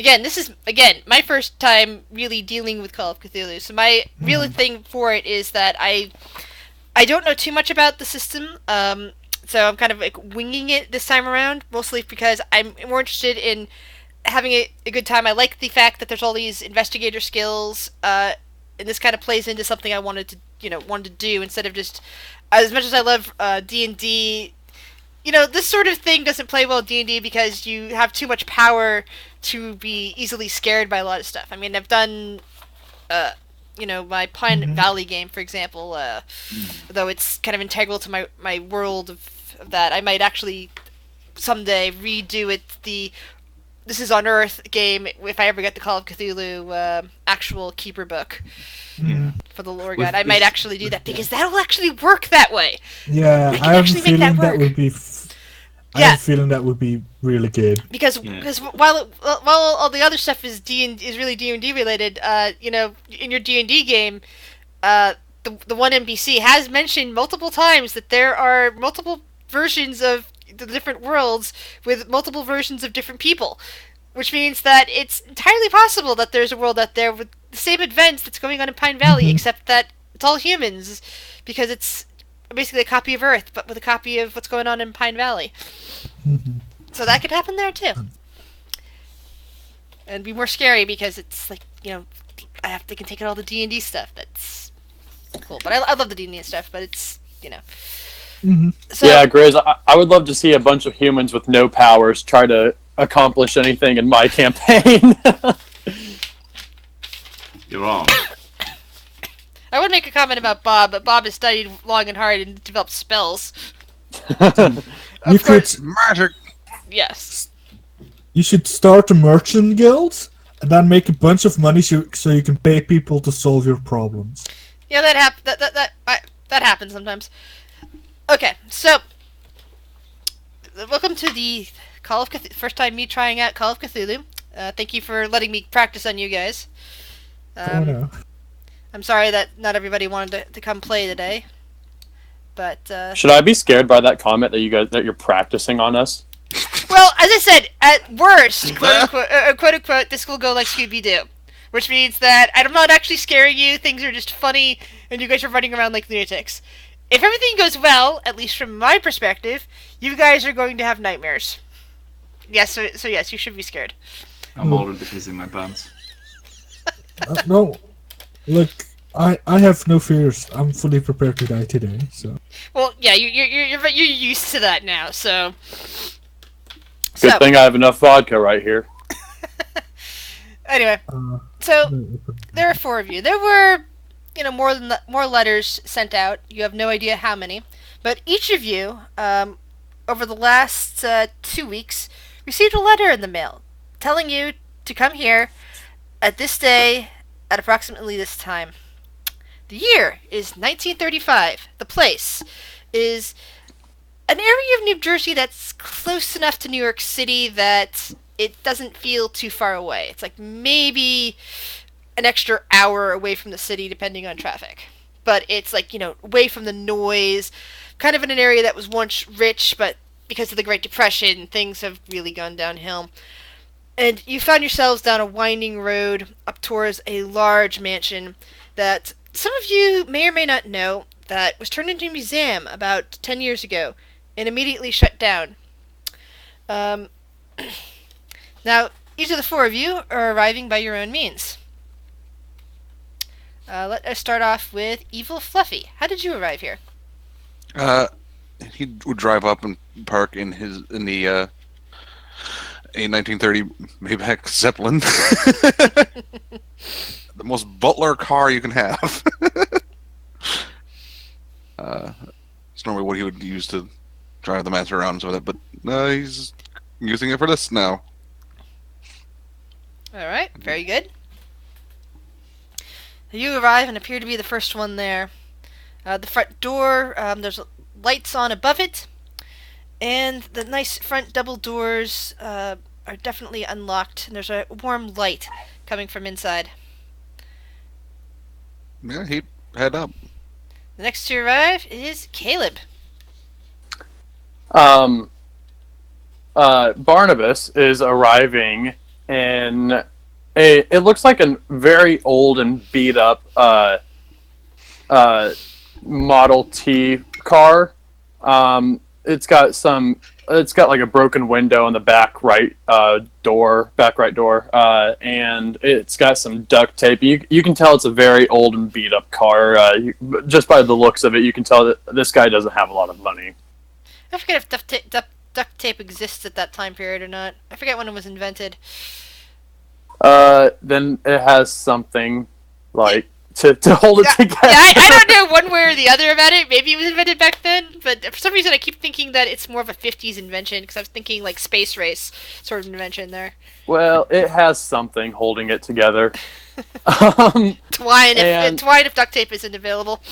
again, this is my first time really dealing with Call of Cthulhu. So my real thing for it is that I don't know too much about the system. So I'm kind of like winging it this time around, mostly because I'm more interested in having a good time. I like the fact that there's all these investigator skills, and this kind of plays into something I wanted to do instead of just as much as I love D&D. This sort of thing doesn't play well D&D because you have too much power to be easily scared by a lot of stuff. I mean, I've done, my Pine Valley game, for example, though it's kind of integral to my world of that. I might actually someday redo it, the This Is on Earth game, if I ever get the Call of Cthulhu actual keeper book for the lore guide. I might actually do that because that'll actually work that way. Yeah, I have a feeling that would be. I have a feeling that would be really good. Because while all the other stuff is really D&D related, in your D&D game, the one NPC has mentioned multiple times that there are multiple versions of the different worlds with multiple versions of different people, which means that it's entirely possible that there's a world out there with the same events that's going on in Pine Valley, except that it's all humans, because it's basically a copy of Earth, but with a copy of what's going on in Pine Valley. So that could happen there too, and be more scary because it's like they can take out all the D&D stuff. That's cool, but I love the D&D stuff, but it's So, yeah, Grizz, I would love to see a bunch of humans with no powers try to accomplish anything in my campaign. You're wrong. I would make a comment about Bob, but Bob has studied long and hard and developed spells. You could magic. Yes. You should start a merchant guild and then make a bunch of money so you can pay people to solve your problems. Yeah, that happens sometimes. Okay, so welcome to the Call of Cthulhu. First time me trying out Call of Cthulhu. Thank you for letting me practice on you guys. Oh no. I'm sorry that not everybody wanted to come play today, but should I be scared by that comment that you're practicing on us? Well, as I said, at worst, quote unquote, this will go like Scooby-Doo, which means that I'm not actually scaring you. Things are just funny, and you guys are running around like lunatics. If everything goes well, at least from my perspective, you guys are going to have nightmares. Yes, so yes, you should be scared. I'm already pissing my pants. No, look, I have no fears. I'm fully prepared to die today. So. Well, yeah, you're used to that now. So. Good thing I have enough vodka right here. Anyway, so there are 4 of you. There were, more letters sent out. You have no idea how many, but each of you, over the last 2 weeks, received a letter in the mail telling you to come here at this day at approximately this time. The year is 1935. The place is an area of New Jersey that's close enough to New York City that it doesn't feel too far away. It's like maybe an extra hour away from the city, depending on traffic. But it's like, away from the noise, kind of in an area that was once rich, but because of the Great Depression, things have really gone downhill. And you found yourselves down a winding road up towards a large mansion that some of you may or may not know that was turned into a museum about 10 years ago and immediately shut down. Now, each of the 4 of you are arriving by your own means. Let us start off with Evil Fluffy. How did you arrive here? He would drive up and park in the a 1930 Maybach Zeppelin. The most butler car you can have. It's normally what he would use to drive the master around and so that, but he's using it for this now. Alright, very good. You arrive and appear to be the first one there. The front door, there's lights on above it, and the nice front double doors are definitely unlocked, and there's a warm light coming from inside. Yeah, he'd head up. The next to arrive is Caleb. Barnabas is arriving in it looks like a very old and beat up Model T car. It's got like a broken window in the back right door, and it's got some duct tape. You can tell it's a very old and beat up car. Just by the looks of it, you can tell that this guy doesn't have a lot of money. I forget if duct tape exists at that time period or not. I forget when it was invented. Then it has something like to hold it together. Yeah, I don't know one way or the other about it. Maybe it was invented back then, but for some reason I keep thinking that it's more of a 50s invention, because I was thinking like space race sort of invention there. Well, it has something holding it together. Twine if duct tape isn't available.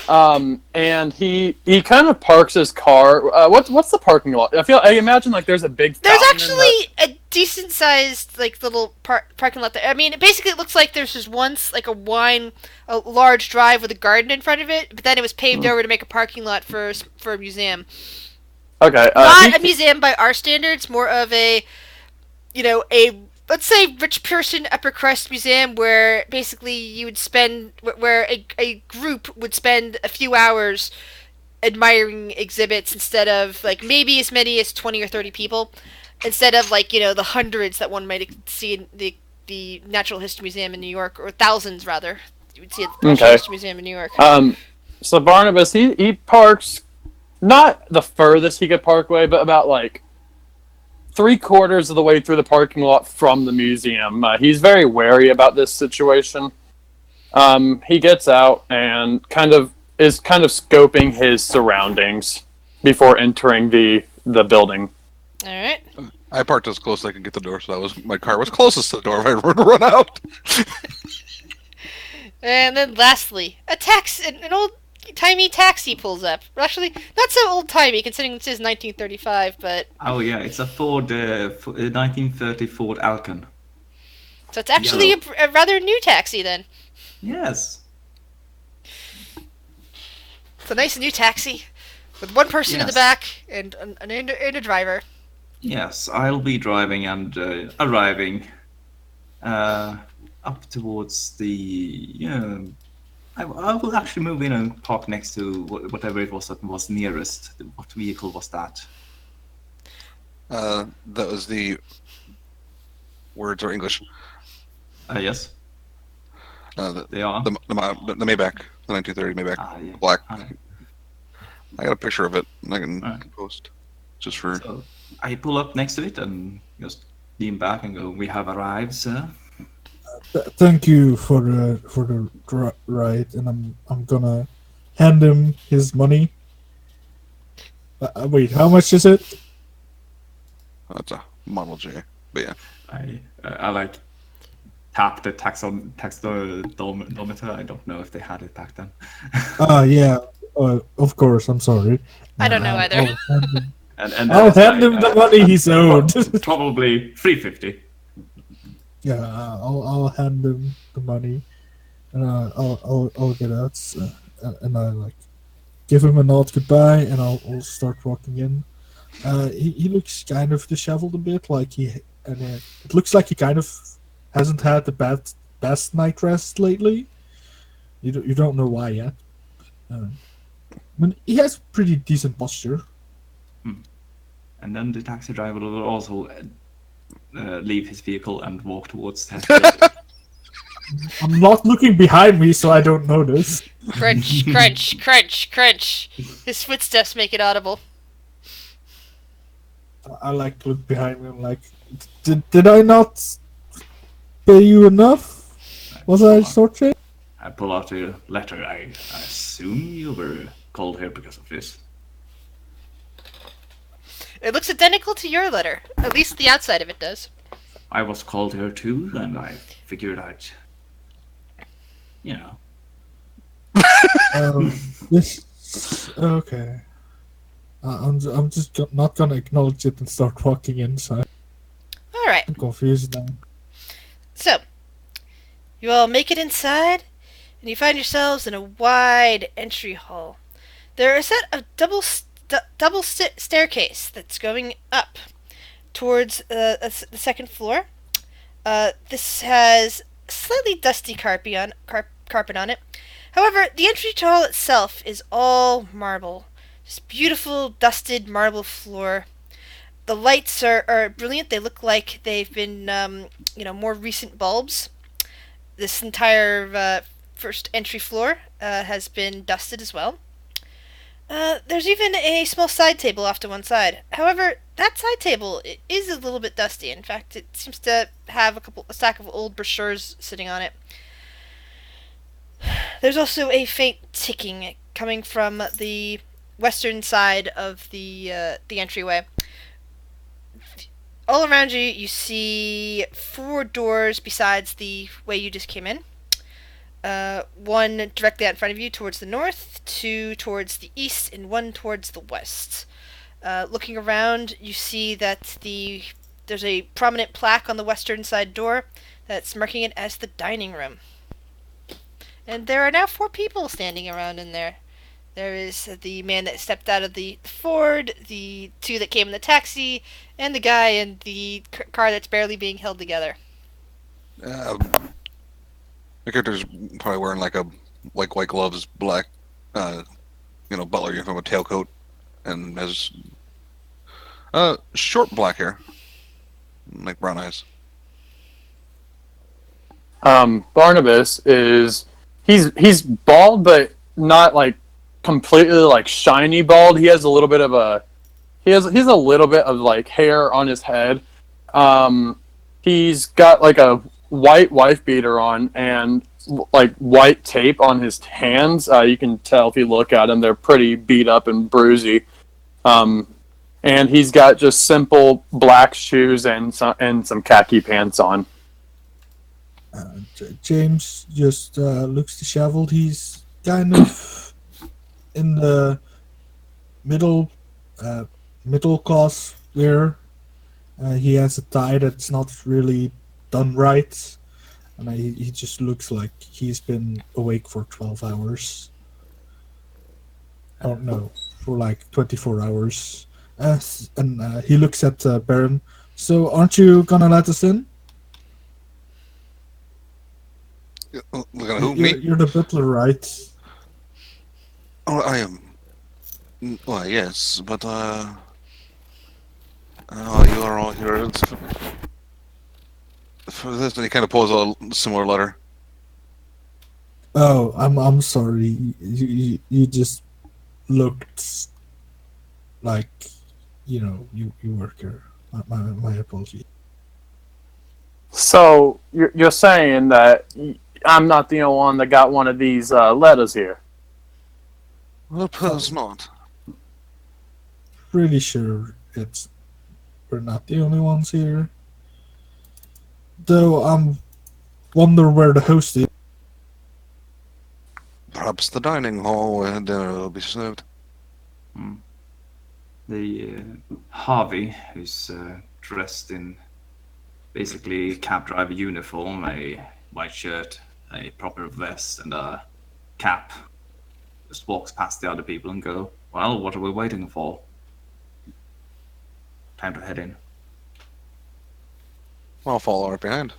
And he kind of parks his car. What's the parking lot? I imagine like there's a big. There's actually a decent sized like little parking lot there. I mean, basically it looks like there's just once like a large drive with a garden in front of it, but then it was paved over to make a parking lot for a museum. Okay. Not a museum by our standards, more of a let's say rich person upper crust museum, where basically you would spend where a group would spend a few hours admiring exhibits instead of like maybe as many as 20 or 30 people, instead of like the hundreds that one might see in the Natural History Museum in New York, or thousands rather you would see at the Natural History Museum in New York. So Barnabas he parks not the furthest he could park away, but about like 3/4 of the way through the parking lot from the museum. He's very wary about this situation. He gets out and is scoping his surroundings before entering the building. All right. I parked as close as I could get the door, so my car was closest to the door if I were to run out. And then lastly, an old-timey taxi pulls up. Actually, not so old-timey considering this is 1935, but... Oh yeah, it's a Ford, 1930 Ford Alcon. So it's actually a rather new taxi then. Yes. It's a nice new taxi with one person in the back and a driver. Yes, I'll be driving and arriving up towards the... I will actually move in and park next to whatever it was that was nearest. What vehicle was that? That was the words are English. Yes. They are the Maybach, the 1930 Maybach, yeah. black. I got a picture of it, and I can post just for. So I pull up next to it and just lean back and go, "We have arrived, sir." Thank you for the ride, and I'm gonna hand him his money. Wait, how much is it? That's a Model J, but yeah. I like tap the taxodometer. I don't know if they had it back then. Yeah. Of course. I'm sorry. I don't know either. I'll hand him the money he's owed. Probably $350. Yeah, I'll hand him the money, and I'll get out, and I give him a nod goodbye, and I'll start walking in. He looks kind of disheveled a bit, it looks like he kind of hasn't had the best night rest lately. You don't know why yet. I mean, he has pretty decent posture. And then the taxi driver will also leave his vehicle and walk towards the I'm not looking behind me, so I don't notice. Crunch, crunch, crunch, crunch. His footsteps make it audible. I look behind me. I'm like, did I not pay you enough? Was I shortchanged? I pull out a letter. I assume you were called here because of this. It looks identical to your letter. At least the outside of it does. I was called here too, and I figured I'd, This okay. I'm just not gonna acknowledge it and start walking inside. All right. I'm confused now. So, you all make it inside, and you find yourselves in a wide entry hall. There are a set of double staircase that's going up. towards the second floor. This has slightly dusty carpet on it. However, the entry hall itself is all marble. This beautiful, dusted marble floor. The lights are brilliant. They look like they've been, more recent bulbs. This entire first entry floor has been dusted as well. There's even a small side table off to one side. However, that side table is a little bit dusty. In fact, it seems to have a stack of old brochures sitting on it. There's also a faint ticking coming from the western side of the entryway. All around you, you see 4 doors besides the way you just came in. One directly out in front of you towards the north, 2 towards the east, and 1 towards the west. Looking around, you see that there's a prominent plaque on the western side door that's marking it as the dining room. And there are now 4 people standing around in there. There is the man that stepped out of the Ford, the 2 that came in the taxi, and the guy in the car that's barely being held together. The character's probably wearing like white gloves, black, butler uniform, a tailcoat, and has short black hair, like brown eyes. Barnabas he's bald, but not like completely like shiny bald. He has a little bit of he's a little bit of like hair on his head. He's got like a white wife beater on and like white tape on his hands. You can tell if you look at them, they're pretty beat up and bruisey. And he's got just simple black shoes and some khaki pants on. James just looks disheveled. He's kind of in the middle class wear. He has a tie that's not really done right, and he just looks like he's been awake for 12 hours. Oh no, for like 24 hours. And he looks at Baron. So, aren't you gonna let us in? Look at who? Me? You're the butler, right? Oh, I am. Why, yes, but oh, you are all here. For this, and he kind of pulls a similar letter. Oh, I'm sorry. You just looked like you work here. My apologies. So you're saying that I'm not the only one that got one of these letters here? Well, perhaps not. Pretty sure we're not the only ones here. Though I'm wonder where the host is. Perhaps the dining hall where dinner will be served. The Harvey, who's dressed in basically cab driver uniform, a white shirt, a proper vest, and a cap, just walks past the other people and go, "Well, what are we waiting for? Time to head in." I'll follow right behind.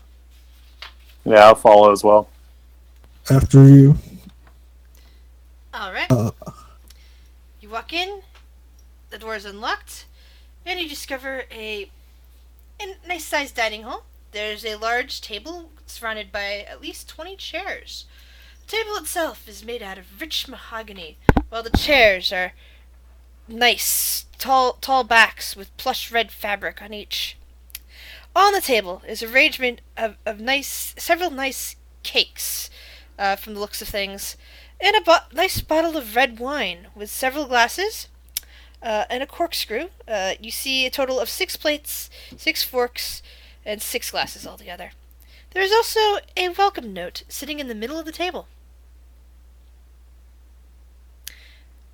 Yeah, I'll follow as well. After you. Alright. You walk in, the door is unlocked, and you discover a nice sized dining hall. There's a large table surrounded by at least 20 chairs. The table itself is made out of rich mahogany, while the chairs are nice, tall backs with plush red fabric on each. On the table is an arrangement of several nice cakes, from the looks of things, and a nice bottle of red wine with several glasses, and a corkscrew. You see a total of 6 plates, 6 forks, and 6 glasses altogether. There is also a welcome note sitting in the middle of the table.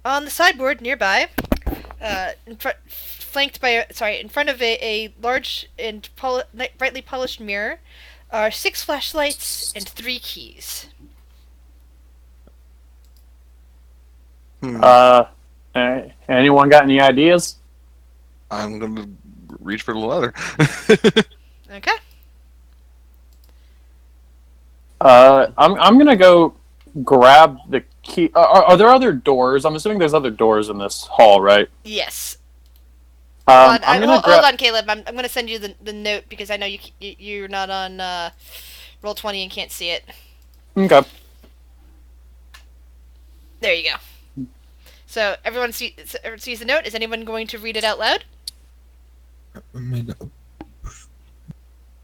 On the sideboard nearby, in front of a large and brightly polished mirror, are 6 flashlights and 3 keys. Anyone got any ideas? I'm gonna reach for the letter. Okay. I'm gonna go grab the key. Are there other doors? I'm assuming there's other doors in this hall, right? Yes. Hold on, I'm gonna hold grab. on, Caleb. I'm gonna send you the note because I know you're not on Roll20 and can't see it. Okay. There you go. So everyone sees the note. Is anyone going to read it out loud? I mean,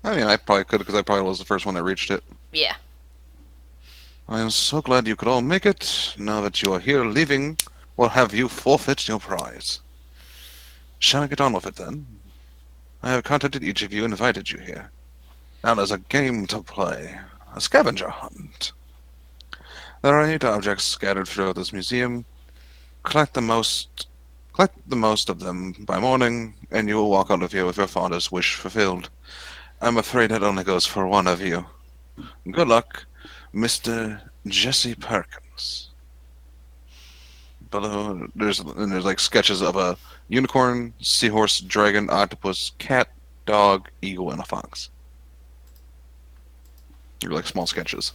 I probably could because I probably was the first one that reached it. Yeah. I am so glad you could all make it. Now that you are here leaving, we'll have you forfeit your prize. Shall I get on with it then? I have contacted each of you and invited you here. Now there's a game to play. A scavenger hunt. There are 8 objects scattered throughout this museum. Collect the most of them by morning, and you will walk out of here with your fondest wish fulfilled. I'm afraid it only goes for one of you. Good luck, Mr. Jesse Perkins. Below, there's like sketches of a unicorn, seahorse, dragon, octopus, cat, dog, eagle, and a fox. They're like small sketches.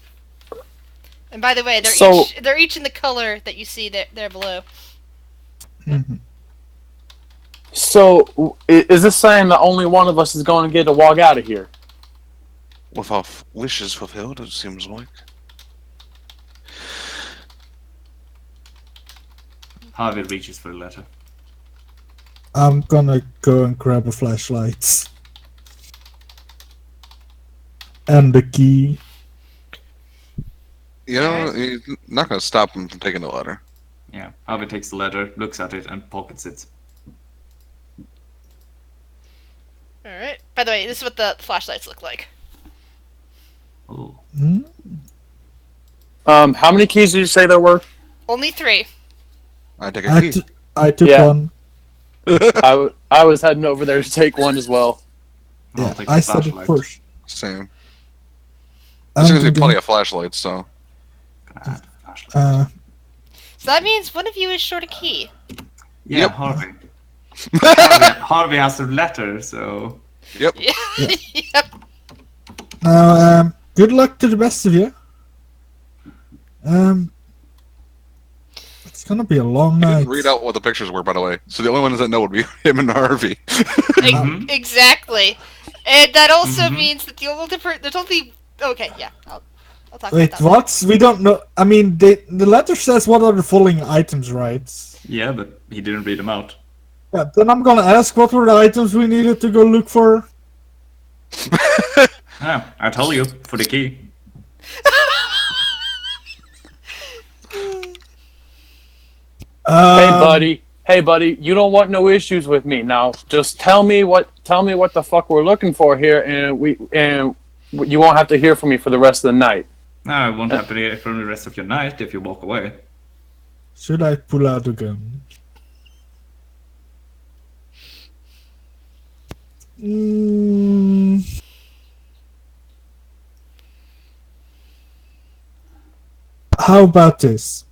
And by the way, So- they're each in the color that you see there below. mhm. So, is this saying that only one of us is going to get to walk out of here? With our wishes fulfilled, it seems like. Harvey reaches for the letter. I'm gonna go and grab a flashlight. And the key. You know, you're not going to stop him from taking the letter. Yeah, Harvey takes the letter, looks at it, and pockets it. All right. By the way, this is what the flashlights look like. Oh, Hmm? How many keys did you say there were? Only 3. I take a key. I took Yeah. one. I was heading over there to take one as well. I'll Yeah, take I the said it flashlight. first. Same. I'm There's going to be thinking, plenty of flashlights, so. Gonna add the flashlight. So that means one of you is short a key. Yeah, Yep. Harvey. Harvey has the letter, so Yep. Yeah. Yeah. Yep. Now, good luck to the best of you. It's gonna be a long I night. didn't read out what the pictures were, by the way. So the only ones that know would be him and Harvey. Mhm. Exactly. And that also Mhm. means that the older there's only... Okay, yeah. I'll talk Wait, about that. what? We don't know. I mean, the letter says what are the following items, right? yeah, but he didn't read them out. Yeah, then I'm gonna ask what were the items we needed to go look for. Ah, I told you for the key. Hey buddy, you don't want no issues with me now. Just tell me what the fuck we're looking for here, and you won't have to hear from me for the rest of the night. No, I won't have to hear from the rest of your night if you walk away. Should I pull out a gun? Mm. How about this?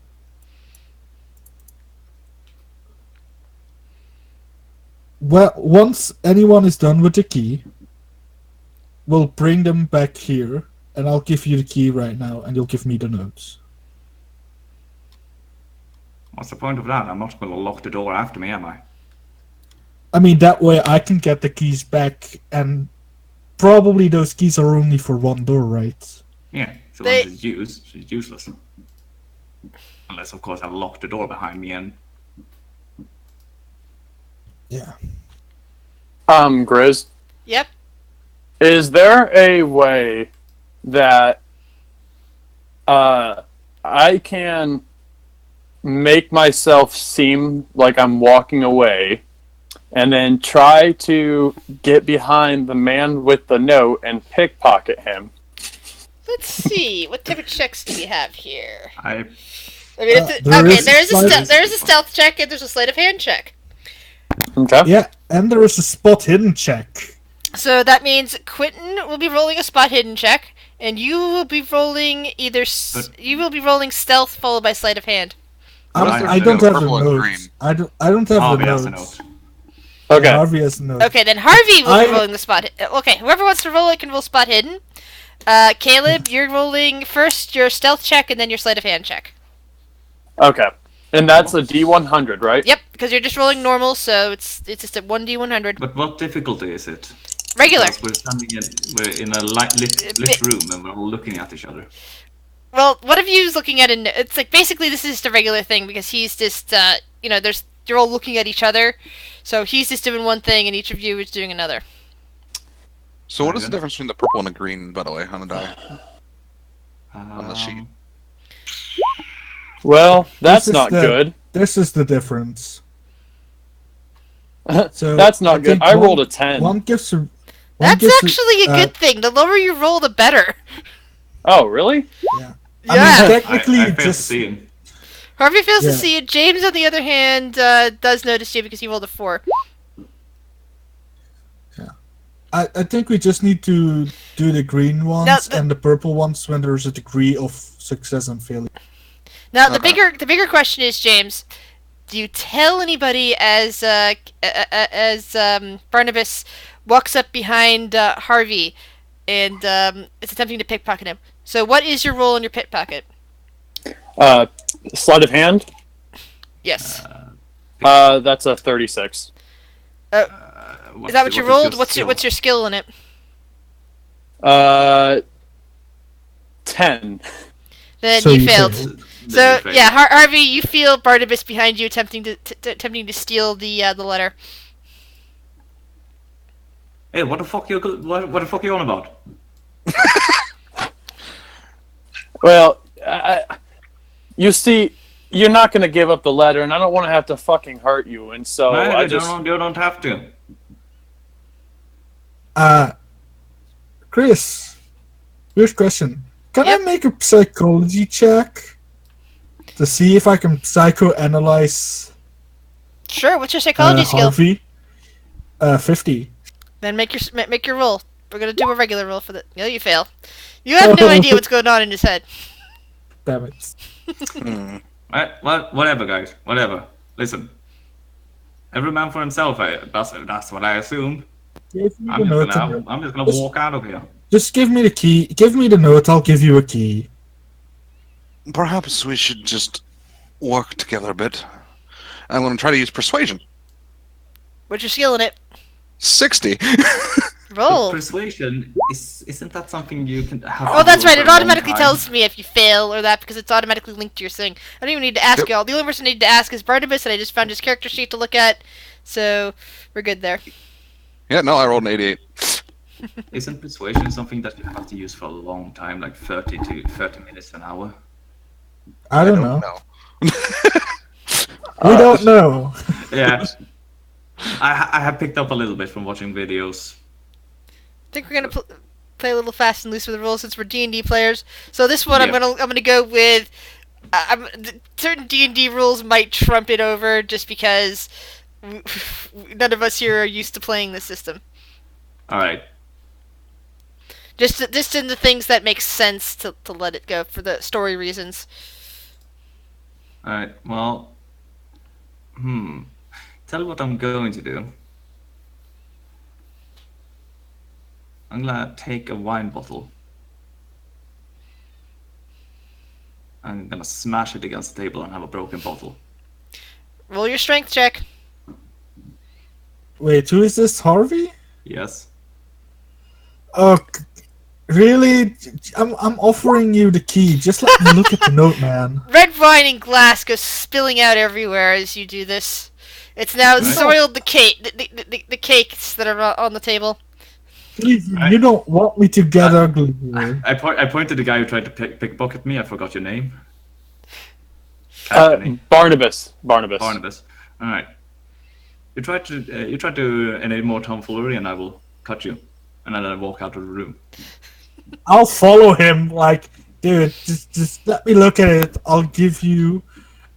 Well, once anyone is done with the key, we'll bring them back here, and I'll give you the key right now, and you'll give me the notes. What's the point of that? I'm not going to lock the door after me, am I? I mean, that way I can get the keys back, and probably those keys are only for one door, right? Yeah, so They- once it's used, it's useless. Unless, of course, I lock the door behind me and... Yeah. Grizz, Yep. is there a way that I can make myself seem like I'm walking away and then try to get behind the man with the note and pickpocket him? Let's see. What type of checks do we have here? I I mean, there okay, is there's a stealth check and there's a sleight of hand check. Okay. Yeah, and there is a spot hidden check. So that means Quentin will be rolling a spot hidden check, and you will be rolling you will be rolling stealth followed by sleight of hand. What is there I to don't do? have the Purple and green. notes. I don't have Harvey the has a notes. note. Okay. Harvey has no. Okay, then Harvey will be rolling the spot. Okay, whoever wants to roll it can roll spot hidden. Caleb, you're rolling first your stealth check and then your sleight of hand check. Okay. And that's a D100, right? Yep, because you're just rolling normal, so it's just a 1d100. But what difficulty is it? Regular. Because we're in a lit room and we're all looking at each other. Well, one of you is looking at it. It's like basically this is just a regular thing because he's just you're all looking at each other, so he's just doing one thing and each of you is doing another. So what is the difference between the purple and the green, by the way, on the die? On the sheet. Well, that's is not good. This is the difference. So That's not good. think I rolled a 10. One gives a. That's actually a good thing. The lower you roll, the better. Oh, really? Yeah. Yeah. I mean, technically, I failed to just see him. Harvey fails to Yeah. see it. James, on the other hand, does notice you because he rolled a 4. I think we just need to do the green ones and the purple ones when there's a degree of success and failure. Now, the Okay. bigger question is, James, do you tell anybody as Barnabas walks up behind Harvey and is attempting to pickpocket him? So, what is your roll in your pickpocket? Sleight of hand? Yes. That's a 36. Is that what you rolled? What's your skill in it? 10. Then So you you failed. failed. So yeah, Harvey, you feel Barnabas behind you attempting to steal the letter. Hey, what the fuck you on about? Well, you see, you're not going to give up the letter, and I don't want to have to fucking hurt you, and so No, I you just... don't have to. Chris, weird question. Can Yep. I make a psychology check to see if I can psychoanalyze Sure. What's your psychology skill? Harvey? 50. Then make your roll. We're gonna do a regular roll for the. No, you fail. You have no idea what's going on in his head. Damn it. Whatever, guys. Whatever. Listen. Every man for himself. That's what I assume. Give me I'm the just note. gonna walk out of here. Just give me the key. Give me the note. I'll give you a key. Perhaps we should just work together a bit. I'm going to try to use persuasion. What's your skill in it? 60. Roll. Persuasion isn't that something you can have? Oh, that's to right. do It for a long automatically time? tells me if you fail or that because it's automatically linked to your thing. I don't even need to ask Yep. y'all. The only person I need to ask is Barnabas, and I just found his character sheet to look at. So we're good there. Yeah, no, I rolled an 88. Isn't persuasion something that you have to use for a long time, like 30 minutes an hour? I don't know. know. We don't know. Yeah. I have picked up a little bit from watching videos. I think we're gonna play a little fast and loose with the rules since we're D&D players. So this one, Yeah. I'm gonna go with. Certain D&D rules might trump it over just because none of us here are used to playing this system. All right. Just in the things that make sense to let it go for the story reasons. All right. Well. Tell you what I'm going to do. I'm gonna take a wine bottle. I'm gonna smash it against the table and have a broken bottle. Roll your strength check. Wait, who is this? Harvey? Yes. Oh, really? I'm offering you the key. Just let me look at the note, man. Red wine and glass goes spilling out everywhere as you do this. It's now Right. soiled the cakes that are on the table. Please, you don't want me to get ugly here. I pointed the guy who tried to pickpocket me. I forgot your name. Captain. Barnabas. Barnabas. All right. You try to any more tomfoolery, and I will cut you, and then I walk out of the room. I'll follow him. Like, dude, just let me look at it. I'll give you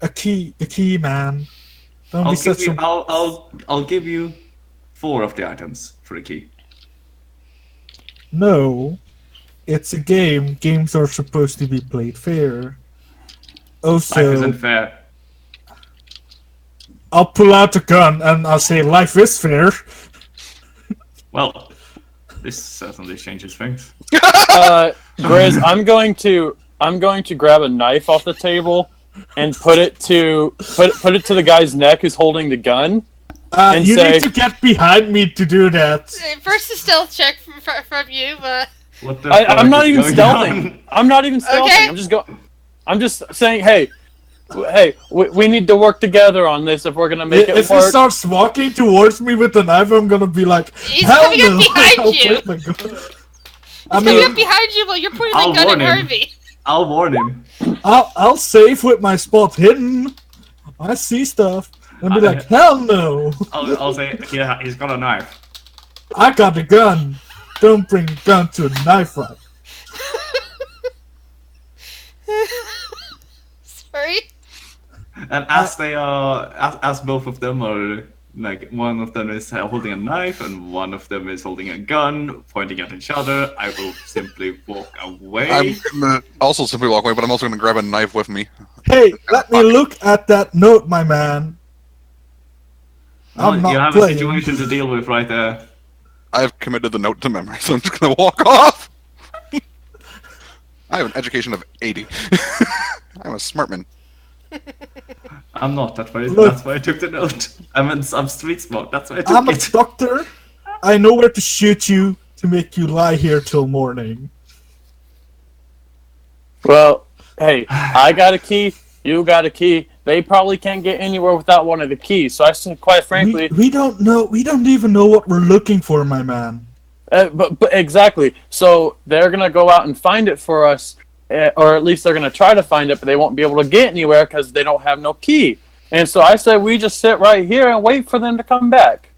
a key. The key, man. Don't be such a. I'll give you 4 of the items for the key. No, it's a game. Games are supposed to be played fair. Life isn't Also, fair. I'll pull out a gun and I'll say, "Life is fair." Well, this certainly changes things. Grizz, I'm going to grab a knife off the table and put it to the guy's neck who's holding the gun. And You say, need to get behind me to do that. First a stealth check from you. What the I'm fuck not is even going stealthing. on? I'm not even stealthing. Okay. I'm just saying, hey, we need to work together on this if we're gonna make it If he work. starts walking towards me with the knife, I'm gonna be like, He's "Hell coming up no!" behind I'll you. point my gun. He's I coming up mean, behind you while you're pointing I'll the gun warn at him. Harvey. I'll warn him. I'll save with my spot hidden. I see stuff. And be like, "Hell no! I'll say, yeah, he's got a knife. I got a gun. Don't bring a gun to a knife fight." Sorry. And as they are, as both of them are, like, one of them is holding a knife and one of them is holding a gun, pointing at each other, I will simply walk away. I'm gonna also simply walk away, but I'm also gonna grab a knife with me. Hey, let me look at that note, my man. I'm Well, you not have playing. a situation to deal with right there. I've committed the note to memory, so I'm just gonna walk off. I have an education of 80. I'm a smart man. I'm not. That's Look. why I took the note. I'm street smart. That's why I took I'm a it. doctor. I know where to shoot you to make you lie here till morning. Well, hey, I got a key. You got a key. They probably can't get anywhere without one of the keys. So I said, quite frankly, We don't know. We don't even know what we're looking for, my man. but exactly. So they're gonna go out and find it for us, or at least they're gonna try to find it, but they won't be able to get anywhere because they don't have no key. And so I said, we just sit right here and wait for them to come back.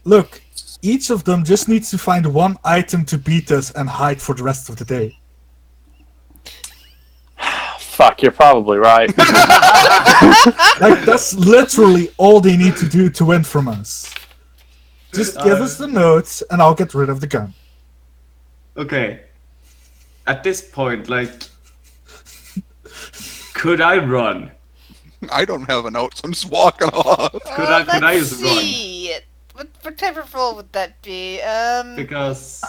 Look, each of them just needs to find one item to beat us and hide for the rest of the day. Fuck, you're probably right. Like, that's literally all they need to do to win from us. Just give us the notes, and I'll get rid of the gun. Okay. At this point, like, could I run? I don't have a note, so I'm just walking off. Could I Let's just run? see. What type of roll would that be? Because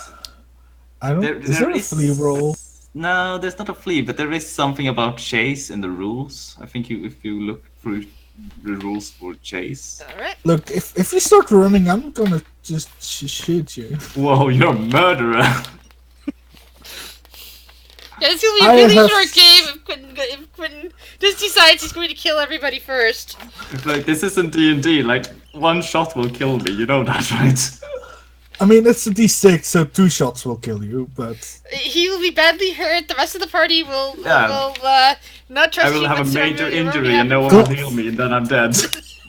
I don't. Is there a flea roll? No, there's not a flea, but there is something about chase in the rules. I think if you look through the rules for chase. All right. Look, if you start running, I'm gonna just shoot you. Whoa, you're a murderer! Yeah, it's gonna be I a really have- short game if Quentin just decides he's going to kill everybody first. Like, this isn't D&D. Like, one shot will kill me. You know that, right? I mean, it's a D6, so 2 shots will kill you, but He will be badly hurt. The rest of the party will Yeah. not trust I you will have a whatsoever. major You're already injury and no one having- will heal me, and then I'm dead.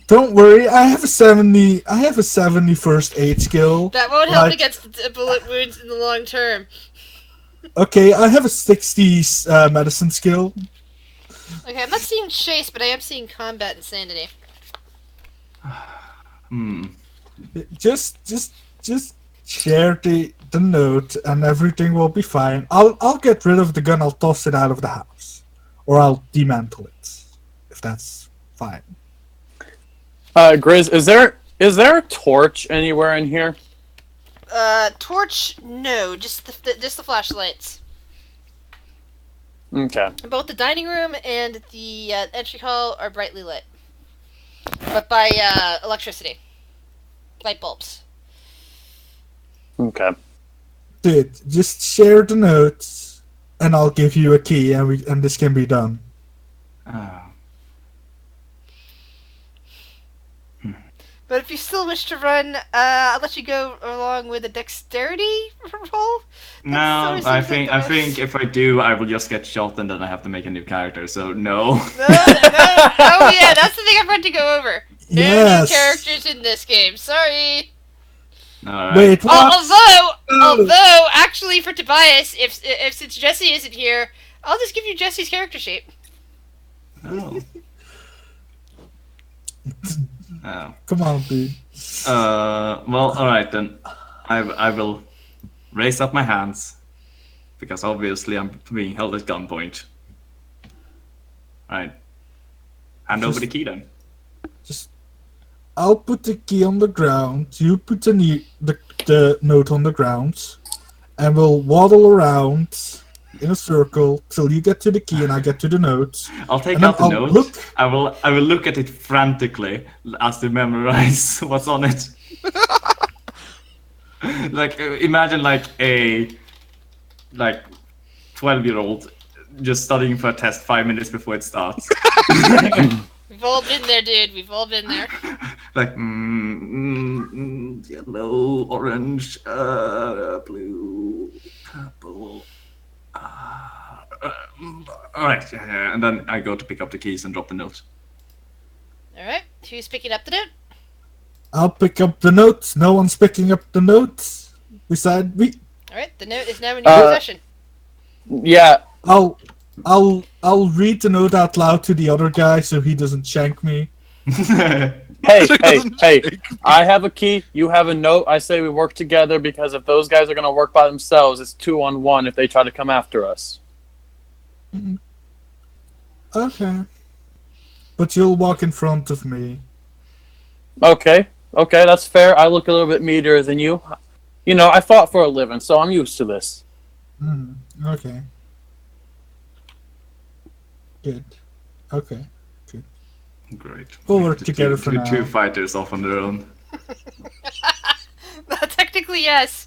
don't worry. I have a 70. I have a 70 first aid skill. That won't help Like- against the bullet wounds in the long term. Okay, I have a 60 medicine skill. Okay, I'm not seeing chase, but I am seeing combat insanity. Just share the note, and everything will be fine. I'll get rid of the gun. I'll toss it out of the house, or I'll dismantle it, if that's fine. Grizz, is there a torch anywhere in here? Torch? No, just the flashlights. Okay. Both the dining room and the entry hall are brightly lit, but by electricity, light bulbs. Okay. Dude, just share the notes, and I'll give you a key, and this can be done. Oh. But if you still wish to run, I'll let you go along with a dexterity roll. No, always I seems like think the worst. if I do, I will just get shot and then I have to make a new character. So no. No, oh yeah, that's the thing I forgot to go over. No Yes. new characters in this game. Sorry. Alright. Wait, what? Although, actually, for Tobias, if since Jesse isn't here, I'll just give you Jesse's character sheet. Oh. Oh. Come on, dude. Well, alright then. I will raise up my hands. Because obviously I'm being held at gunpoint. Alright. Hand over the key then. Just I'll put the key on the ground. You put the note on the ground, and we'll waddle around in a circle till you get to the key and I get to the note. I'll take And then out the I'll note. look. I will look at it frantically as to memorize what's on it. Like imagine like a 12-year-old just studying for a test 5 minutes before it starts. We've all been there, dude. We've all been there. Like yellow, orange, blue, purple. All right, yeah, and then I go to pick up the keys and drop the note. All right. Who's picking up the note? I'll pick up the note. No one's picking up the note beside me. All right. The note is now in your possession. Yeah. I'll read the note out loud to the other guy so he doesn't shank me. Hey. I have a key. You have a note. I say we work together because if those guys are going to work by themselves, it's 2-on-1 if they try to come after us. Okay. But you'll walk in front of me. Okay, that's fair. I look a little bit meatier than you. You know, I fought for a living, so I'm used to this. Okay. Good. Okay. Good. Great. We'll work together for now. Two fighters off on their own. Technically, yes.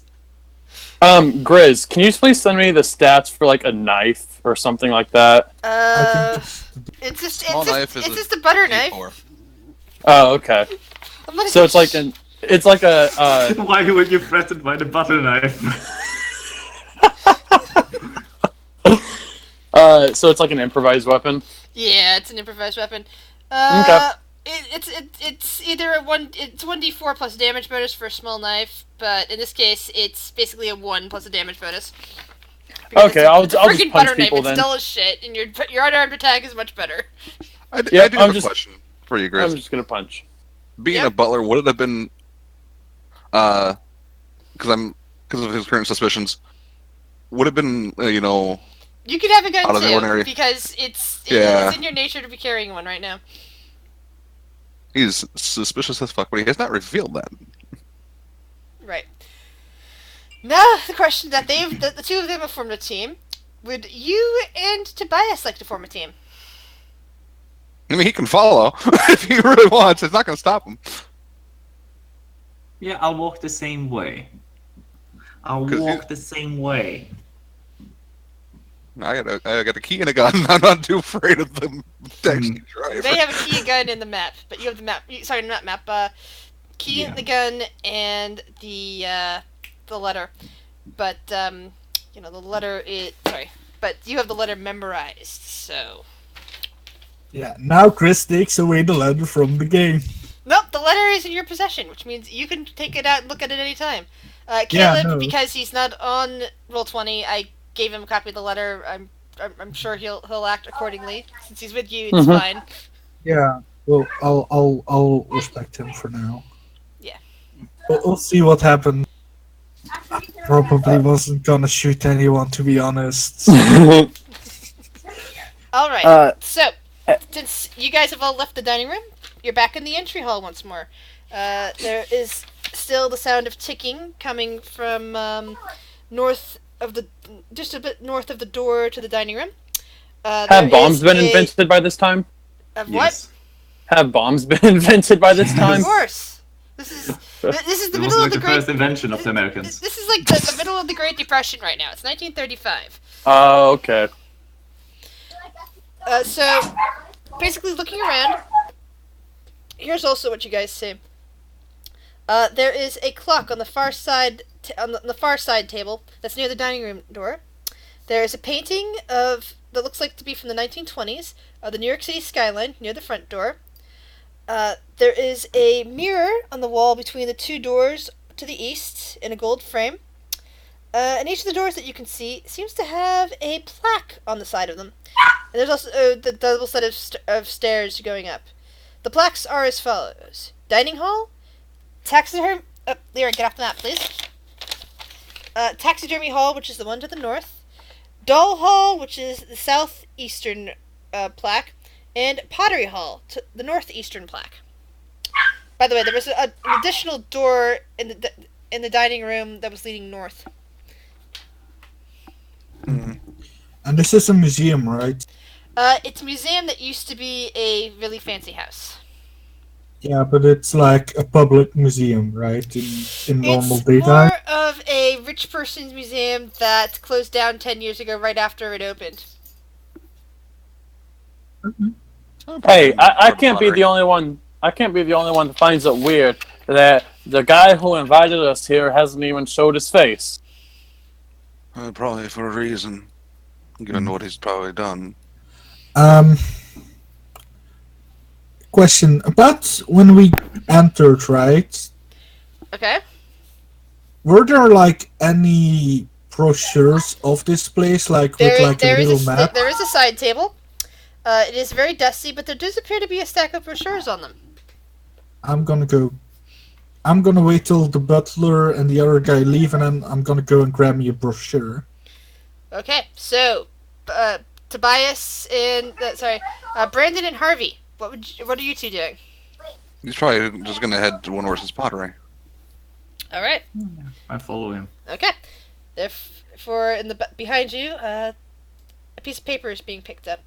Grizz, can you please send me the stats for like a knife or something like that? I think It's just Small knife is it's just a butter knife. D4. Oh, okay. I'm not So it's like a Why were you threatened by the butter knife? so it's like an improvised weapon. Yeah, it's an improvised weapon. Okay. It's either it's 1d4 plus damage bonus for a small knife, but in this case it's basically a 1 plus a damage bonus. Because Okay, it's I'll a just freaking punch butter knife. people It's then. dull as shit, and your unarmed attack is much better. I do Yep, have a question for you, I'm Grizz. just gonna punch. Being Yep. a butler, would it have been, because of his current suspicions, would have been, You could have a gun Out of the too, ordinary. because it's Yeah. in your nature to be carrying one right now. he's suspicious as fuck, but he has not revealed that. Right. Now the question that the two of them have formed a team. Would you and Tobias like to form a team? I mean, he can follow if he really wants. It's not going to stop him. Yeah, I'll walk the same way. I'll 'Cause walk the same way. I got a key and a gun. I'm not too afraid of them taxi driver. They have a key, gun, in the map, but you have the map. Sorry, not map. Key, Yeah. the gun, and the letter. But the letter is sorry. But you have the letter memorized, so. Yeah, now Chris takes away the letter from the game. Nope, the letter is in your possession, which means you can take it out and look at it any time. Yeah, Caleb, no. because he's not on Roll20, I gave him a copy of the letter. I'm sure he'll act accordingly. Since he's with you, it's fine. Yeah. Well, I'll respect him for now. Yeah. We'll see what happens. I probably wasn't gonna shoot anyone, to be honest. All right. So, since you guys have all left the dining room, you're back in the entry hall once more. There is still the sound of ticking coming from just a bit north of the door to the dining room. Have There bombs is been a- invented by this time? Of what? Yes. Have bombs been invented by this Of time? course. This is the It was middle like of the the Great. first invention of the Americans. This is like the middle of the Great Depression right now. It's 1935. Oh, okay. So, basically, looking around, here's also what you guys see. There is a clock on the far side on the far side table that's near the dining room door. There is a painting that looks like to be from the 1920s of the New York City skyline near the front door. There is a mirror on the wall between the two doors to the east in a gold frame. And each of the doors that you can see seems to have a plaque on the side of them. And there's also the double set of stairs going up. The plaques are as follows. Dining hall, taxidermy... Lyra, get off the map, please. Taxidermy hall, which is the one to the north. Doll hall, which is the southeastern plaque. And pottery hall, to the northeastern plaque. By the way, there was an additional door in the dining room that was leading north. Hmm. And this is a museum, right? It's a museum that used to be a really fancy house. Yeah, but it's like a public museum, right? In normal It's daytime. more of a rich person's museum that closed down 10 years ago right after it opened. Hey, I can't be the only one. I can't be the only one that finds it weird that the guy who invited us here hasn't even showed his face. Probably for a reason, given what he's probably done. Um, question about when we entered, right? Okay. Were there like any brochures of this place, like with like a little map? There is a side table. It is very dusty, but there does appear to be a stack of brochures on them. I'm gonna go. I'm gonna wait till the butler and the other guy leave, and then I'm gonna go and grab me a brochure. Okay, so Tobias and Brandon and Harvey. What are you two doing? He's probably just gonna head to one horse's pottery. All right. I follow him. Okay. Therefore, behind you, a piece of paper is being picked up.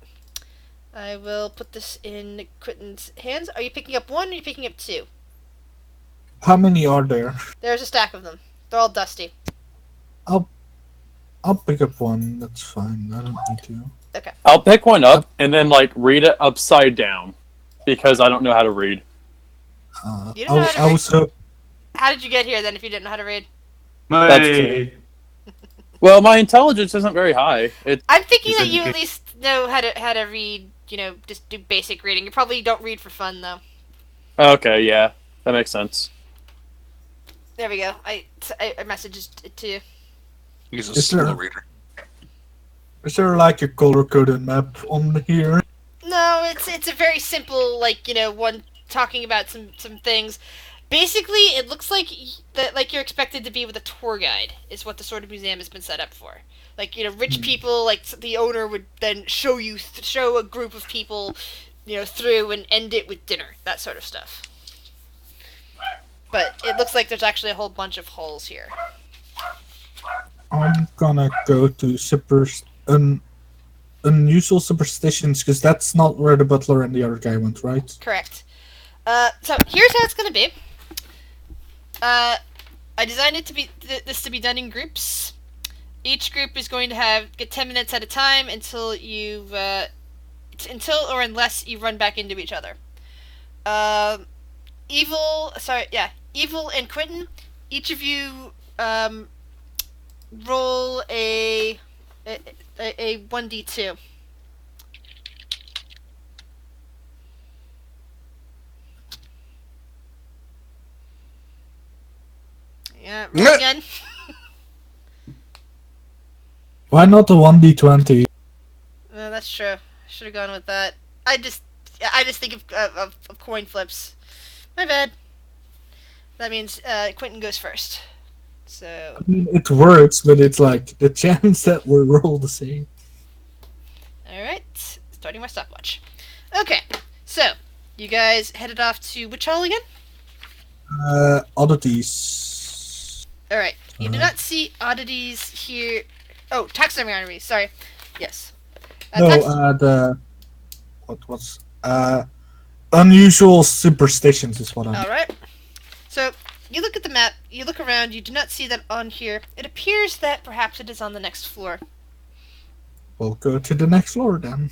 I will put this in Quentin's hands. Are you picking up one or are you picking up two? How many are there? There's a stack of them. They're all dusty. I'll pick up one. That's fine. I don't need to. Okay. I'll pick one up and then like read it upside down because I don't know how to read. You don't know how to I read? was so. How did you get here then if you didn't know how to read? That's true. Well, my intelligence isn't very high. I'm thinking that you at least know how to read. You know, just do basic reading. You probably don't read for fun though. Okay, yeah, that makes sense. There we go. I messaged it to you. He's a Is there- slow reader. Is there like a color-coded map on here? No, it's a very simple, like, one talking about some things. Basically, it looks like you're expected to be with a tour guide is what the sort of museum has been set up for. Like, rich people, like the owner would then show a group of people, through and end it with dinner, that sort of stuff. But it looks like there's actually a whole bunch of holes here. I'm gonna go to unusual superstitions because that's not where the butler and the other guy went, right? Correct. So here's how it's gonna be. I designed it to be this to be done in groups. Each group is going to get 10 minutes at a time until unless you run back into each other. Evil and Quentin, each of you roll a 1d2. Yeah, roll again. Why not a 1d20? No, that's true. I should have gone with that. I just think of coin flips. My bad. That means Quentin goes first. So. I mean, it works, but it's like the chance that we roll the same. Alright, starting my stopwatch. Okay, so, you guys headed off to which hall again? Oddities. Alright, you do not see oddities here. Oh, taxidermy, sorry. Yes. Unusual superstitions is what I'm. Alright. So, you look at the map, you look around, you do not see that on here. It appears that perhaps it is on the next floor. We'll go to the next floor then.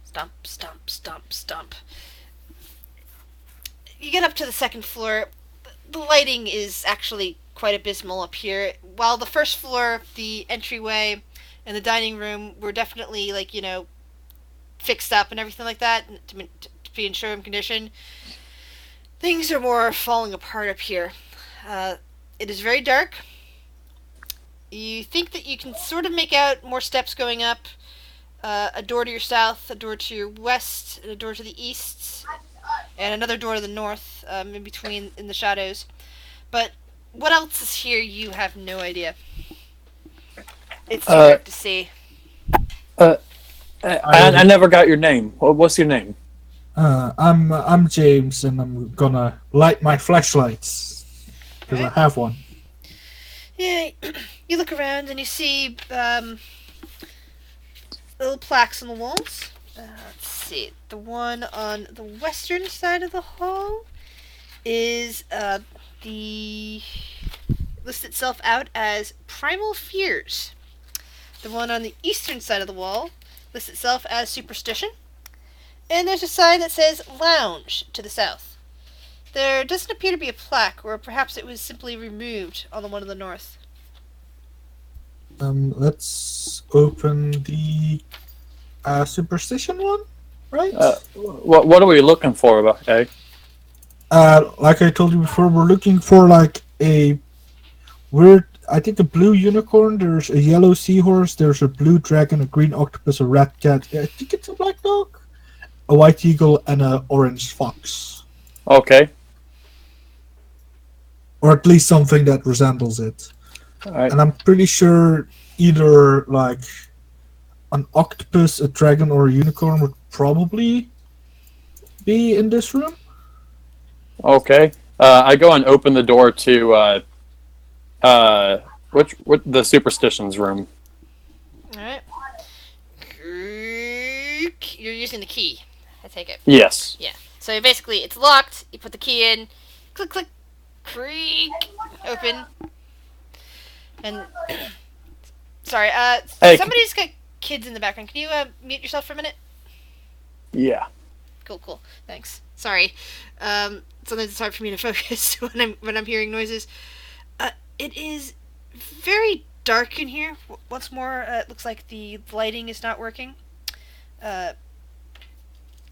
Stomp, stomp, stomp, stomp. You get up to the second floor. The lighting is actually quite abysmal up here. While the first floor, the entryway, and the dining room were definitely, fixed up and everything like that to be in showroom condition, things are more falling apart up here. It is very dark. You think that you can sort of make out more steps going up. A door to your south, a door to your west, and a door to the east, and another door to the north, in between in the shadows. But what else is here, you have no idea. It's too dark to see. I never got your name. What's your name? I'm James, and I'm gonna light my flashlights because I Alright. have one. Yeah, you look around and you see little plaques on the walls. Let's see. The one on the western side of the hall is the lists itself out as Primal Fears. The one on the eastern side of the wall lists itself as Superstition. And there's a sign that says Lounge to the south. There doesn't appear to be a plaque, or perhaps it was simply removed on the one to the north. Let's open the superstition one, right? What are we looking for, okay? Like I told you before, we're looking for like a weird. I think a blue unicorn. There's a yellow seahorse. There's a blue dragon, a green octopus, a red cat. I think it's a black dog, a white eagle, and a orange fox, Okay. or at least something that resembles it. All right. And I'm pretty sure either like an octopus, a dragon, or a unicorn would probably be in this room. Okay. I go and open the door to what the superstitions room. Alright. You're using the key, I take it. Yes. Yeah. So basically, it's locked. You put the key in. Click, click, creak. Open. And sorry. Hey. Somebody's got kids in the background. Can you mute yourself for a minute? Yeah. Cool. Thanks. Sorry. Sometimes it's hard for me to focus when I'm hearing noises. It is very dark in here. Once more, it looks like the lighting is not working.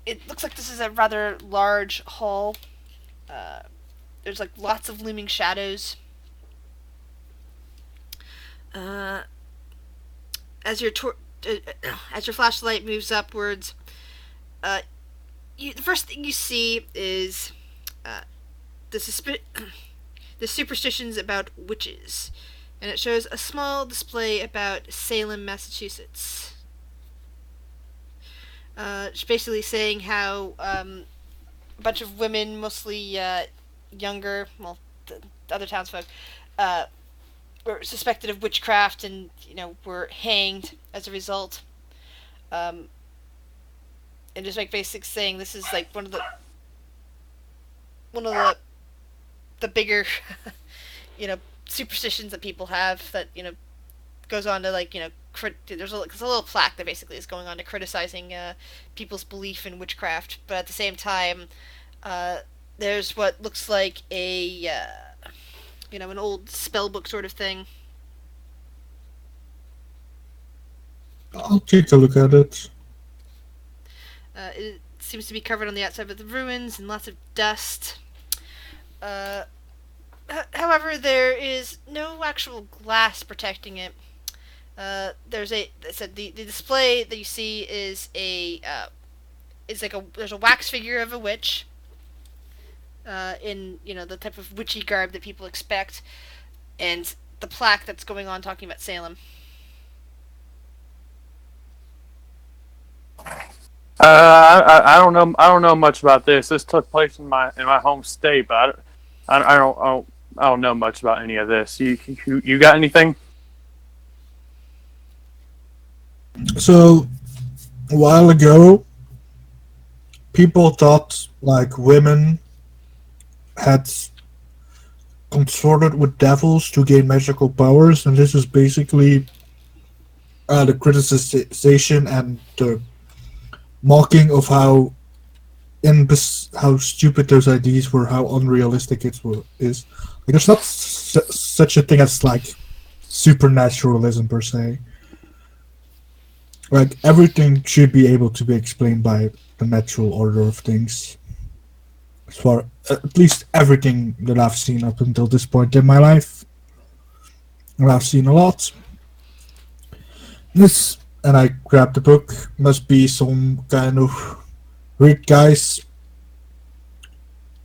It looks like this is a rather large hall. There's like lots of looming shadows. As your flashlight moves upwards, the first thing you see is the superstitions about witches, and it shows a small display about Salem, Massachusetts. It's basically saying how a bunch of women, mostly younger, well, the other townsfolk, were suspected of witchcraft and were hanged as a result. And just like basic saying this is like one of the bigger superstitions that people have that goes on to there's a little plaque that basically is going on to criticizing people's belief in witchcraft, but at the same time there's what looks like a an old spell book sort of thing. I'll take a look at it. It seems to be covered on the outside with the ruins and lots of dust. However, there is no actual glass protecting it. There's the display that you see is there's a wax figure of a witch in the type of witchy garb that people expect, and the plaque that's going on talking about Salem. I don't know. I don't know much about this. This took place in my home state, but I don't know much about any of this. You got anything? So, a while ago, people thought like women had consorted with devils to gain magical powers, and this is basically the criticization and the mocking of how stupid those ideas were, how unrealistic is. Like, there's not such a thing as like supernaturalism per se. Like, everything should be able to be explained by the natural order of things. As far, at least everything that I've seen up until this point in my life. And I've seen a lot. This, and I grabbed the book, must be some kind of weird guy's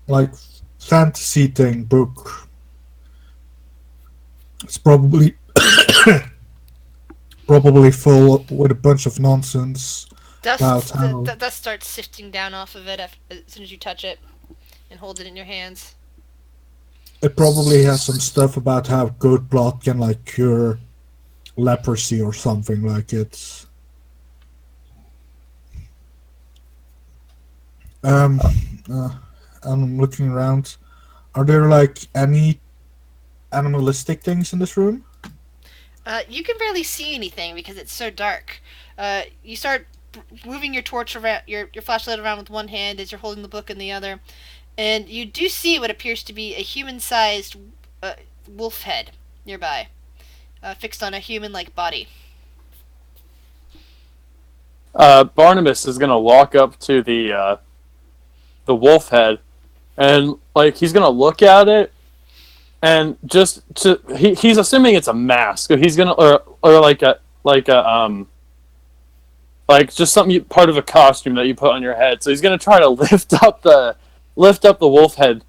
like fantasy thing book. It's probably full with a bunch of nonsense Dust, how dust starts sifting down off of it as soon as you touch it and hold it in your hands. it probably has some stuff about how goat blood can like cure leprosy or something like it's. Um, uh, I'm looking around. Are there like any animalistic things in this room? You can barely see anything because it's so dark. You start moving your torch around, your flashlight around with one hand as you're holding the book in the other, and you do see what appears to be a human-sized wolf head nearby, fixed on a human-like body. Barnabas is gonna walk up to the wolf head, and like he's gonna look at it, and he's assuming it's a mask. So he's gonna or like a like just something part of a costume that you put on your head. So he's gonna try to lift up the wolf head.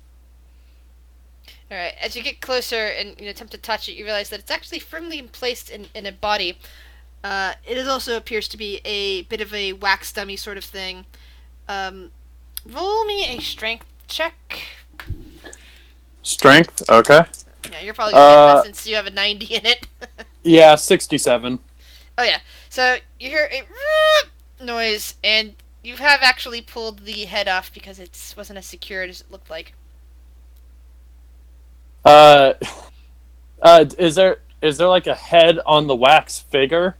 All right. As you get closer and attempt to touch it, you realize that it's actually firmly placed in a body. It also appears to be a bit of a wax dummy sort of thing. Roll me a strength check. Strength, okay. Yeah, you're probably gonna get that since you have a 90 in it. Yeah, 67. Oh yeah. So you hear a noise, and you have actually pulled the head off because it wasn't as secured as it looked like. Is there like a head on the wax figure?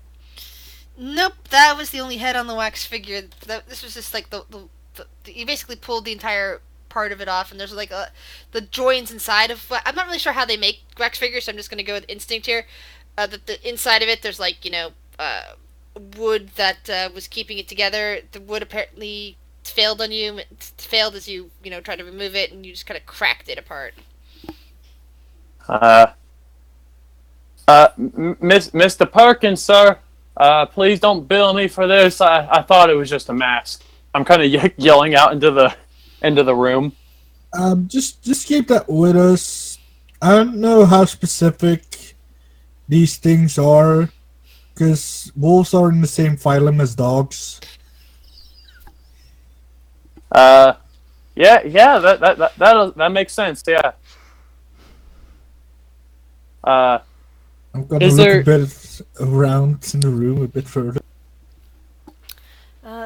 Nope, that was the only head on the wax figure. This was just like the you basically pulled the entire part of it off, and there's like the joins inside of. I'm not really sure how they make wax figures, so I'm just gonna go with instinct here. The inside of it, there's like wood that was keeping it together. The wood apparently failed on you. It failed as you tried to remove it, and you just kind of cracked it apart. Mr. Perkins, sir, please don't bill me for this. I thought it was just a mask. I'm kind of yelling out into the room. Just keep that with us. I don't know how specific these things are, because wolves are in the same phylum as dogs. Yeah, that makes sense. Yeah. I'm gonna look a bit around in the room a bit further.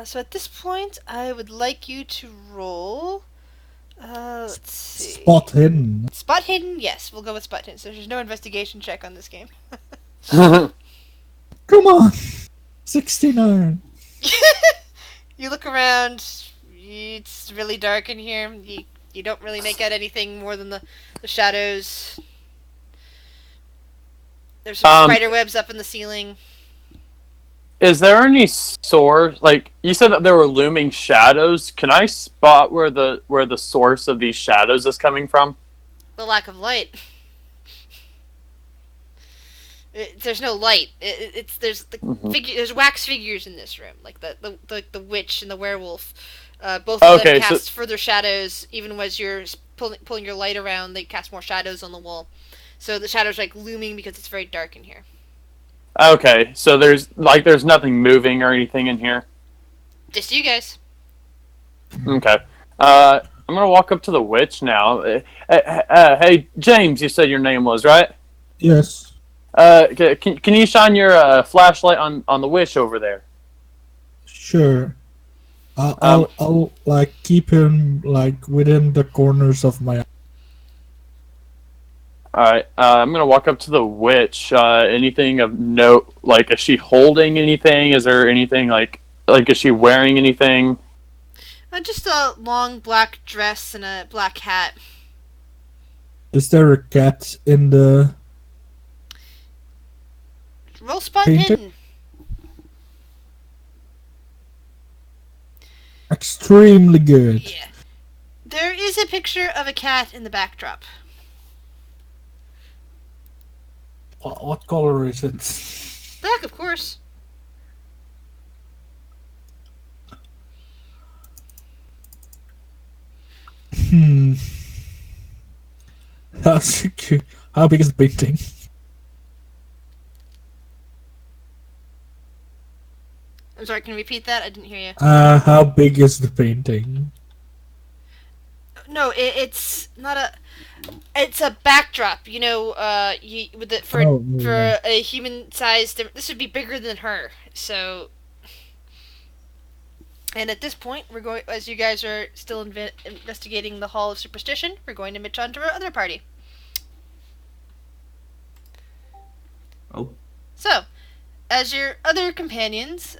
So at this point, I would like you to roll. Let's see. Spot hidden. Spot hidden, yes, we'll go with spot hidden. So there's no investigation check on this game. Come on, 69. You look around. It's really dark in here. You don't really make out anything more than the shadows. There's some spider webs up in the ceiling. Is there any source? Like you said that there were looming shadows. Can I spot where the source of these shadows is coming from? The lack of light. There's no light. There's wax figures in this room, like the witch and the werewolf. Both of them cast further shadows. Even as you're pulling your light around, they cast more shadows on the wall. So the shadows are like looming because it's very dark in here. Okay, so there's nothing moving or anything in here. Just you guys. Okay. I'm gonna walk up to the witch now. Hey, James, you said your name was, right? Yes. Can you shine your flashlight on the witch over there? Sure. I'll like keep him like within the corners of my. Alright, I'm gonna walk up to the witch. Anything of note? Like, is she holding anything? Is there anything like is she wearing anything? Just a long black dress and a black hat. Is there a cat in the... Roll spot hidden. Extremely good. Yeah. There is a picture of a cat in the backdrop. What color is it? Black, of course. That's cute. How big is the painting? I'm sorry, can you repeat that? I didn't hear you. How big is the painting? No, it's not a. It's a backdrop. You know, with it Oh, yeah. for a human-sized. This would be bigger than her. So, and at this point, we're going. As you guys are still investigating the Hall of Superstition, we're going to march on to our other party. Oh, So, as your other companions,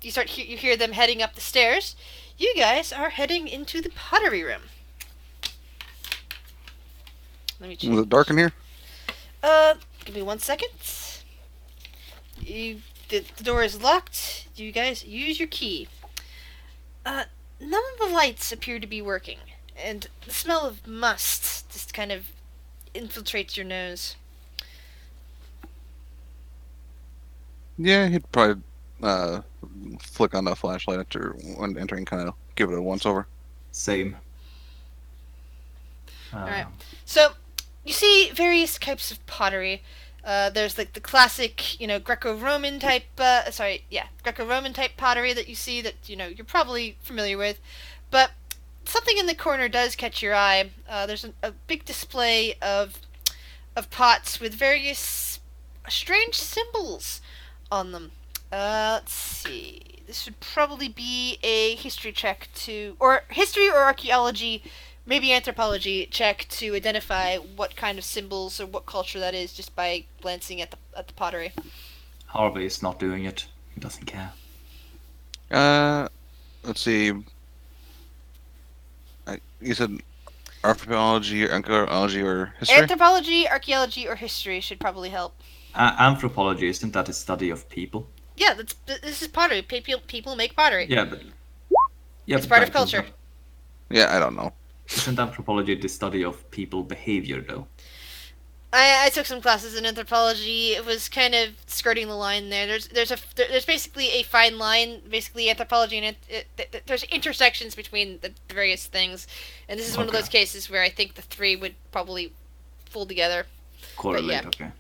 you hear them heading up the stairs. You guys are heading into the pottery room. Let me check. Is it dark in here? Give me 1 second. The door is locked. You guys use your key. None of the lights appear to be working, and the smell of must just kind of infiltrates your nose. Yeah, he'd probably flick on the flashlight after when entering, kind of give it a once over. same. Alright. So, you see various types of pottery. There's like the classic, Greco-Roman type, Greco-Roman type pottery that you see that, you're probably familiar with. But something in the corner does catch your eye. There's a big display of pots with various strange symbols on them. Let's see. This would probably be a history check or history or archaeology, maybe anthropology check to identify what kind of symbols or what culture that is just by glancing at the pottery. Harvey is not doing it. He doesn't care. Let's see. You said archaeology, archaeology, or history? Anthropology, archaeology, or history should probably help. Anthropology, isn't that a study of people? Yeah, this is pottery. People make pottery. Yeah, but It's part of culture. Yeah, I don't know. Isn't anthropology the study of people behavior, though? I took some classes in anthropology. It was kind of skirting the line there. There's basically a fine line. Basically, anthropology and there's intersections between the various things, and this is one of those cases where I think the three would probably fool together. Correlate, yeah. okay.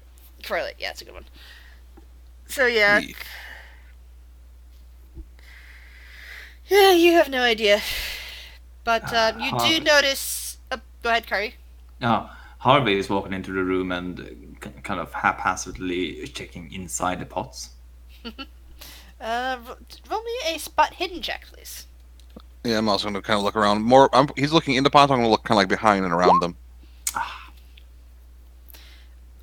Correlate, yeah, it's a good one. So yeah. Yeah, you have no idea, but you do notice. Go ahead, Kari. No, Harvey is walking into the room and kind of haphazardly checking inside the pots. Roll me a spot hidden check, please. Yeah, I'm also going to kind of look around. He's looking into pots. I'm going to look kind of like behind and around them.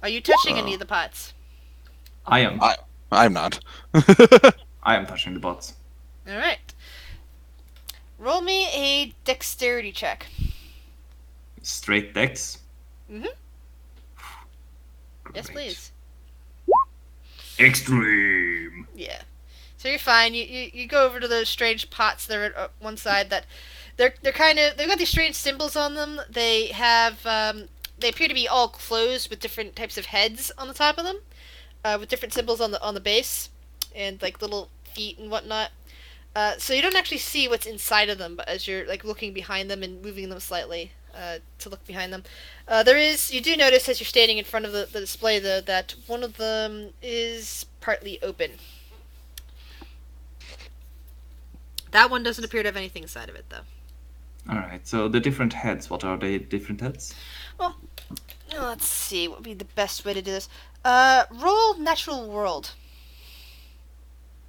Are you touching any of the pots? I am. I'm not. I am touching the pots. All right. Roll me a dexterity check. Straight decks. Mm-hmm. Yes, please. Extreme. Yeah. So you're fine. You go over to those strange pots that are at one side that they've got these strange symbols on them. They have they appear to be all closed with different types of heads on the top of them, with different symbols on the base, and like little feet and whatnot. So you don't actually see what's inside of them, but as you're like looking behind them and moving them slightly to look behind them, you do notice as you're standing in front of the display though that one of them is partly open. That one doesn't appear to have anything inside of it though. Alright, so the different heads, what are they different heads? Well, let's see, what would be the best way to do this? Roll natural world.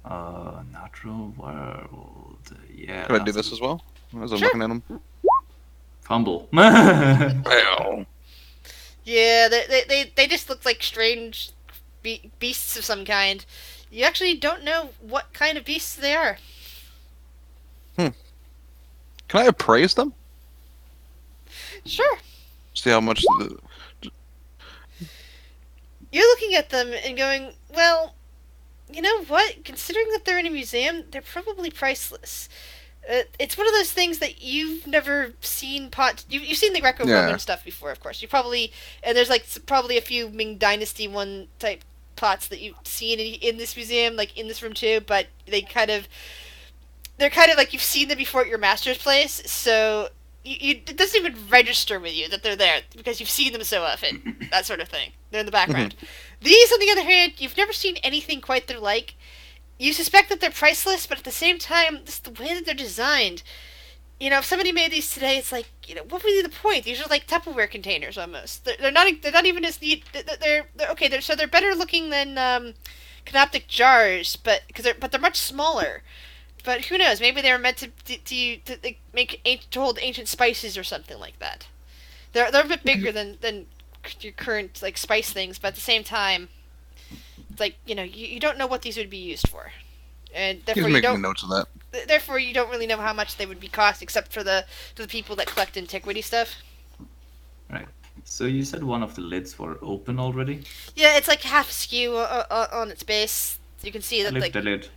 Natural world. Yeah. Could I do this as well? As I'm Sure. looking at them? Fumble. Well. Yeah, they just look like strange beasts of some kind. You actually don't know what kind of beasts they are. Can I appraise them? Sure. See how much... You're looking at them and going, well, you know what? Considering that they're in a museum, they're probably priceless. It's one of those things that you've never seen You've seen the Greco-Roman stuff before, of course. And there's like probably a few Ming Dynasty one type pots that you've seen in this museum, like in this room too. But they're kind of like you've seen them before at your master's place, so it doesn't even register with you that they're there because you've seen them so often. That sort of thing. They're in the background. These, on the other hand, you've never seen anything quite their like. You suspect that they're priceless, but at the same time, just the way that they're designed. If somebody made these today, it's like, what would be the point? These are like Tupperware containers almost. They're not. They're not even as neat. They're okay. So they're better looking than canoptic jars, but they're much smaller. But who knows? Maybe they were meant to hold ancient spices or something like that. They're a bit bigger than your current like spice things, but at the same time, it's like you don't know what these would be used for, and He's therefore you making don't. notes of that. Therefore, you don't really know how much they would be cost, except for the people that collect antiquity stuff. Right. So you said one of the lids were open already? Yeah, it's like half skew on its base. You can see I that lift like the lid.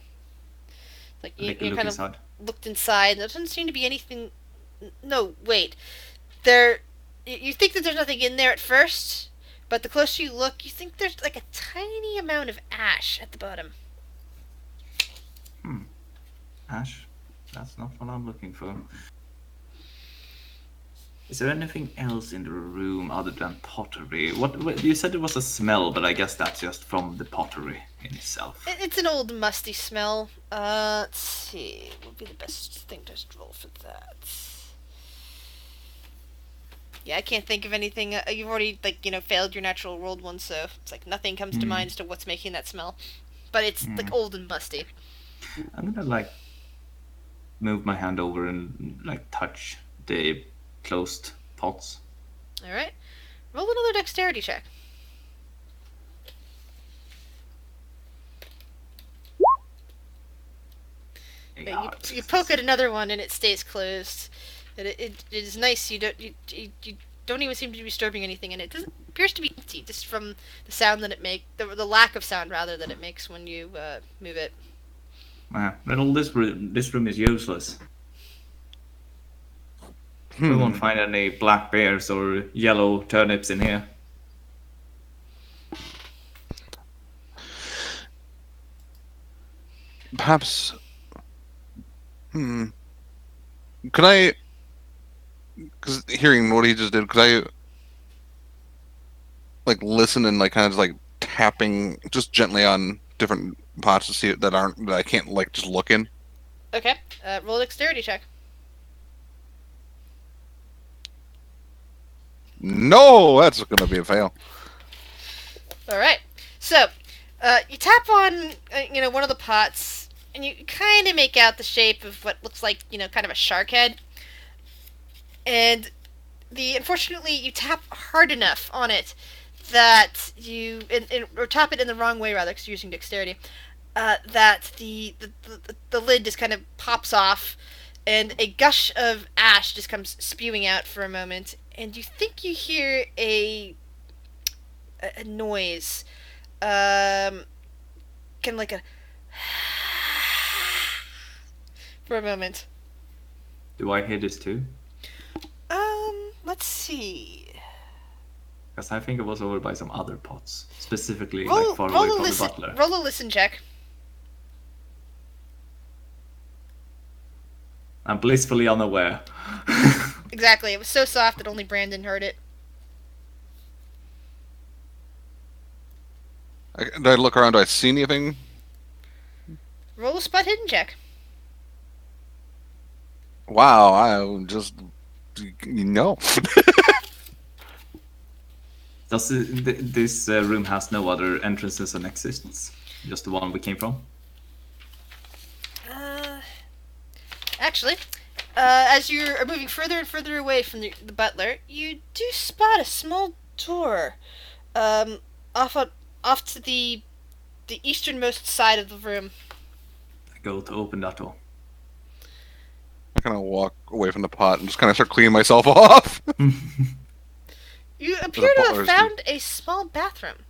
you Look kind inside. of looked inside. There doesn't seem to be anything. No, wait. There, you think that there's nothing in there at first, but the closer you look, you think there's like a tiny amount of ash at the bottom. Ash? That's not what I'm looking for. Is there anything else in the room other than pottery? What you said it was a smell, but I guess that's just from the pottery in itself. It's an old musty smell. Let's see. What would be the best thing to roll for that? Yeah, I can't think of anything. You've already failed your natural rolled one, so it's like nothing comes to mind as to what's making that smell. But it's like old and musty. I'm gonna move my hand over and touch the closed pots. All right, roll another dexterity check. You poke at another one and it stays closed. It is nice. You don't even seem to be disturbing anything, and it doesn't appears to be empty just from the sound that it makes, the lack of sound rather that it makes when you move it. Well, this room is useless. We won't find any black bears or yellow turnips in here. Perhaps. Could I? Because hearing what he just did, could I listen and kind of tapping just gently on different pots to see that I can't just look in? Okay, roll a dexterity check. No, that's gonna be a fail. All right, so you tap on one of the pots, and you kind of make out the shape of what looks like kind of a shark head. And unfortunately, you tap hard enough on it that or tap it in the wrong way rather, because you're using dexterity. That the lid just kind of pops off, and a gush of ash just comes spewing out for a moment, and you think you hear a noise, kind of like a for a moment. Do I hear this too? Let's see. Because I think it was over by some other pots, specifically Roll far a away from listen. the butler. Roll a listen check. I'm blissfully unaware. Exactly. It was so soft that only Brandon heard it. Do I look around? Do I see anything? Roll a spot hidden check. Wow, I just no. Does this room has no other entrances and exits? Just the one we came from? Actually, as you are moving further and further away from the butler, you do spot a small door, off to the easternmost side of the room. I go to open that door. I kind of walk away from the pot and just kind of start cleaning myself off. You appear to have found a small bathroom.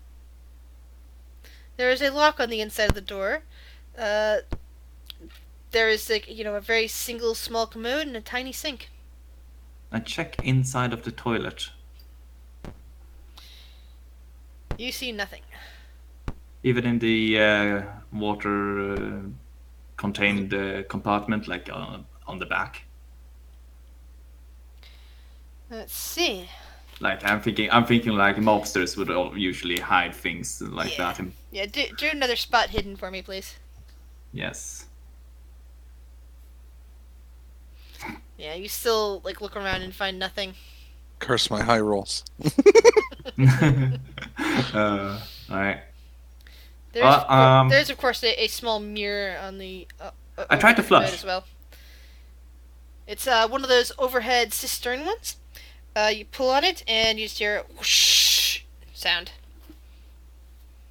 There is a lock on the inside of the door. There is a very single small commode and a tiny sink. I check inside of the toilet. You see nothing. Even in the water contained compartment, on the back. Let's see. I'm thinking mobsters would usually hide things like that. Yeah, do another spot hidden for me, please. Yes. Yeah, you still like look around and find nothing. Curse my high rolls. Alright. There's Um, there's of course a small mirror on the I tried to over the bed flush. as well. It's one of those overhead cistern ones. You pull on it and you just hear a whoosh sound.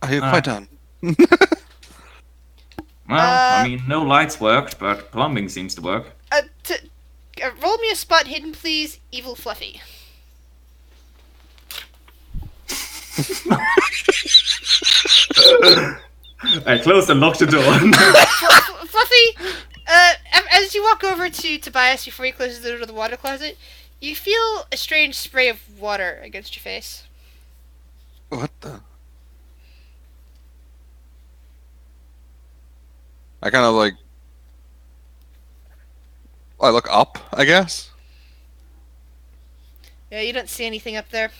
Are you quite done? Well, I mean, no lights worked, but plumbing seems to work. Roll me a spot hidden, please, Evil Fluffy. I closed and locked the door. Fluffy, as you walk over to Tobias before he closes the door to the water closet, you feel a strange spray of water against your face. What the? I kind of like. I look up, I guess. Yeah, you don't see anything up there.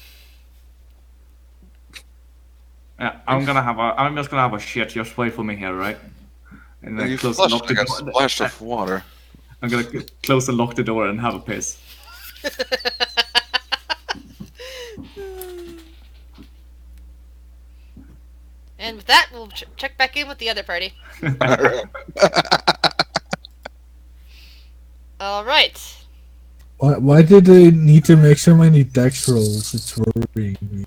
Yeah, I'm just gonna have a shit. Just wait for me here, right? And You then close and flushed lock the like a door. splash of water. I'm gonna close and lock the door and have a piss. And with that, we'll check back in with the other party. Alright. Why did they need to make so many dex rolls? It's worrying me.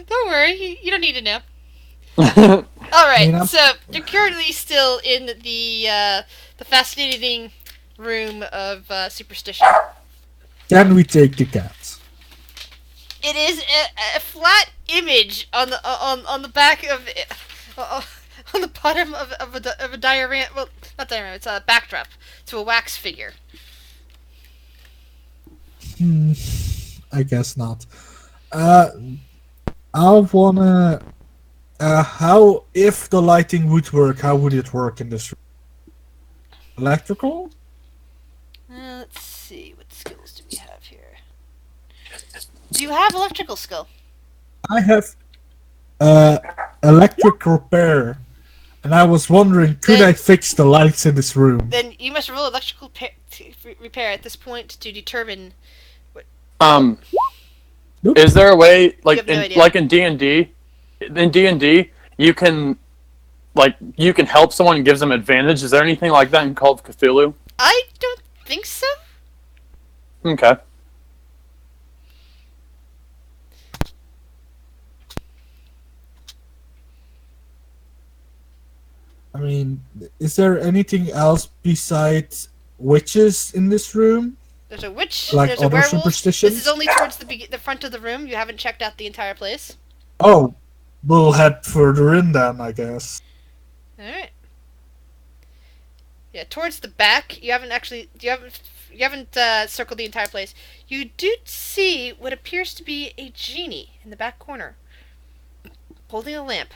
Don't worry, you don't need to know. I Alright, mean, so you're currently still in the fascinating room of superstition. Can we take the cat? It is a flat image on the back of on the bottom of a diorama. Well, not diorama. It's a backdrop to a wax figure. I guess not. I wanna. How if the lighting would work? How would it work in this room? Electrical? Let's see. What skills do we have here? Do you have electrical skill? I have electric repair, and I was wondering, could Then- I fix the lights in this room? Then you must roll electrical repair at this point to determine. Nope. Is there a way, You have no idea. like in D&D, you can help someone and gives them advantage? Is there anything like that in Call of Cthulhu? I don't think so. Okay. I mean, is there anything else besides witches in this room? There's a witch. Like There's a other werewolf. superstitions? This is only towards the front of the room. You haven't checked out the entire place. Oh, we'll head further in then, I guess. All right. Yeah, towards the back. You haven't circled the entire place. You do see what appears to be a genie in the back corner, holding a lamp.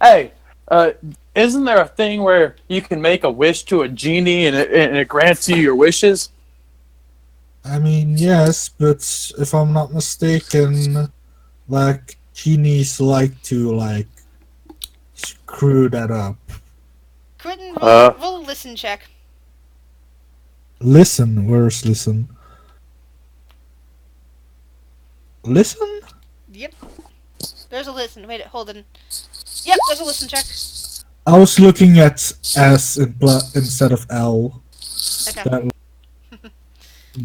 Hey, isn't there a thing where you can make a wish to a genie and it grants you your wishes? I mean, yes, but if I'm not mistaken, like, genies like to, like, screw that up. Quentin, roll a listen check. Listen, where's listen? Listen? Yep. There's a listen. Wait, hold on. Yep, there's a listen check. I was looking at S instead of L. Okay. That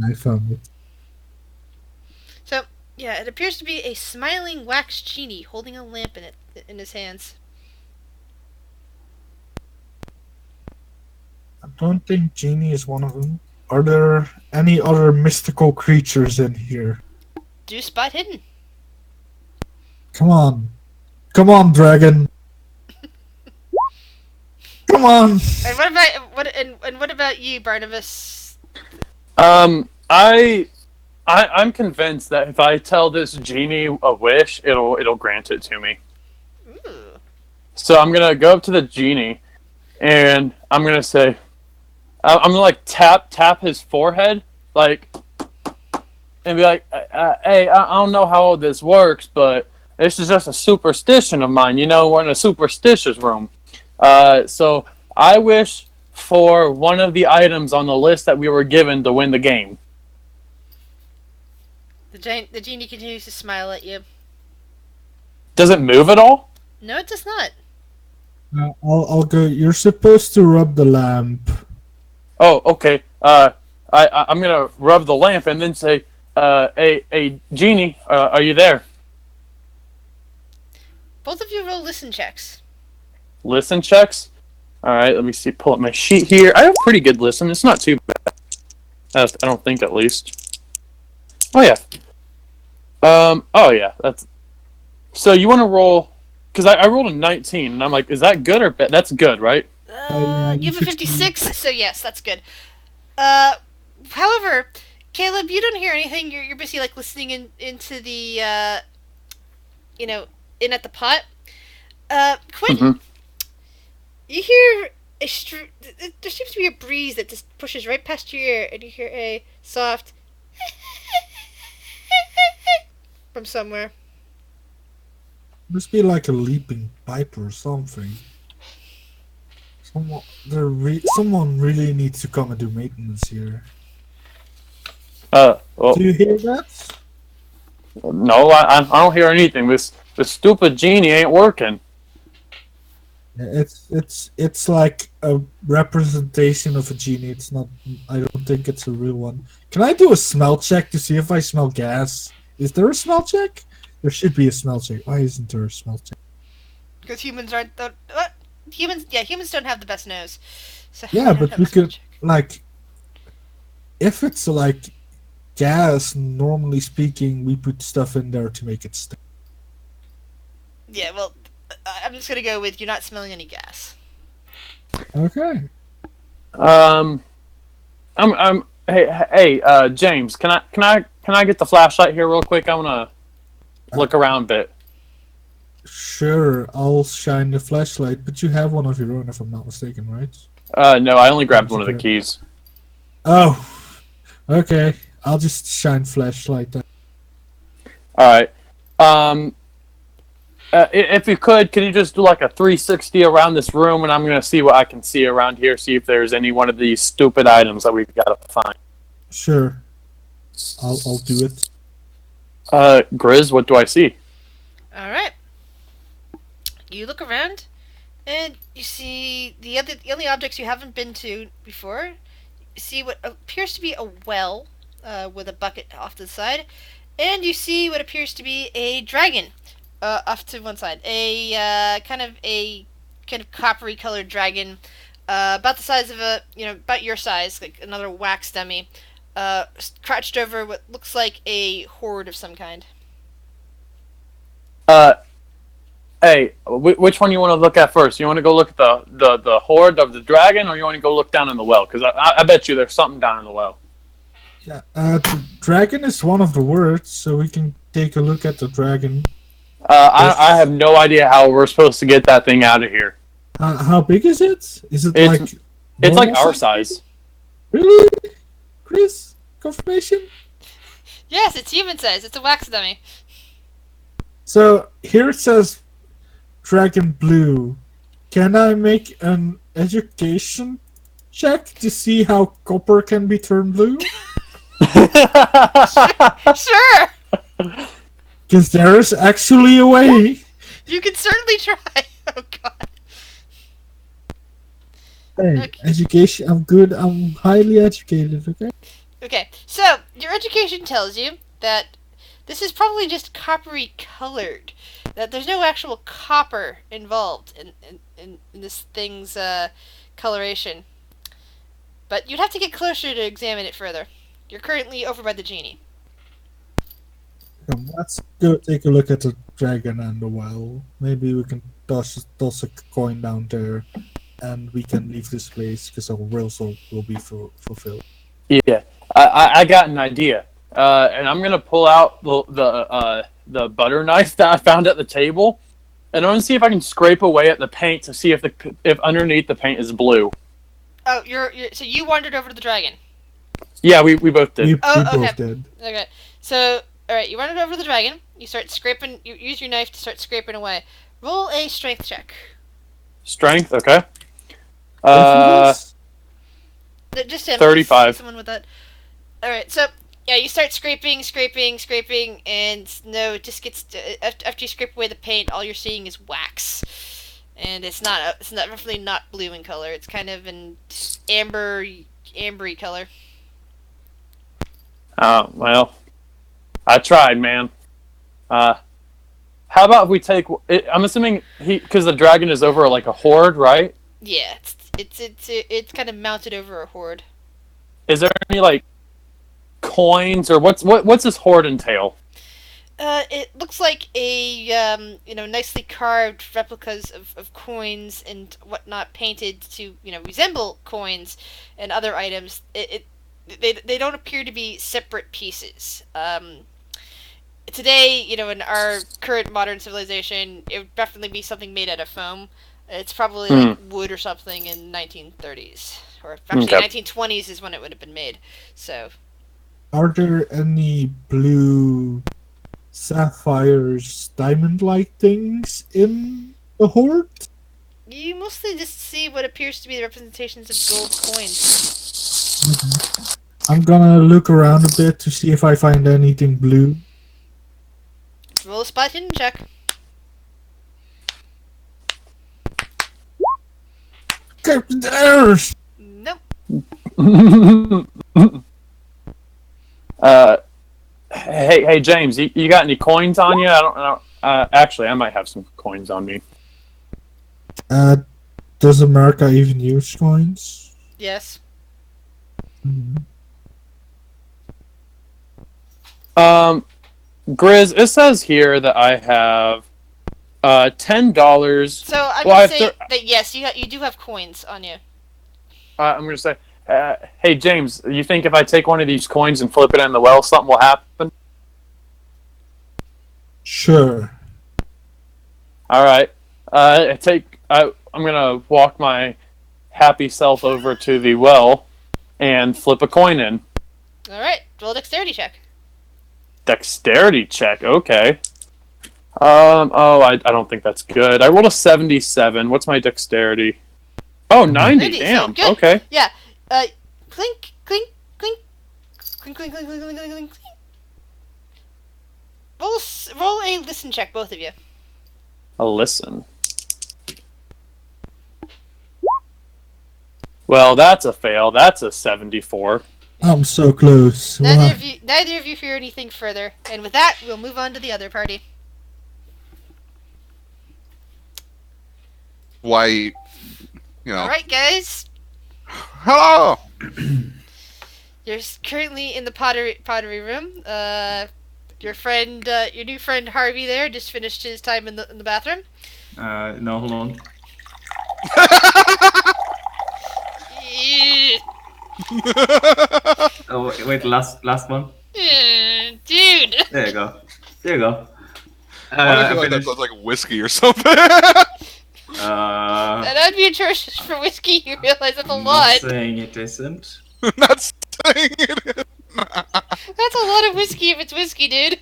I found it. So, yeah, it appears to be a smiling wax genie holding a lamp in his hands. I don't think genie is one of them. Are there any other mystical creatures in here? Do spot hidden. Come on. Come on, dragon. Come on. And what about you, Barnabas? I'm convinced that if I tell this genie a wish, it'll grant it to me. Ooh. So I'm gonna go up to the genie, and I'm gonna say, I'm gonna like tap his forehead, like, and be like, hey, I don't know how this works, but This is just a superstition of mine. We're in a superstitious room. So I wish for one of the items on the list that we were given to win the game. The genie continues to smile at you. Does it move at all? No, it does not. I'll go. You're supposed to rub the lamp. Oh, okay. I'm gonna rub the lamp and then say, "Hey, genie, are you there?" Both of you roll listen checks. Listen checks. All right, let me see. Pull up my sheet here. I have pretty good listen. It's not too bad. I don't think, at least. Oh yeah. Oh yeah. That's. So you want to roll? Because I rolled a 19, and I'm like, is that good or bad? That's good, right? You have a 56, so yes, that's good. However, Caleb, you don't hear anything. You're busy like listening into the in at the pot. Quentin, you hear there seems to be a breeze that just pushes right past your ear, and you hear a soft from somewhere. Must be like a leaping pipe or something. Someone really needs to come and do maintenance here. Well, Do you hear that? no, I don't hear anything. This stupid genie ain't working. Yeah, it's like a representation of a genie. It's not. I don't think it's a real one. Can I do a smell check to see if I smell gas? Is there a smell check? There should be a smell check. Why isn't there a smell check? Because humans aren't humans don't have the best nose. So Yeah, they don't but have we a smell could check. like, if it's like gas. Normally speaking, we put stuff in there to make it stink. Yeah, well, I'm just gonna go with you're not smelling any gas. Okay. Hey, James, can I get the flashlight here real quick? I wanna look around a bit. Sure, I'll shine the flashlight, but you have one of your own, if I'm not mistaken, right? No, I only grabbed one of the keys. Oh, okay. I'll just shine flashlight then. All right. If you could you just do like a 360 around this room, and I'm gonna see what I can see around here, see if there's any one of these stupid items that we've got to find. Sure. I'll do it. Grizz, what do I see? All right. You look around, and you see the only objects you haven't been to before. You see what appears to be a well with a bucket off to the side, and you see what appears to be a dragon off to one side. A kind of coppery colored dragon, about the size of about your size, like another wax dummy, crouched over what looks like a hoard of some kind. Hey, which one you want to look at first? You want to go look at the horde of the dragon, or you want to go look down in the well? Because I bet you there's something down in the well. Yeah. Dragon is one of the words, so we can take a look at the dragon. I have no idea how we're supposed to get that thing out of here. How big is it? Is it It's like our size? size. Really? Chris? Confirmation? Yes, it's human size. It's a wax dummy. So here it says Dragon Blue. Can I make an education check to see how copper can be turned blue? Sure. Because there is actually a way. You can certainly try. Oh God. Hey, Okay. education. I'm good. I'm highly educated. Okay. Okay, so your education tells you that this is probably just coppery colored. That there's no actual copper involved in this thing's coloration. But you'd have to get closer to examine it further. You're currently over by the genie. Let's go take a look at the dragon and the well. Maybe we can toss a coin down there, and we can leave this place because our wills will be fulfilled. Yeah, I got an idea, and I'm gonna pull out the butter knife that I found at the table, and I'm gonna see if I can scrape away at the paint to see if underneath the paint is blue. Oh, so you wandered over to the dragon. Yeah, we both did. Oh, okay. Both did. Okay, so Alright, you run it over the dragon. You start scraping. You use your knife to start scraping away. Roll a strength check. Strength, okay. Both of us? Just him. 35. Someone with that. Alright, so yeah, you start scraping, and no, it just gets after you scrape away the paint, all you're seeing is wax, and it's definitely not blue in color. It's kind of an ambery color. Oh, well. I tried, man. How about if we take... I'm assuming because the dragon is over like a horde, right? Yeah, it's kind of mounted over a horde. Is there any like coins or what's this horde entail? It looks like a nicely carved replicas of coins and whatnot, painted to resemble coins and other items. They don't appear to be separate pieces. Today, in our current modern civilization, it would definitely be something made out of foam. It's probably like wood or something in 1930s, or actually 1920s is when it would have been made. So, are there any blue sapphires, diamond-like things in the horde? you mostly just see what appears to be the representations of gold coins. I'm gonna look around a bit to see if I find anything blue. Roll a spot hidden check. Nope. Hey James, you got any coins on you? I don't know. Actually, I might have some coins on me. Does America even use coins? Yes. Grizz, it says here that I have $10. So I'm gonna say that yes, you do have coins on you. I'm gonna say, hey James, you think if I take one of these coins and flip it in the well, something will happen? Sure. All right. I'm gonna walk my happy self over to the well and flip a coin in. All right. Roll a dexterity check. Dexterity check. Okay. I don't think that's good. I rolled a 77. What's my dexterity? Oh, 90. 90, Damn. so good. Okay. Yeah. Clink, clink, clink, clink, clink, clink, clink, clink, clink, clink. Roll a listen check, both of you. I'll listen. Well, that's a fail. That's a 74. I'm so close. Neither of you hear anything further, and with that, we'll move on to the other party. Why, All right, guys. Hello! You're currently in the pottery room. Your new friend Harvey there just finished his time in the bathroom. No, hold on. Oh, wait, last one. Dude. There you go. There you go. I feel like that sounds like whiskey or something. That'd be atrocious for whiskey. You realize that's a lot. Not saying it isn't. Not saying it is. That's a lot of whiskey if it's whiskey, dude.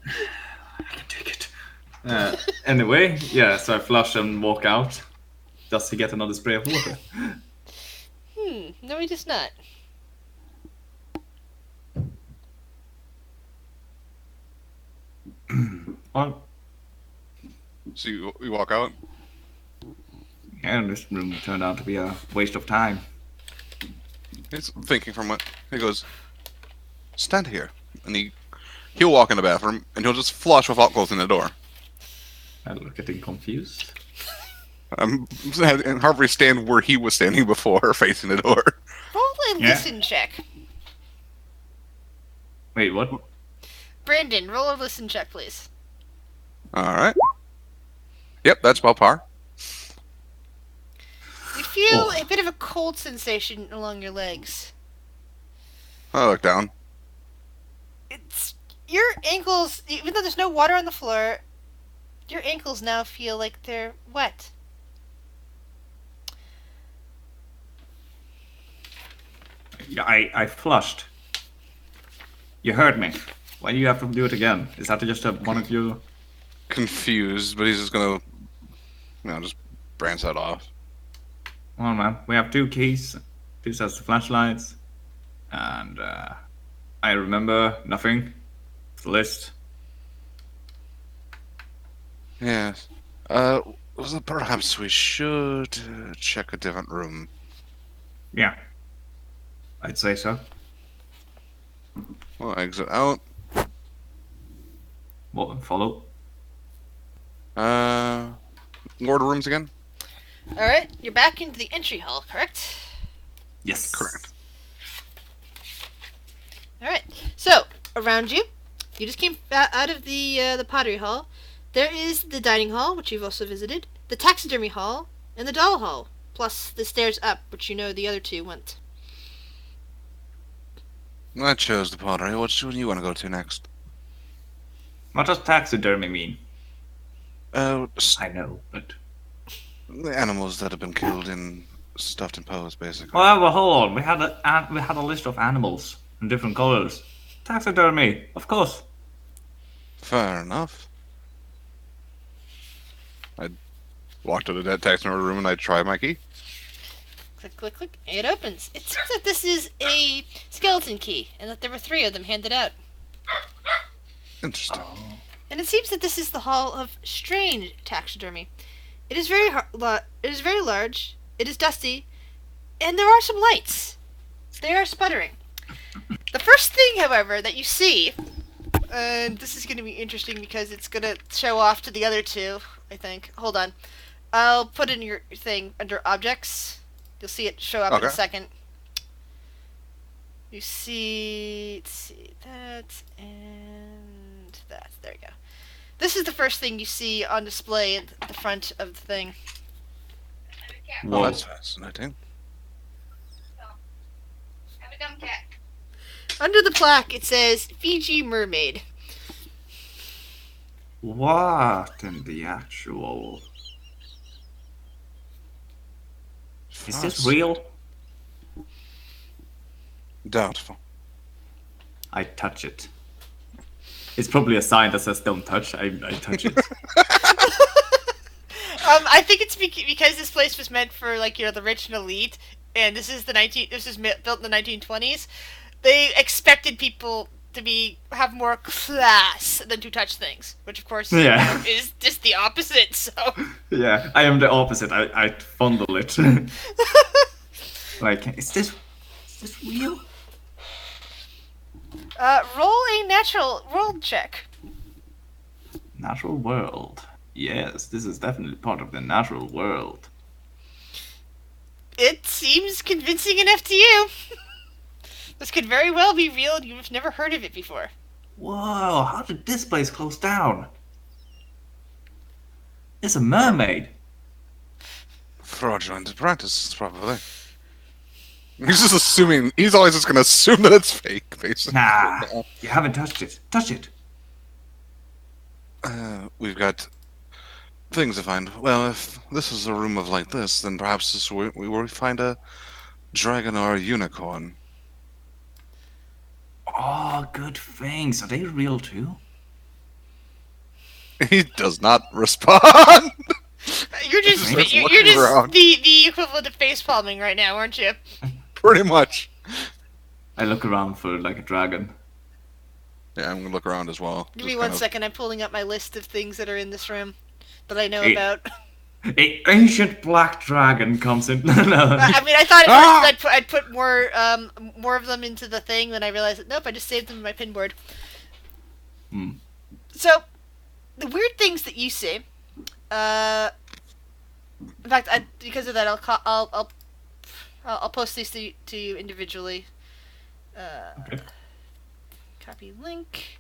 I can take it. Anyway, yeah, so I flush and walk out. Does he get another spray of water? No, he does not. On. So you walk out? And this room turned out to be a waste of time. He's thinking from what he goes, stand here. And he'll walk in the bathroom and he'll just flush without closing the door. I look at him confused. And Harvey stand where he was standing before, facing the door. Roll a listen check. Wait, what? Brandon, roll a listen check, please. Alright. Yep, that's about par. You feel a bit of a cold sensation along your legs. I look down. It's your ankles, even though there's no water on the floor, your ankles now feel like they're wet. Yeah, I flushed. You heard me. Why do you have to do it again? Is that just one of you? Confused, but he's just gonna, just branch that off. Well, man, we have 2 keys, 2 sets of flashlights, and I remember nothing. The list. Yes. So perhaps we should check a different room. Yeah, I'd say so. We'll exit out. Well, follow. Lord rooms again? Alright, you're back into the entry hall, correct? Yes. Correct. Alright, so, around you, you just came out of the pottery hall. There is the dining hall, which you've also visited, the taxidermy hall, and the doll hall, plus the stairs up, which you know the other 2 went. I chose the pottery. Which one do you want to go to next? What does taxidermy mean? Uh, I know, but... the animals that have been killed and stuffed in pose, basically. Well, hold on. We had a list of animals in different colors. Taxidermy, of course. Fair enough. I walked to the taxidermy room and I tried my key. Click, click, click. It opens. It seems that this is a skeleton key, and that there were 3 of them handed out. Interesting. And it seems that this is the Hall of Strange Taxidermy. It is very large. It is dusty, and there are some lights. They are sputtering. The first thing, however, that you see, and this is going to be interesting because it's going to show off to the other 2, I think. Hold on. I'll put in your thing under objects. You'll see it show up in a second. You see, let's see, that and that. There you go. This is the first thing you see on display at the front of the thing. Well, that's fascinating. Under the plaque, it says Fiji Mermaid. What in the actual... Is this real? Doubtful. I touch it. It's probably a sign that says "Don't touch." I touch it. I think it's because this place was meant for the rich and elite, and this is built in the 1920s. They expected people to have more class than to touch things, which of course is just the opposite. So yeah, I am the opposite. I fondle it. Like, is this real? Roll a natural world check. Natural world. Yes, this is definitely part of the natural world. It seems convincing enough to you. This could very well be real, and you've never heard of it before. Whoa, how did this place close down? It's a mermaid. Fraudulent apprentice, probably. He's just assuming. He's always just gonna assume that it's fake, basically. Nah, you haven't touched it. Touch it. We've got things to find. Well, if this is a room of like this, then perhaps this is where we find a dragon or a unicorn. Oh, good things. Are they real too? He does not respond. You're just Just you're just around. the equivalent of face palming right now, aren't you? Pretty much. I look around for like a dragon. Yeah, I'm gonna look around as well. Give Just me one kind of- second. I'm pulling up my list of things that are in this room that I know Hey. about. A ancient black dragon comes in. No. I mean, I thought at first I'd put more of them into the thing, then I realized that nope, I just saved them in my pinboard. Hmm. So, the weird things that you see, in fact, because of that, I'll post these to you individually. Okay. Copy link.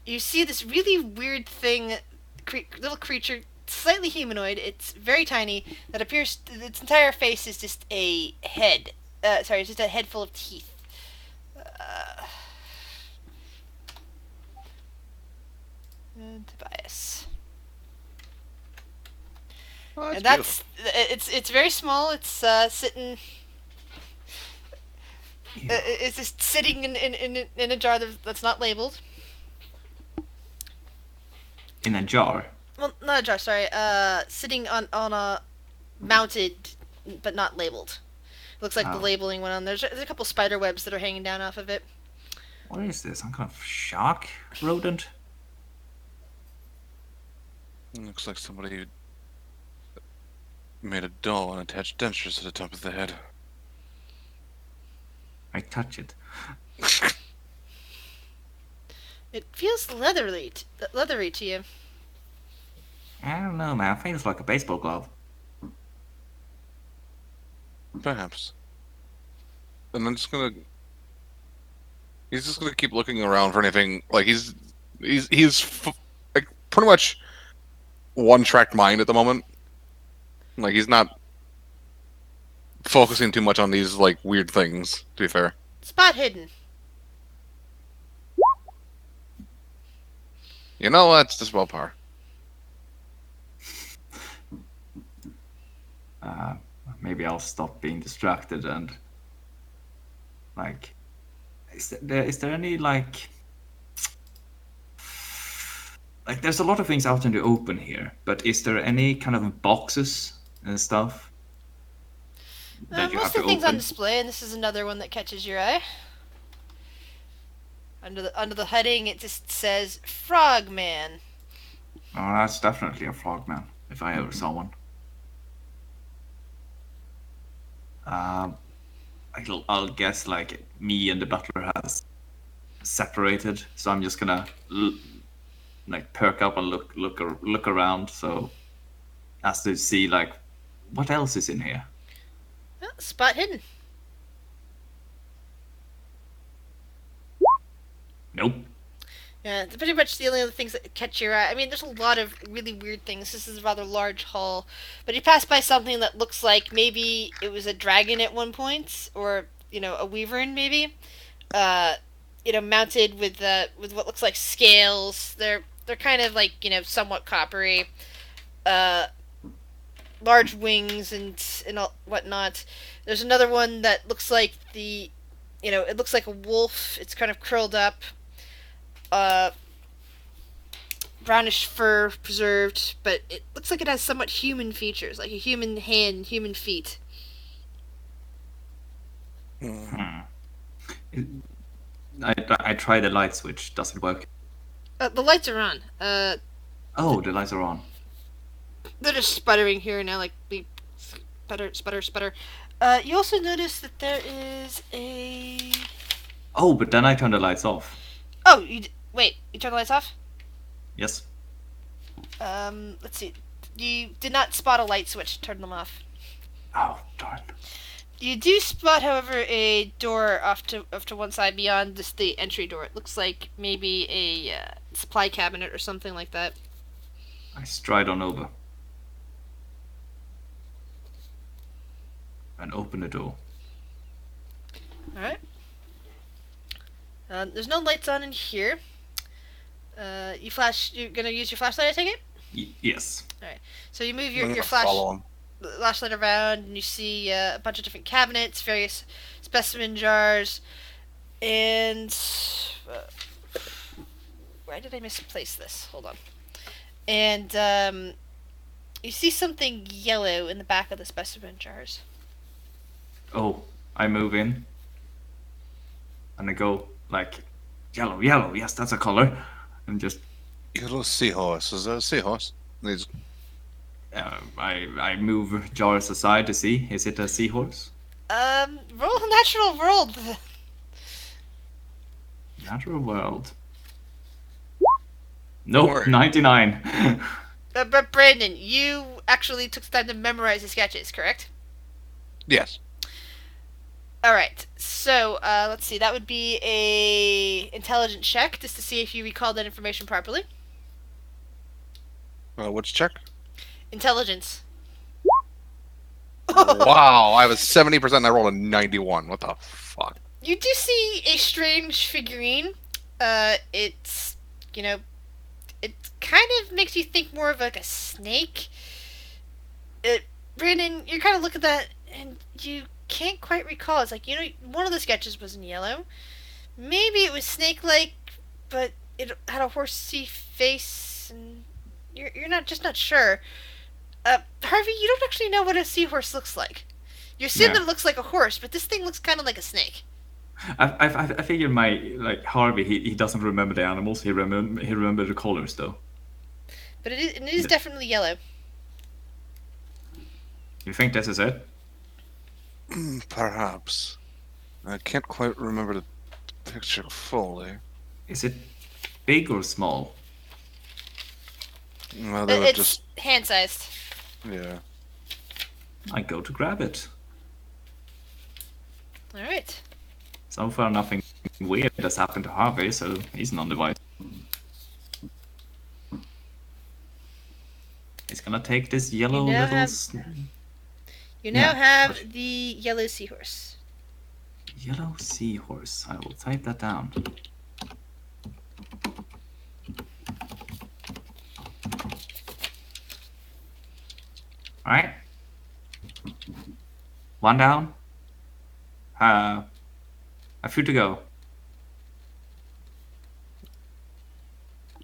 You see this really weird thing, little creature, slightly humanoid. It's very tiny. That appears. Its entire face is just a head. It's just a head full of teeth. And Tobias. Oh, And beautiful. it's very small. It's sitting. It's just sitting in a jar that's not labeled. In a jar. Well, not a jar. Sorry. Sitting on a mounted, but not labeled. Looks like the Oh. labeling went on. There's a couple spider webs that are hanging down off of it. What is this? Some kind of shark rodent? Looks like somebody made a doll and attached dentures to the top of the head. I touch it. It feels leathery to you. I don't know, man. Feels like a baseball glove. Perhaps. And I'm just gonna. He's just gonna keep looking around for anything. Like he's like pretty much one-track mind at the moment. Like he's not focusing too much on these like weird things. To be fair. Spot hidden. You know, that's just well par. Maybe I'll stop being distracted and like. Is there any like there's a lot of things out in the open here, but is there any kind of boxes and stuff that you have Most to of the things on open? display, and this is another one that catches your eye. Under the heading, it just says Frogman. Oh, that's definitely a frogman, if I ever saw one. I'll guess like me and the butler has separated, so I'm just gonna like perk up and look around, so as to see like what else is in here. Oh, spot hidden. Nope. Yeah, it's pretty much the only other things that catch your eye. I mean, there's a lot of really weird things. This is a rather large hall, but you pass by something that looks like maybe it was a dragon at one point, or a wyvern maybe. Uh, mounted with what looks like scales. They're kind of like somewhat coppery. Uh, Large wings and all, whatnot. There's another one that looks like it looks like a wolf. It's kind of curled up. Uh, Brownish fur preserved, but it looks like it has somewhat human features, like a human hand, human feet. Hmm. I try the light switch. Does it work? The lights are on. Oh, the lights are on. They're just sputtering here and now, like beep, sputter, sputter, sputter. You also notice that there is a. Oh, but then I turn the lights off. Oh, wait. You turn the lights off. Yes. Let's see. You did not spot a light switch. Turn them off. Oh, darn. You do spot, however, a door off to one side beyond the entry door. It looks like maybe a supply cabinet or something like that. I stride on over and open the door. All right. There's no lights on in here. You're gonna use your flashlight, I take it? Yes. All right. So you move I'm your gonna flash. follow him. Flashlight around, and you see a bunch of different cabinets, various specimen jars, and why did I misplace this? Hold on. And you see something yellow in the back of the specimen jars. Oh, I move in and I go like yellow, yellow. Yes, that's a color. And just Yellow seahorse. Is that a seahorse? These I move jars aside to see. Is it a seahorse? Roll natural world. Natural world. Nope, worry. 99. But Brandon, you actually took the time to memorize the sketches, correct? Yes. All right. So let's see. That would be a intelligence check just to see if you recall that information properly. Which check? Intelligence. Wow, I was 70% and I rolled a 91. What the fuck? You do see a strange figurine. It's it kind of makes you think more of like a snake. Brandon, you kind of look at that and you can't quite recall. It's like one of the sketches was in yellow. Maybe it was snake-like, but it had a horsey face and you're not sure. Harvey, you don't actually know what a seahorse looks like. You assume Yeah. that it looks like a horse, but this thing looks kind of like a snake. I figured like Harvey, he doesn't remember the animals. He remember the colors though. But it is definitely yellow. You think this is it? Perhaps. I can't quite remember the picture fully. Is it big or small? Well, they were It's just hand-sized. yeah. I go to grab it. All right. So far, nothing weird has happened to Harvey, so he's non-device. He's gonna take this yellow now little have- You now Yeah. have the yellow seahorse. yellow seahorse. I will type that down. All right. One down. A few to go.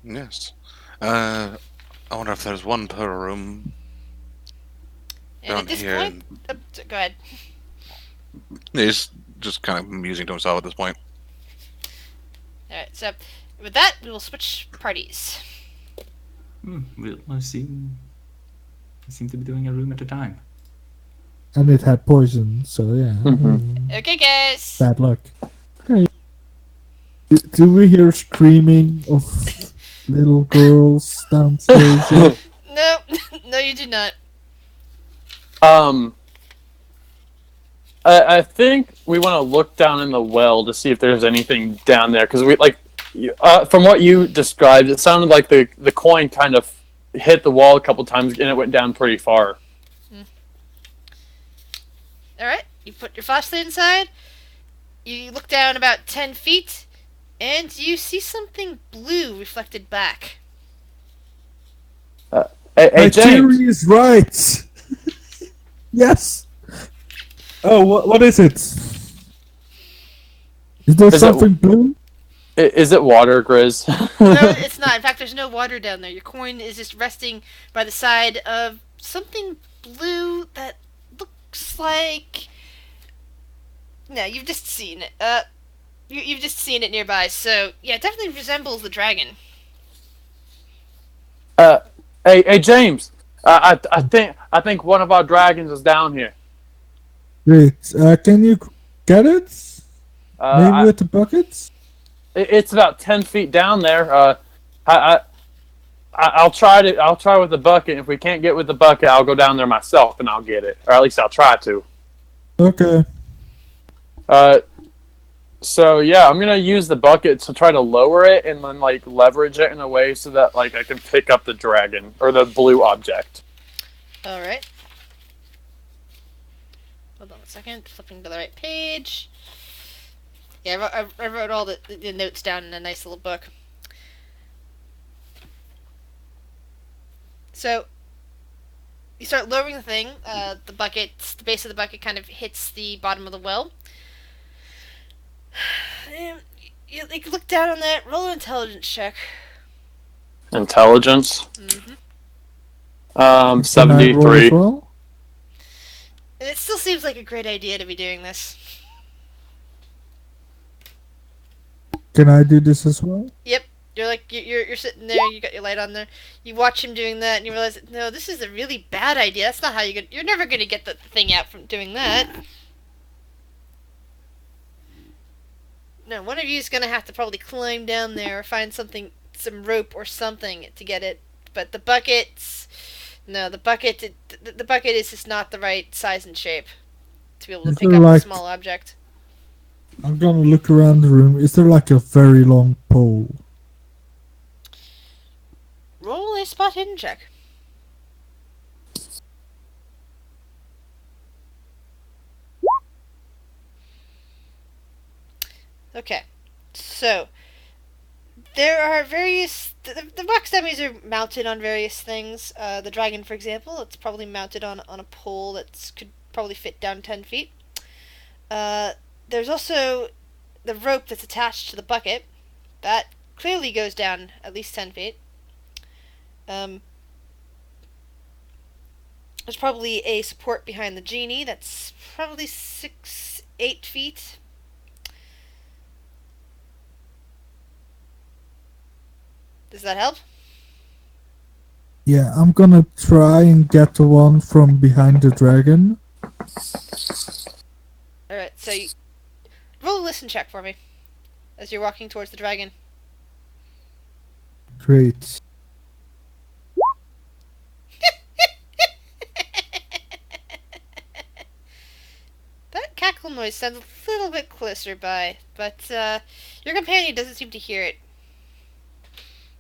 Yes. I wonder if there's one per room. And Down at this here point, go ahead. He's just kind of musing to himself at this point. All right. So with that, we will switch parties. We'll see. We seem to be doing a room at a time. And it had poison, so yeah. Okay, guys. Bad luck. Hey. Do we hear screaming of little girls downstairs? No, no, you do not. I think we want to look down in the well to see if there's anything down there, because from what you described, it sounded like the coin kind of hit the wall a couple times and it went down pretty far. All right. You put your flashlight inside. You look down about 10 feet, and you see something blue reflected back. Hey, My James. theory is right. Yes. Oh, what is it? Is there Is it- something blue? Is it water, Grizz? No, it's not. In fact, there's no water down there. Your coin is just resting by the side of something blue that looks like. No, you've just seen it. You've just seen it nearby. So yeah, it definitely resembles the dragon. Hey, James. I think one of our dragons is down here. Wait, can you get it? Maybe I- with the buckets? It's about 10 feet down there. I'll try with the bucket. If we can't get with the bucket, I'll go down there myself and I'll get it, or at least I'll try to. Okay. So yeah, I'm gonna use the bucket to try to lower it and then like leverage it in a way so that like I can pick up the dragon or the blue object. All right. Hold on a second. Flipping to the right page. Yeah, I wrote all the notes down in a nice little book. So, you start lowering the thing. The base of the bucket kind of hits the bottom of the well. And you look down on that. Roll an intelligence check. Intelligence. Mm-hmm. Can I roll as 73. well? And it still seems like a great idea to be doing this. Can I do this as well? Yep. You're sitting there. You got your light on there. You watch him doing that, and you realize, no, this is a really bad idea. That's not how you're never gonna get the thing out from doing that. No, one of you is gonna have to probably climb down there or find some rope or something to get it. But the buckets, no, the bucket is just not the right size and shape to be able to Is pick there up a like- small object. I'm gonna look around the room. Is there like a very long pole? Roll a spot hidden check. Okay, so there are various. The box dummies are mounted on various things. The dragon, for example, it's probably mounted on a pole that could probably fit down 10 feet. There's also the rope that's attached to the bucket. That clearly goes down at least 10 feet. There's probably a support behind the genie that's probably 8 feet. Does that help? Yeah, I'm gonna try and get the one from behind the dragon. Alright, so you roll a listen check for me as you're walking towards the dragon. Great. That cackle noise sounds a little bit closer by, but your companion doesn't seem to hear it.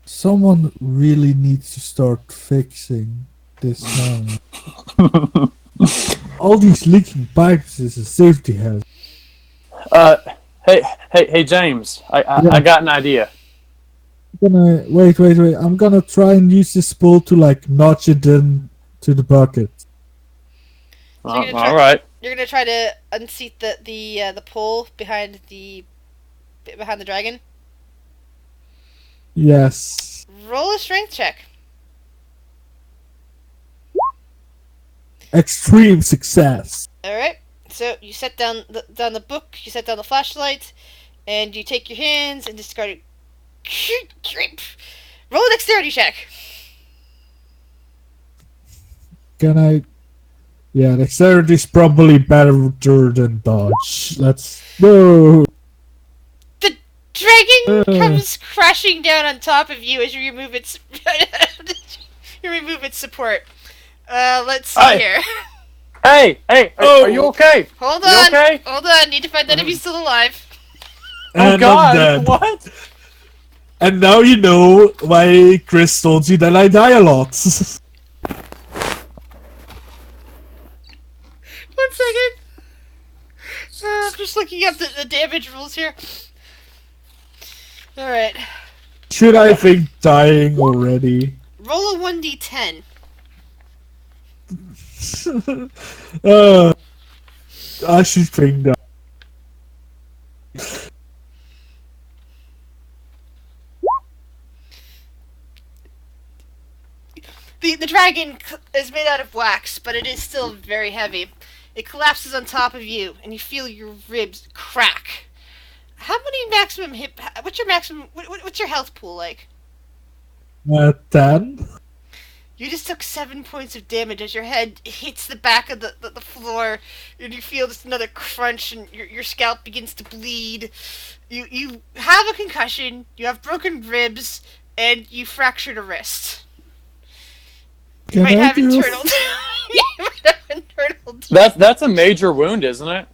Someone really needs to start fixing this now. All these leaking pipes is a safety hazard. Hey, James. I got an idea. Wait. I'm gonna try and use this spool to notch it in to the bucket. So All right. You're gonna try to unseat the pole behind the dragon. Yes. Roll a strength check. Extreme success. All right. So you set down the book, you set down the flashlight, and you take your hands and discard it. Roll a dexterity check. Can I? Yeah, dexterity is probably better than dodge. Let's go. The dragon comes crashing down on top of you as you remove its support. Let's see here. Hey, are you okay? Hold You on. okay? Hold on. Need to find out if he's still alive. Oh And I'm God! dead. What? And now you know why Chris told you that I die a lot. 1 second. I'm just looking up the damage rules here. Alright. Should I think dying already? Roll a 1d10. I should think that. The dragon is made out of wax, but it is still very heavy. It collapses on top of you, and you feel your ribs crack. How many maximum hit? What's your maximum? What's your health pool like? 10? You just took 7 points of damage as your head hits the back of the floor, and you feel just another crunch, and your scalp begins to bleed. You have a concussion, you have broken ribs, and you fractured a wrist. You might have internal. You might have internal. That's a major wound, isn't it?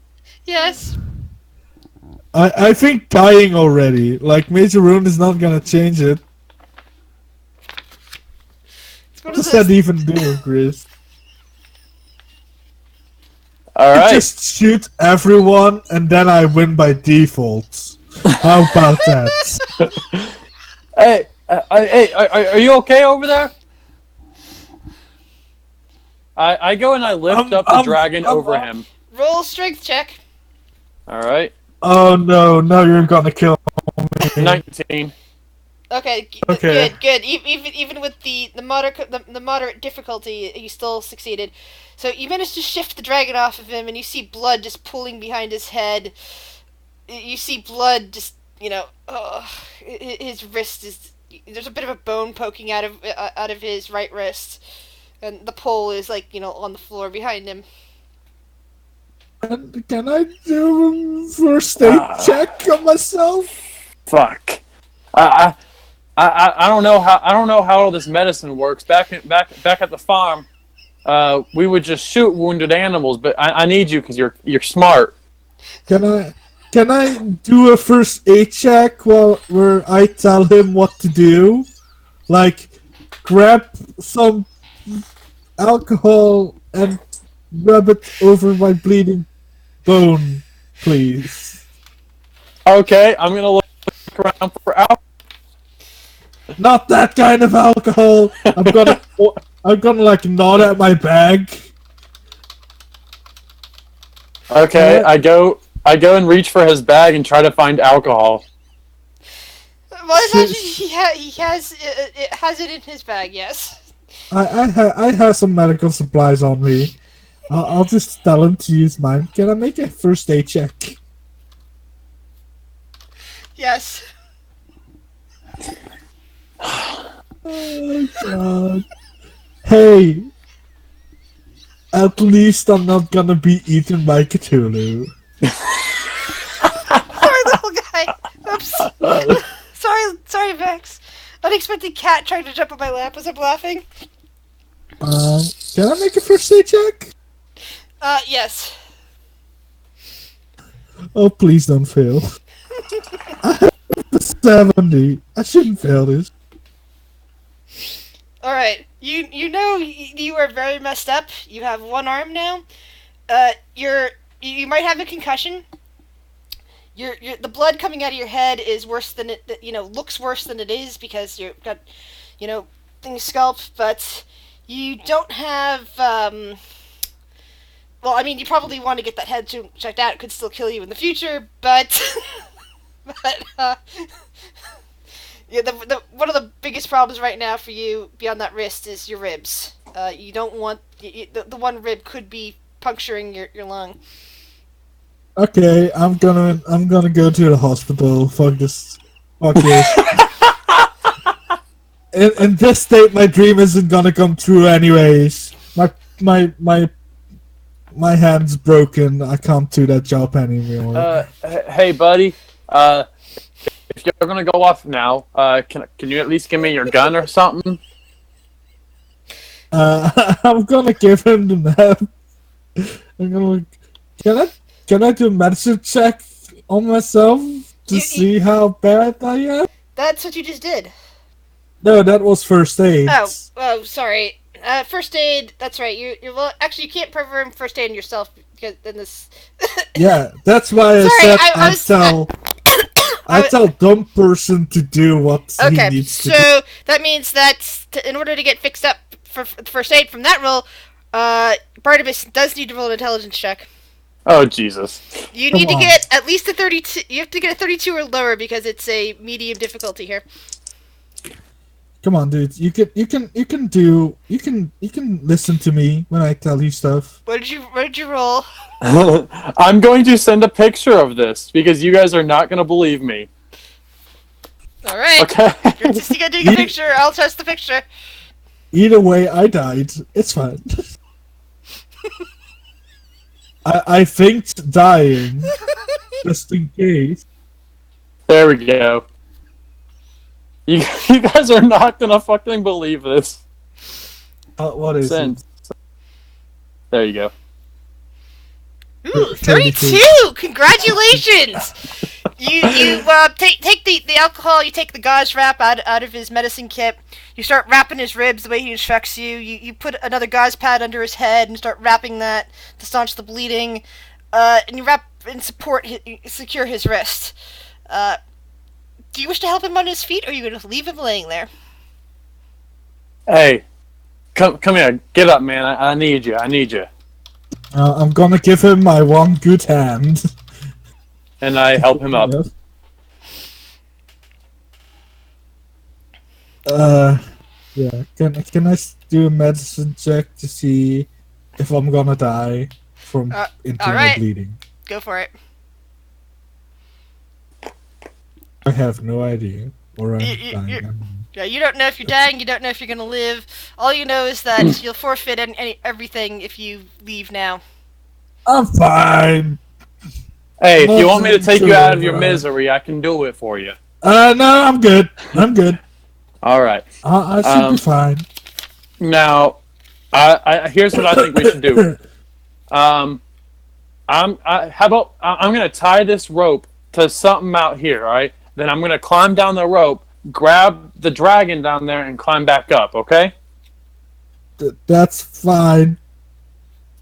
Yes. I think dying already. Major wound is not gonna change it. What does that even do, Chris? All right. Just shoot everyone and then I win by default. How about that? Hey, are you okay over there? I go and I lift up the dragon over him. Roll strength check. All right. Oh no, you're gonna kill me. 19. Okay, Okay. good. Even with the moderate difficulty, you still succeeded. So you managed to shift the dragon off of him, and you see blood just pooling behind his head. You see blood just, his wrist is. There's a bit of a bone poking out of his right wrist, and the pole is on the floor behind him. Can I do a first aid check on myself? Fuck. I don't know how all this medicine works. Back at the farm, we would just shoot wounded animals, but I need you because you're smart. Can I do a first aid check where I tell him what to do? Grab some alcohol and rub it over my bleeding bone, please. Okay, I'm gonna look around for alcohol. Not that kind of alcohol. I'm gonna nod at my bag. Okay, I go and reach for his bag and try to find alcohol. Well, it's actually, he has it in his bag. Yes. I have some medical supplies on me. I'll just tell him to use mine. Can I make a first aid check? Yes. Oh god. Hey, at least I'm not gonna be eaten by Cthulhu. Sorry, little guy. Oops. Sorry, Vex. Unexpected cat tried to jump on my lap as I'm laughing. Can I make a first aid check? Yes. Oh, please don't fail. I have 70. I shouldn't fail this. Alright. You know you are very messed up. You have one arm now. You might have a concussion. The blood coming out of your head is worse than it, looks worse than it is because you've got, things scalped, but you don't have, well, I mean, you probably want to get that head checked out. It could still kill you in the future, but, yeah, one of the biggest problems right now for you beyond that wrist is your ribs. You don't want, the one rib could be puncturing your lung. Okay, I'm gonna go to the hospital. Fuck this. Fuck this. In this state, my dream isn't gonna come true anyways. My hand's broken. I can't do that job anymore. Hey, buddy. If you're gonna go off now, can you at least give me your gun or something? I'm gonna give him the map. I'm gonna. Can I do a medicine check on myself to see how bad I am? That's what you just did. No, that was first aid. Oh, sorry. First aid. That's right. Well, actually, you can't perform first aid on yourself because then this. Yeah, that's why I said I tell dumb person to do what he needs to do. So that means that in order to get fixed up for first aid from that roll, Barnabas does need to roll an intelligence check. Oh, Jesus. You need to get at least a 32. You have to get a 32 or lower because it's a medium difficulty here. Come on, dude. You can listen to me when I tell you stuff. What did you roll? I'm going to send a picture of this because you guys are not going to believe me. All right. Okay. You're just gonna do a picture. I'll test the picture. Either way, I died. It's fine. I thinked dying, just in case. There we go. You guys are not gonna fucking believe this. What is it? There you go. Ooh, 32! Congratulations! You take the alcohol, you take the gauze wrap out of his medicine kit, you start wrapping his ribs the way he instructs you, you put another gauze pad under his head and start wrapping that to staunch the bleeding, and you wrap and secure his wrist. Do you wish to help him on his feet, or are you going to leave him laying there? Hey, come here, get up, man, I need you, I'm gonna give him my one good hand. And I help him up. Yeah. Can I do a medicine check to see if I'm gonna die from internal bleeding? Go for it. I have no idea. Or I'm dying. Yeah, you don't know if you're dying. You don't know if you're gonna live. All you know is that you'll forfeit everything if you leave now. I'm fine. Hey, if you want me to take you out of your misery, I can do it for you. No, I'm good. All right. I should be fine. Now, here's what I think we should do. How about I'm gonna tie this rope to something out here, all right? Then I'm gonna climb down the rope, grab the dragon down there, and climb back up. Okay? That's fine.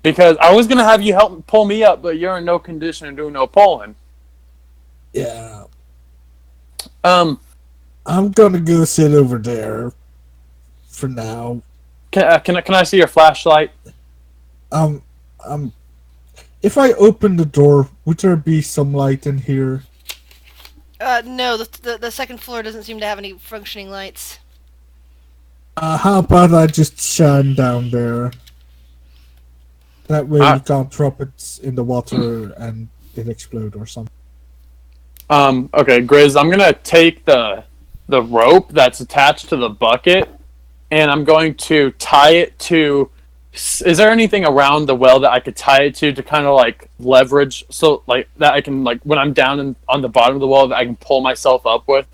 Because I was gonna have you help pull me up, but you're in no condition to do no pulling. Yeah. I'm gonna go sit over there for now. Can I see your flashlight? If I open the door, would there be some light in here? No, the second floor doesn't seem to have any functioning lights. How about I just shine down there? That way you can't drop it in the water and it explode or something. Okay, Grizz, I'm gonna take the rope that's attached to the bucket, and I'm going to tie it to. Is there anything around the well that I could tie it to kind of like leverage, so like that I can like when I'm down on the bottom of the well that I can pull myself up with?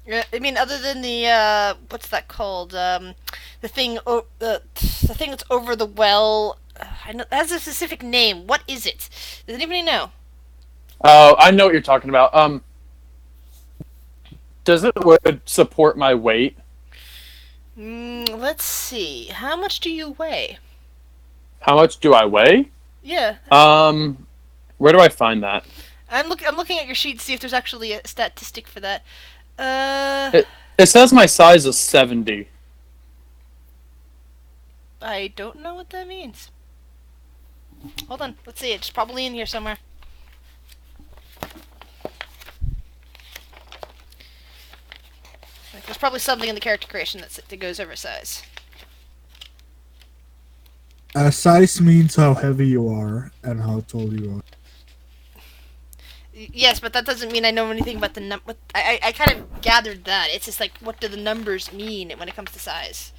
I mean, other than the what's that called? The thing, the thing that's over the well. I know it has a specific name. What is it? Does anybody know? Oh, I know what you're talking about. Does it would support my weight? Let's see. How much do you weigh? How much do I weigh? Yeah, Where do I find that? I'm looking at your sheet to see if there's actually a statistic for that. It says my size is 70. I don't know what that means. Hold on. Let's see. It's probably in here somewhere. Like, there's probably something in the character creation that goes over size. Size means how heavy you are and how tall you are. Yes, but that doesn't mean I know anything about the I kind of gathered that. It's just like, what do the numbers mean when it comes to size?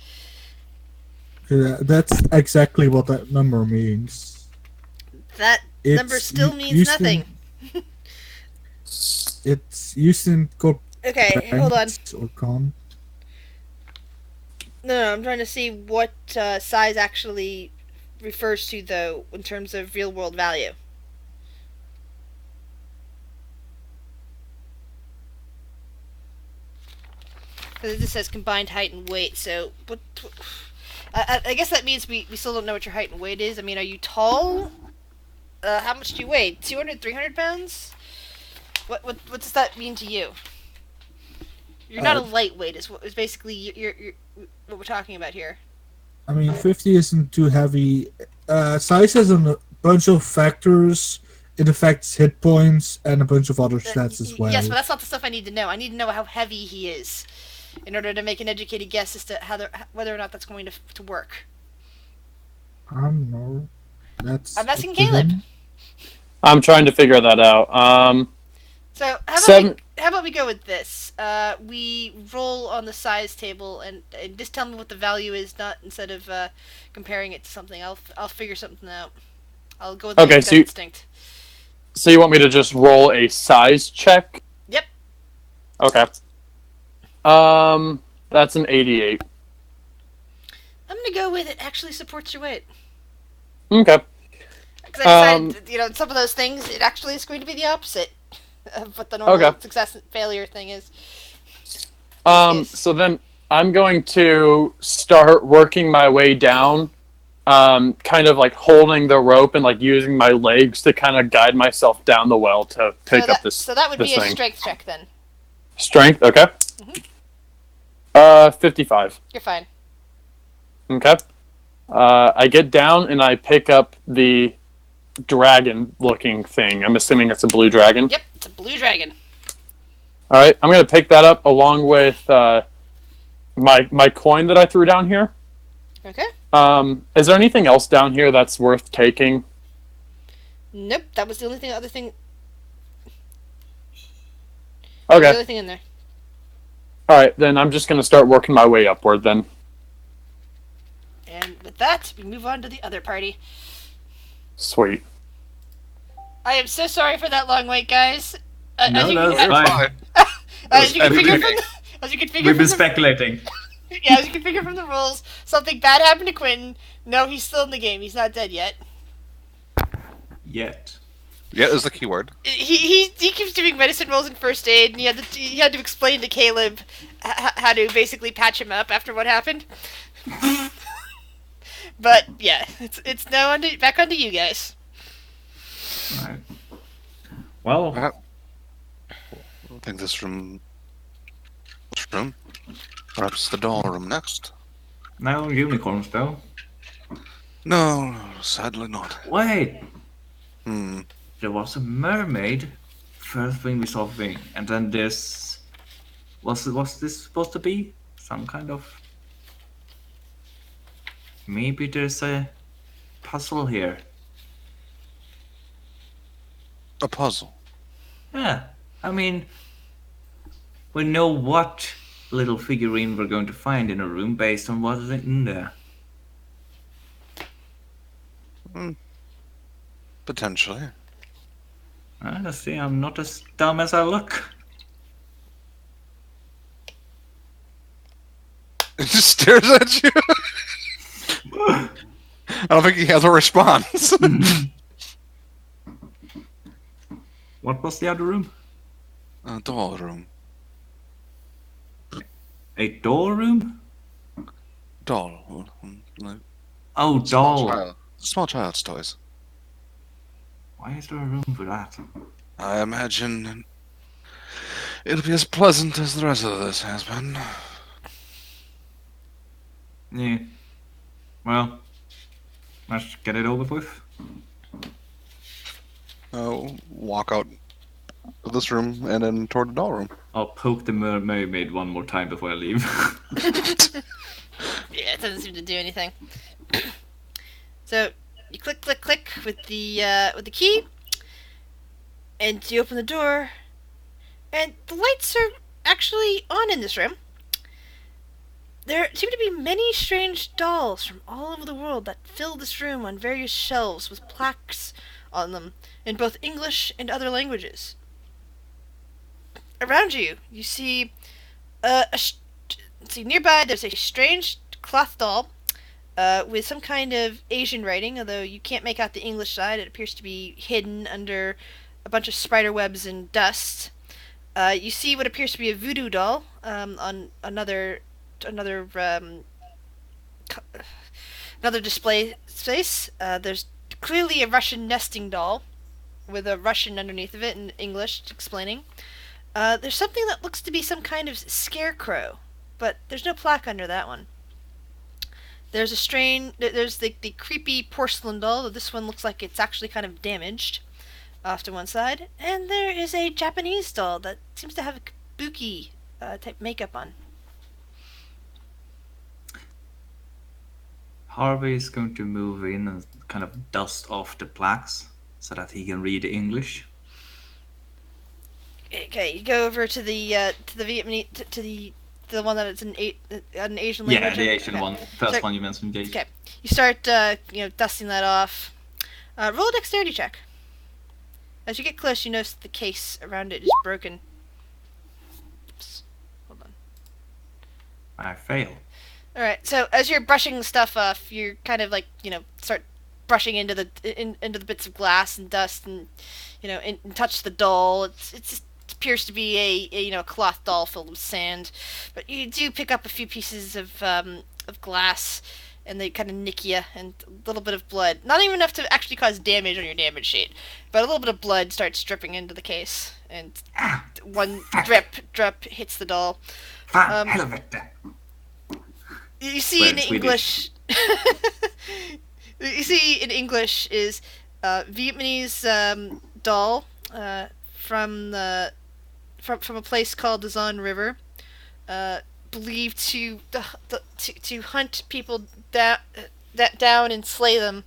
Yeah, that's exactly what that number means. That number still means nothing. It's used in code. Okay, hold on. Or con. No, I'm trying to see what size actually refers to, though, in terms of real-world value. Because it just says combined height and weight, so... I guess that means we still don't know what your height and weight is. I mean, are you tall? How much do you weigh? 200, 300 pounds? What does that mean to you? You're not a lightweight, is basically you're what we're talking about here. I mean, 50 isn't too heavy. Size has a bunch of factors. It affects hit points and a bunch of other stats as well. Yes, but that's not the stuff I need to know. I need to know how heavy he is in order to make an educated guess as to whether or not that's going to work. I don't know. I'm asking Caleb. I'm trying to figure that out. So how about we go with this? We roll on the size table and just tell me what the value is, not instead of comparing it to something. I'll figure something out. I'll go with Okay, the instinct. So you want me to just roll a size check? Yep. Okay. That's an 88. I'm gonna go with it actually supports your weight. Okay. Because I decided, some of those things, it actually is going to be the opposite of what the normal success and failure thing is. So then I'm going to start working my way down, kind of like holding the rope and like using my legs to kind of guide myself down the well to pick up this. So that would be thing. A strength check then. Strength, okay. 55. You're fine. Okay. I get down and I pick up the dragon-looking thing. I'm assuming it's a blue dragon. Yep, it's a blue dragon. All right, I'm gonna pick that up along with my coin that I threw down here. Okay. Is there anything else down here that's worth taking? Nope, that was the only other thing. Okay. The only thing in there. All right, then I'm just gonna start working my way upward then. And with that, we move on to the other party. Sweet. I am so sorry for that long wait, guys. No, that's fine. As you can figure We've been speculating. Yeah, as you can figure from the rules, something bad happened to Quentin. No, he's still in the game. He's not dead yet. Yet. Yet is the keyword. He keeps doing medicine rolls and first aid, and he had to explain to Caleb how to basically patch him up after what happened. But yeah, it's now back onto you guys. Right. Well, I think this room. Perhaps the doll room next. no unicorns though. No, sadly not. Wait, Hmm. there was a mermaid. First thing we saw thing, and then this. Was this supposed to be some kind of Maybe there's a puzzle here. A puzzle. Yeah, I mean, we know what little figurine we're going to find in a room based on what is in there. Potentially. Let's see, I'm not as dumb as I look. He just stares at you. I don't think he has a response. What was the other room? A doll room. A doll room? Doll. Like Oh, doll. small child's toys. Why is there a room for that? I imagine it'll be as pleasant as the rest of this has been. Yeah. Well, let's get it over with. Walk out of this room and then toward the doll room. I'll poke the mermaid one more time before I leave. Yeah, it doesn't seem to do anything. So you click, click, click with the key, and you open the door, and the lights are actually on in this room. There seem to be many strange dolls from all over the world that fill this room on various shelves with plaques on them in both English and other languages. Around you, you see nearby there's a strange cloth doll with some kind of Asian writing, although you can't make out the English side. It appears to be hidden under a bunch of spider webs and dust. You see what appears to be a voodoo doll on another display space. There's clearly a Russian nesting doll with a Russian underneath of it in English explaining. There's something that looks to be some kind of scarecrow, but there's no plaque under that one. There's the creepy porcelain doll, though this one looks like it's actually kind of damaged off to one side. And there is a Japanese doll that seems to have a kabuki type makeup on. Harvey is going to move in and kind of dust off the plaques so that he can read English. Okay, you go over to the Vietnamese to the one that it's an Asian language. Yeah, the Asian okay. one. First Start, one you mentioned, Jake. Okay, you start dusting that off. Roll a dexterity check. As you get close, you notice the case around it is broken. Oops. Hold on. I fail. Alright, so as you're brushing stuff off, you're kind of like, start brushing into the bits of glass and dust and, and touch the doll. It just appears to be a cloth doll filled with sand. But you do pick up a few pieces of glass, and they kind of nick you, and a little bit of blood. Not even enough to actually cause damage on your damage sheet, but a little bit of blood starts dripping into the case, and one drip hits the doll. Fan helvete. You see in English. You see in English is Vietnamese doll from a place called the Zon River, believed to hunt people down and slay them,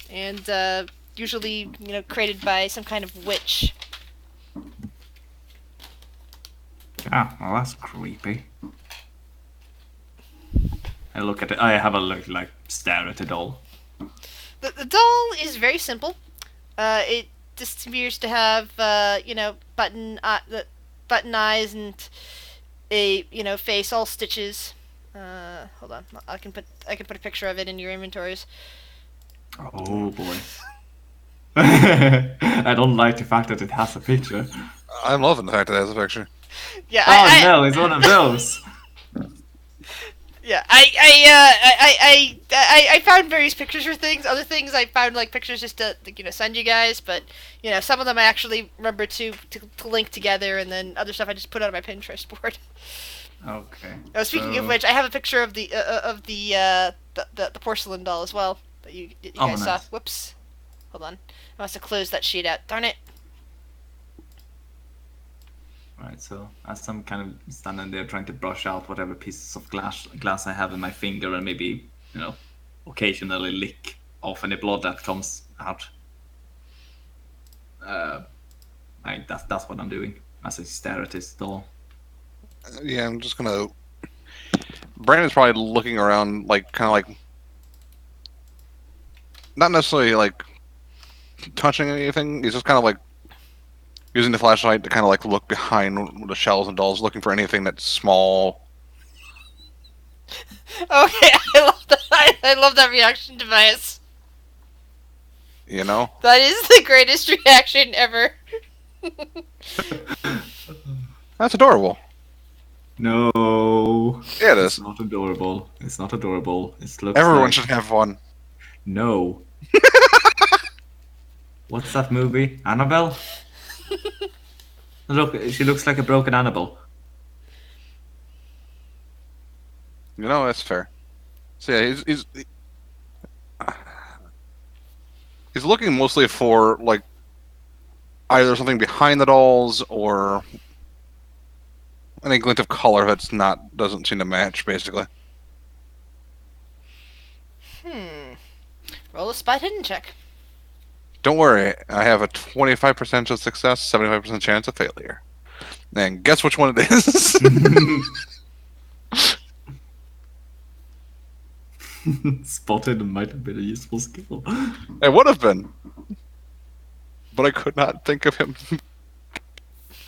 and usually created by some kind of witch. Ah, well, that's creepy. I look at it. I have a look, stare at the doll. The doll is very simple. It just appears to have button eyes and a face, all stitches. Hold on, I can put a picture of it in your inventories. Oh boy. I don't like the fact that it has a picture. I'm loving the fact that it has a picture. Yeah. No, it's one of those. Yeah, I found various pictures for things. Other things I found pictures just to send you guys, but some of them I actually remember to link together, and then other stuff I just put on my Pinterest board. Okay. Oh, speaking of which, I have a picture of the porcelain doll as well that you guys saw. Nice. Whoops, hold on, I must have closed that sheet out. Darn it. Right, so as I'm kind of standing there trying to brush out whatever pieces of glass I have in my finger and maybe, occasionally lick off any blood that comes out. That's what I'm doing as I stare at this doll. Yeah, I'm just gonna. Brandon's probably looking around, like, kind of like, not necessarily like touching anything. He's just kind of like using the flashlight to kind of like look behind the shelves and dolls, looking for anything that's small. Okay, I love that. I love that reaction device. You know? That is the greatest reaction ever. That's adorable. No. Yeah, it It's is. not adorable. It's not adorable. It looks Everyone like... should have one. No. What's that movie? Annabelle? Look, she looks like a broken Annabelle. You know, that's fair. So yeah, he's looking mostly for like either something behind the dolls or any glint of color doesn't seem to match, basically. Roll a spot hidden check. Don't worry, I have a 25% chance of success, 75% chance of failure. And guess which one it is? Spotted might have been a useful skill. It would have been, but I could not think of him.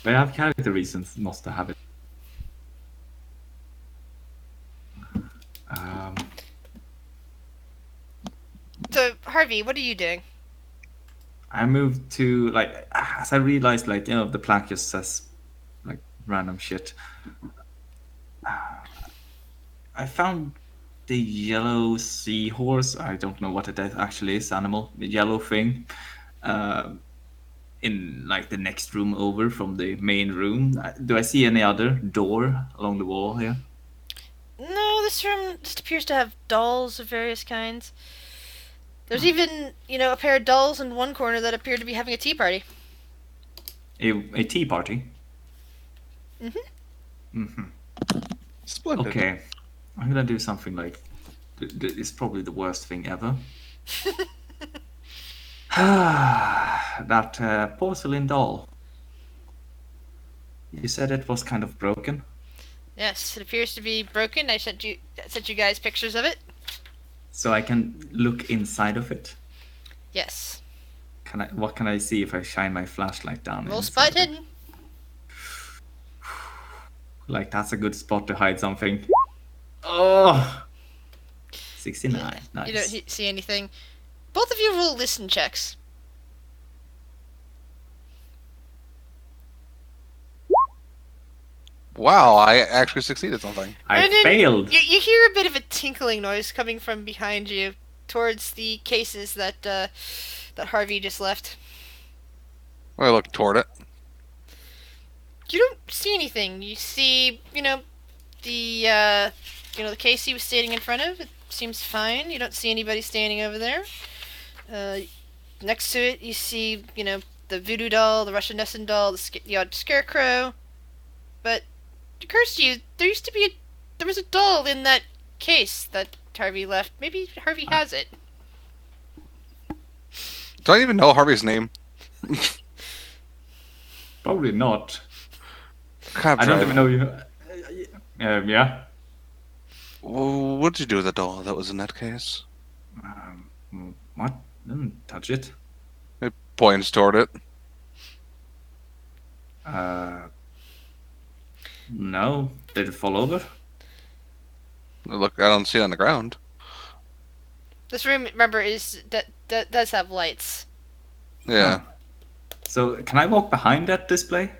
I have character reasons not to have it. So, Harvey, what are you doing? I moved to, like, as I realized, like, the plaque just says like random shit. I found the yellow seahorse. I don't know what it actually is. Animal, the yellow thing. In like the next room over from the main room. Do I see any other door along the wall here? No, this room just appears to have dolls of various kinds. There's even, a pair of dolls in one corner that appear to be having a tea party. A tea party? Splendid. Okay, I'm gonna do something like it's probably the worst thing ever. That porcelain doll. You said it was kind of broken. Yes, it appears to be broken. I sent you guys pictures of it. So I can look inside of it. Yes. What can I see if I shine my flashlight down? Roll inside spot of it? hidden. Like, that's a good spot to hide something. Oh, 69. Nice. You don't see anything. Both of you roll listen checks. Wow, I actually succeeded something. I Brandon, failed. You hear a bit of a tinkling noise coming from behind you towards the cases that Harvey just left. I look toward it. You don't see anything. You see, the case he was standing in front of. It seems fine. You don't see anybody standing over there. Next to it, you see, the voodoo doll, the Russian Nessun doll, the odd scarecrow. But it occurs to you, there was a doll in that case that Harvey left. Maybe Harvey has it. Do I even know Harvey's name? Probably not. Cab I don't driver. even know you. Yeah. What did you do with the doll that was in that case? What? Didn't touch it. It points toward it. No. Did it fall over? Look, I don't see it on the ground. This room, remember, does have lights. Yeah. So, can I walk behind that display?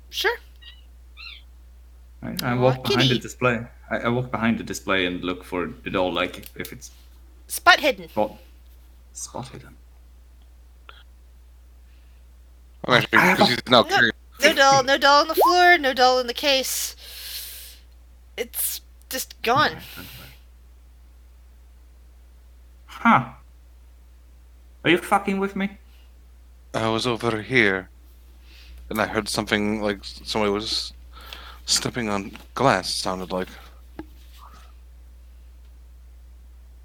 Sure. I walk behind Kitty. the display. I walk behind the display and look for the doll, like if it's Spot hidden. spot hidden. Okay, because he's now No, curious. no doll on the floor, no doll in the case. It's just gone. Huh. Are you fucking with me? I was over here. And I heard something like somebody was stepping on glass, it sounded like.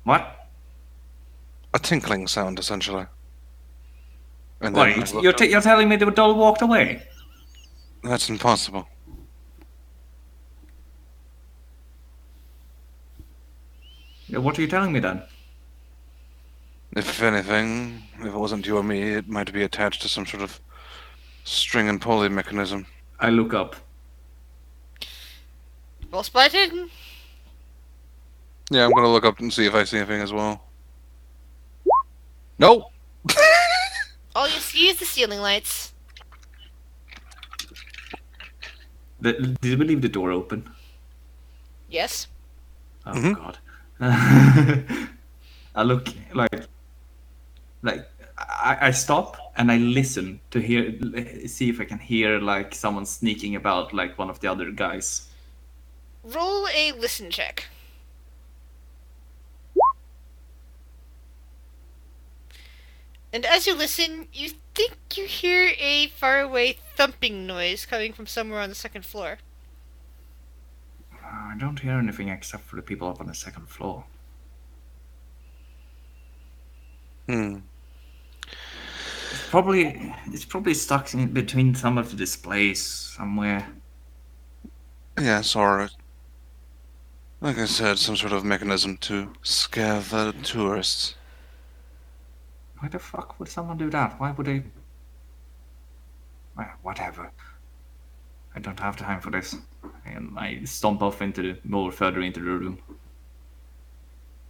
What? A tinkling sound, essentially. And What? then I looked up. You're telling me the doll walked away? That's impossible. Yeah, what are you telling me then? If anything, if it wasn't you or me, it might be attached to some sort of string and pulley mechanism. I look up. Well spotted. Yeah, I'm gonna look up and see if I see anything as well. Nope! All you see is the ceiling lights. Did we leave the door open? Yes. Oh Mhm. God. I look like I stop and I listen to see if I can hear like someone sneaking about like one of the other guys. Roll a listen check. And as you listen, you think you hear a faraway thumping noise coming from somewhere on the second floor. I don't hear anything except for the people up on the second floor. Hmm. It's probably stuck in between some of the displays somewhere. Yes, or like I said, some sort of mechanism to scare the tourists. Why the fuck would someone do that? Why would they? Well, whatever. I don't have time for this. And I stomp off more further into the room.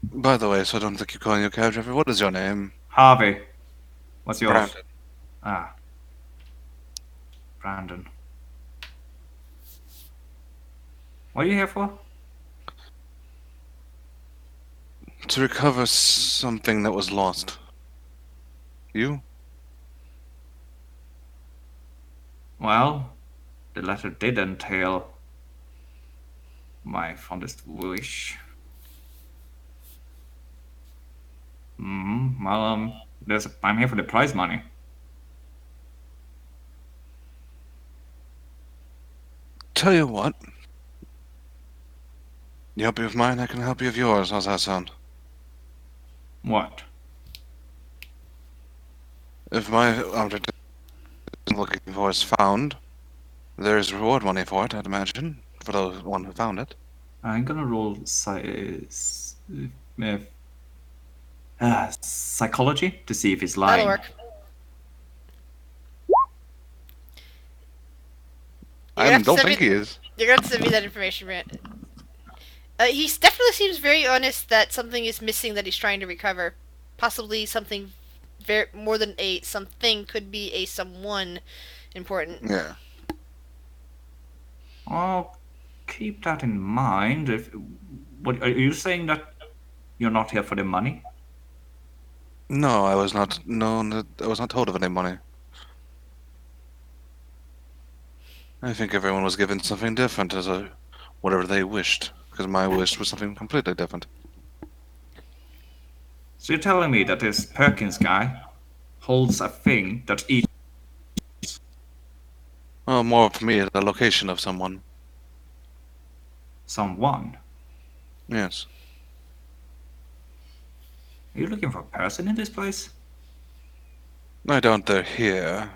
By the way, so I don't think you're calling your cab driver. What is your name? Harvey, what's yours? Brandon. Ah, Brandon. What are you here for? To recover something that was lost. You? Well, the letter did entail my fondest wish. Well, I'm here for the prize money. Tell you what. You help me with mine, I can help you with yours. How's that sound? What? If my object I'm looking for is found, there's reward money for it, I'd imagine, for the one who found it. I'm gonna roll psychology to see if he's lying. That'll work. I don't think he is. You're going to send me that information, Brant. He definitely seems very honest that something is missing that he's trying to recover. Possibly something more than a something, could be a someone important. Yeah. I'll keep that in mind. What are you saying, that you're not here for the money? No, I was not told of any money. I think everyone was given something different as whatever they wished, because my wish was something completely different. So you're telling me that this Perkins guy holds a thing that each... Well, more for me, the location of someone. someone? Yes. Are you looking for a person in this place? I doubt they're here.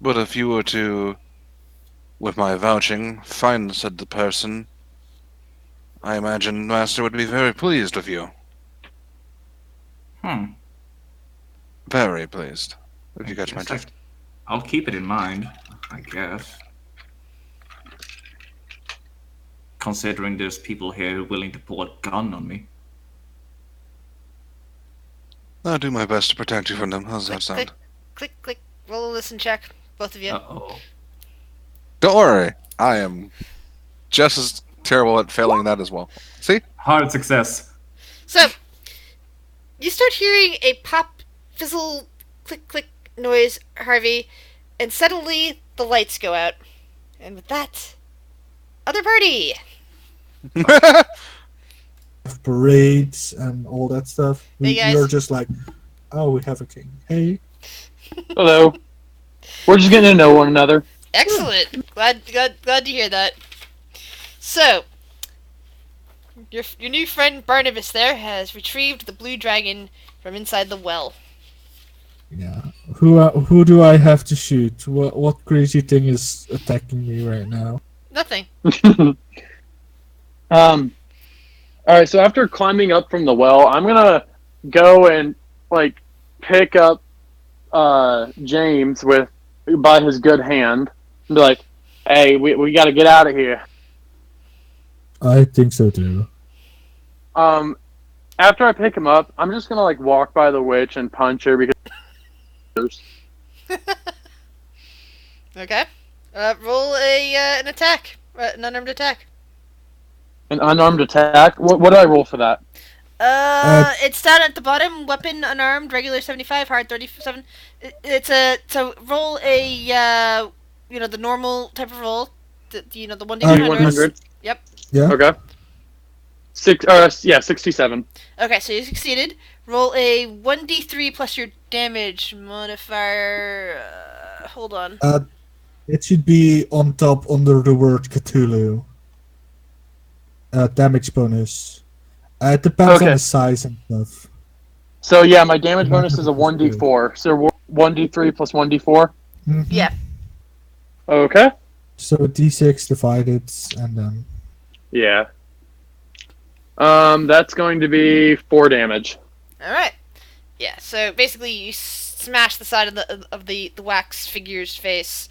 But if you were to, with my vouching, find said the person, I imagine Master would be very pleased with you. Very pleased. If you catch my drift. I'll keep it in mind, I guess. Considering there's people here willing to pull a gun on me. I'll do my best to protect you from them. How's that sound? Click, click. Roll a listen check, both of you. Uh-oh. Don't worry. I am just as terrible at failing that as well. See? Hard success. So, you start hearing a pop, fizzle, click, click noise, Harvey, and suddenly the lights go out. And with that, other party! Parades and all that stuff. Hey, guys. You're just like, oh, we have a king. Hey. Hello. We're just getting to know one another. Excellent. Glad to hear that. So, your new friend Barnabas there has retrieved the blue dragon from inside the well. Yeah. Who do I have to shoot? What crazy thing is attacking me right now? Nothing. All right. So after climbing up from the well, I'm gonna go and like pick up James by his good hand and be like, "Hey, we got to get out of here." I think so too. Um, After I pick him up, I'm just gonna like walk by the witch and punch her because Okay. Roll an attack. An unarmed attack. an unarmed attack. What do I roll for that? It's down at the bottom. Weapon unarmed, regular 75, hard 37. So roll a the normal type of roll. The 1d100. 100. Yep. Yeah. Okay. 67. Okay, so you succeeded. Roll a 1d3 plus your damage modifier. Hold on. It should be on top under the word Cthulhu. Damage bonus. It depends on Okay. the size and stuff. So yeah, my damage bonus is a 1d4. So 1d3 plus 1d4. Mhm. Yeah. Okay. So d6 divided, and then Yeah. That's going to be 4 damage. All right. Yeah. So basically, you smash the side of the wax figure's face.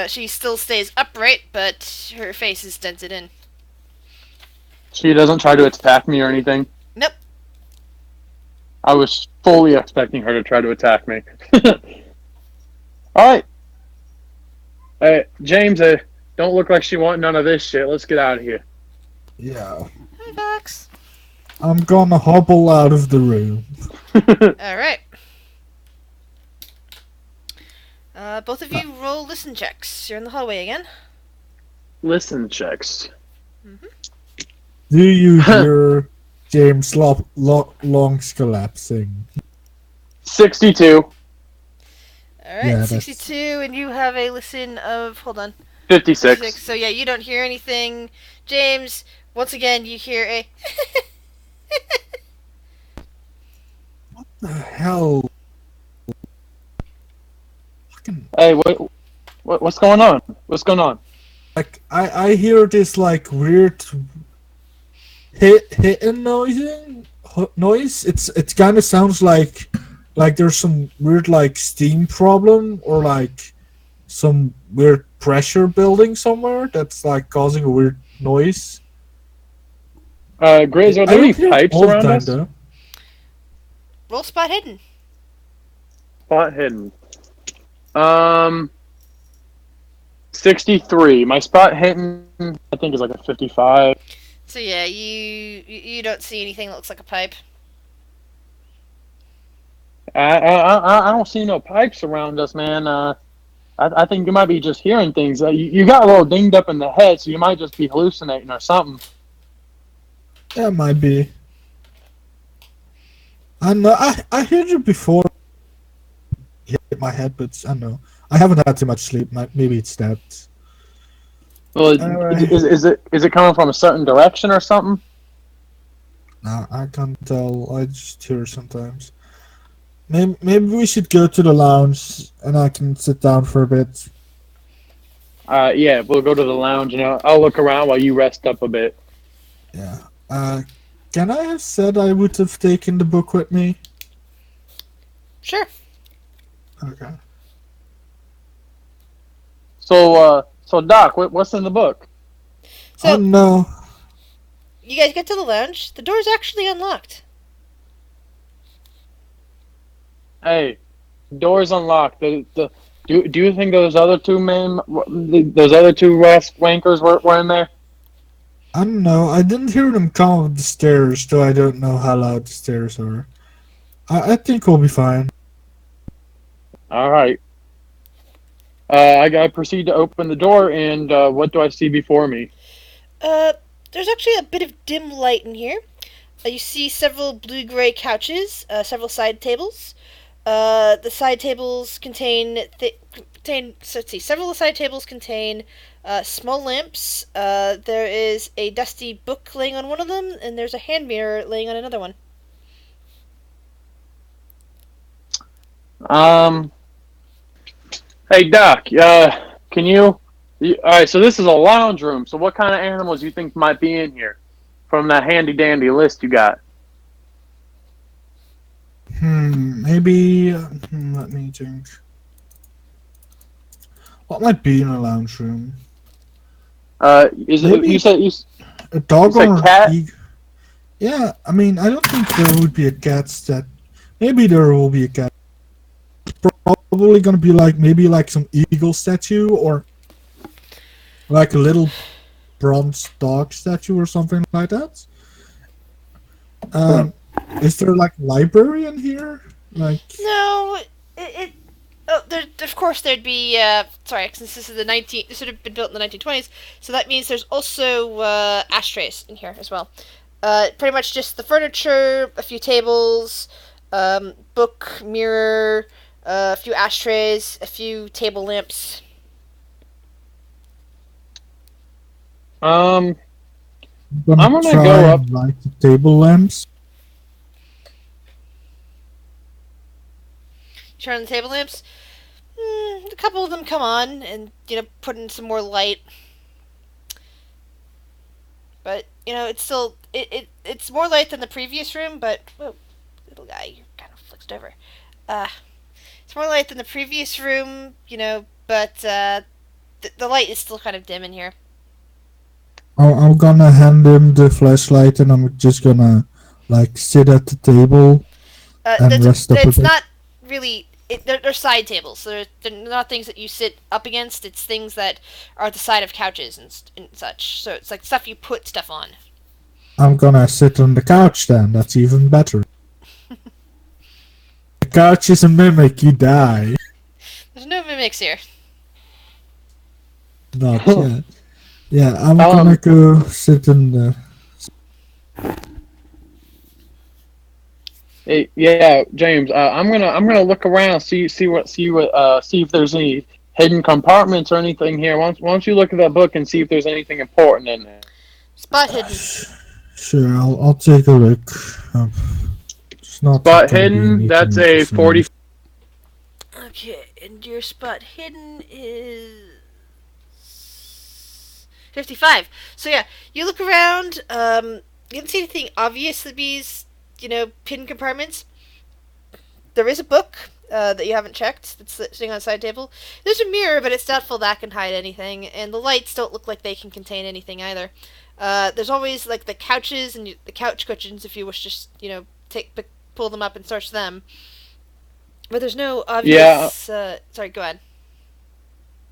She still stays upright, but her face is dented in. She doesn't try to attack me or anything. Nope. I was fully expecting her to try to attack me. All right. Hey, James, don't look like she want none of this shit. Let's get out of here. yeah, Hi, Fox. I'm gonna hobble out of the room. All right. Both of you roll listen checks. You're in the hallway again. Listen checks. Do you hear James Long's collapsing? 62. All right, Yeah, that's- 62, and you have a listen of, hold on, 56. So yeah, you don't hear anything. James, once again, you hear a The hell? Fucking, Hey, what's going on? What's going on? like I hear this like weird hitting noise. It kind of sounds like there's some weird like steam problem or like some weird pressure building somewhere that's like causing a weird noise. Grizz, are there any pipes all the around time, us? though. roll spot hidden. Spot hidden. 63. My spot hidden, I think, is like a 55. So yeah, you don't see anything that looks like a pipe. I don't see no pipes around us, man. I think you might be just hearing things. You got a little dinged up in the head, so you might just be hallucinating or something. Yeah, it might be. I know. I heard you before. Hit my head, but I know. I haven't had too much sleep. Maybe it's that. Well, Alright. is it coming from a certain direction or something? Nah, I can't tell. I just hear sometimes. Maybe we should go to the lounge and I can sit down for a bit. Yeah, we'll go to the lounge and I'll look around while you rest up a bit. Yeah. Can I have said I would have taken the book with me? Sure. Okay. So Doc, what's in the book? So Oh no. you guys get to the lounge. The door's actually unlocked. Hey, door's unlocked. Do you think those other two wankers were in there? I don't know. I didn't hear them come up the stairs, though I don't know how loud the stairs are. I think we'll be fine. All right. I proceed to open the door, and what do I see before me? There's actually a bit of dim light in here. You see several blue-gray couches, several side tables. The side tables contain. So let's see. Several of the side tables contain small lamps. There is a dusty book laying on one of them, and there's a hand mirror laying on another one. Hey Doc, can all right, so this is a lounge room. So what kind of animals you think might be in here from that handy dandy list you got? Maybe. Let me think. What might be in a lounge room? Is it Maybe you said you, a you dog said or an cat? eagle? Yeah, I mean, I don't think there would be a cat that. Maybe there will be a cat. Probably gonna be like maybe like some eagle statue or like a little bronze dog statue or something like that. Um, is there like library in here? Like, No, it oh, there, of course there'd be. Sorry, since this is the 19. This would have been built in the 1920s, so that means there's also ashtrays in here as well. Pretty much just the furniture, a few tables, book, mirror, a few ashtrays, a few table lamps. Um, I'm gonna I'm gonna try go up. and light the table lamps. Turn on the table lamps. A couple of them come on, and put in some more light. But it's still it's more light than the previous room. But whoa, little guy, you're kind of flicked over. It's more light than the previous room, but the light is still kind of dim in here. I'm gonna hand him the flashlight and I'm just gonna like sit at the table and rest up a It's bit. not really. They're side tables, so they're not things that you sit up against. It's things that are at the side of couches and such. So it's like stuff you put stuff on. I'm gonna sit on the couch then. That's even better. The couch is a mimic. You die. There's no mimics here. Not yet. Yeah, I'm gonna go sit in the. Hey, yeah, James. I'm gonna look around, see if there's any hidden compartments or anything here. Why don't you look at that book and see if there's anything important in there? Spot hidden. Sure, I'll take a look. It's not Spot gonna be hidden. anything That's a interesting. 40. Okay, and your spot hidden is 55. So yeah, you look around. You don't see anything obvious that these, hidden compartments. There is a book that you haven't checked that's sitting on a side table. There's a mirror, but it's doubtful that can hide anything, and the lights don't look like they can contain anything either. There's always like the couches and the couch cushions if you wish to pull them up and search them. But there's no obvious. Yeah. Sorry, go ahead.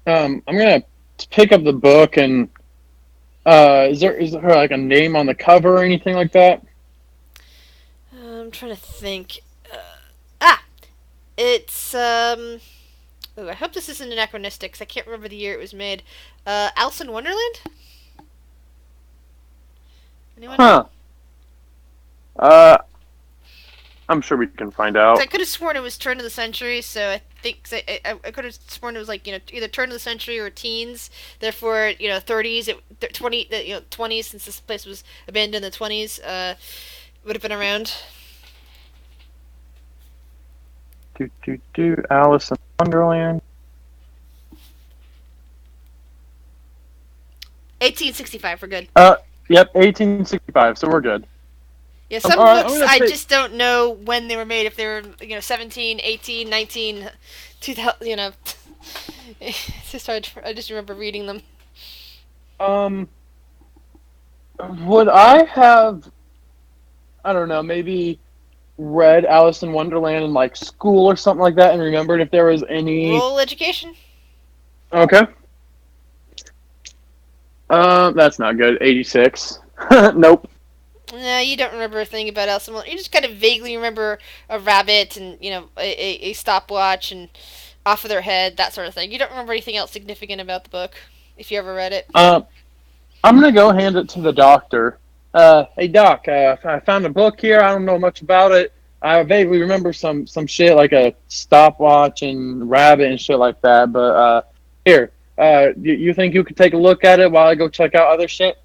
I'm gonna pick up the book and is there like a name on the cover or anything like that? I'm trying to think. Ah, it's Ooh, I hope this isn't anachronistic, 'cause I can't remember the year it was made. Alice in Wonderland? Anyone? Huh. I'm sure we can find out. I could have sworn it was turn of the century, so I think I could have sworn it was like either turn of the century or teens. Therefore, 30s, 20s, since this place was abandoned in the 20s, would have been around. Alice in Wonderland. 1865, we're good. Yep, 1865. So we're good. Yeah, some alright, books I just don't know when they were made. If they were 17, 18, 19, 2000. It's just hard. I just remember reading them. Would I have? I don't know. Maybe read Alice in Wonderland in like school or something like that, and remembered if there was any. Roll education. Okay. That's not good. 86. Nope. No, you don't remember a thing about Alice in Wonderland. You just kind of vaguely remember a rabbit and a stopwatch and off of their head, that sort of thing. You don't remember anything else significant about the book, if you ever read it. I'm gonna go hand it to the doctor. Hey doc, I found a book here. I don't know much about it. I vaguely remember some shit like a stopwatch and rabbit and shit like that. But here, you think you could take a look at it while I go check out other shit?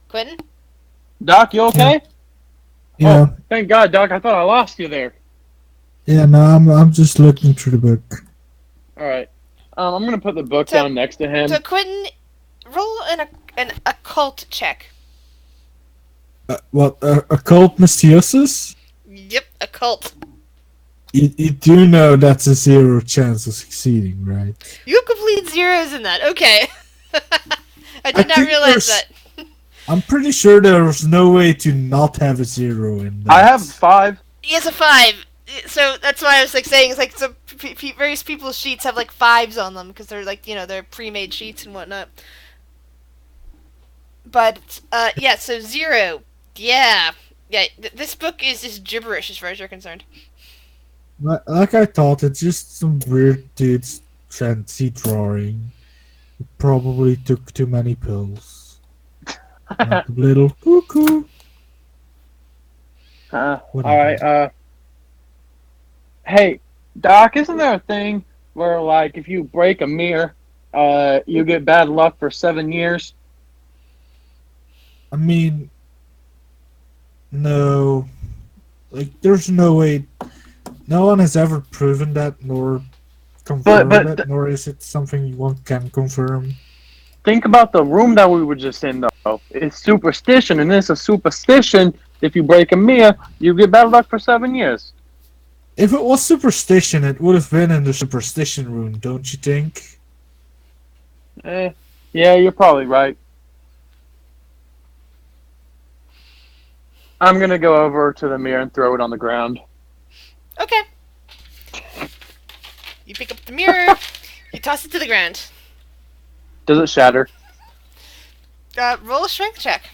Quentin? Doc, you okay? Yeah. Oh, thank God, Doc. I thought I lost you there. Yeah, no, I'm just looking through the book. All right. I'm gonna put the book So- down next to him. So Quentin, roll an occult check. What, occult mysteriousness? Yep, occult. You do know that's a 0 chance of succeeding, right? You have complete zeros in that. Okay. I did not think realize there's- that. I'm pretty sure there's no way to not have a 0 in that. I have 5. He has a 5. So that's why I was like saying it's like so various people's sheets have like 5s on them because they're like they're pre-made sheets and whatnot. But yeah, so 0. Yeah. This book is just gibberish as far as you're concerned. Like I thought, it's just some weird dude's fancy drawing. He probably took too many pills. Like a little cuckoo. All Whatever. right. Hey, Doc, isn't there a thing where, like, if you break a mirror, you get bad luck for 7 years? I mean, no. Like, there's no way. No one has ever proven that, nor confirmed but it, nor is it something one can confirm. Think about the room that we were just in, though. It's superstition, and it's a superstition. If you break a mirror, you get bad luck for 7 years. If it was superstition, it would have been in the superstition room, don't you think? Yeah, you're probably right. I'm gonna go over to the mirror and throw it on the ground. Okay. You pick up the mirror. You toss it to the ground. Does it shatter? Roll a strength check.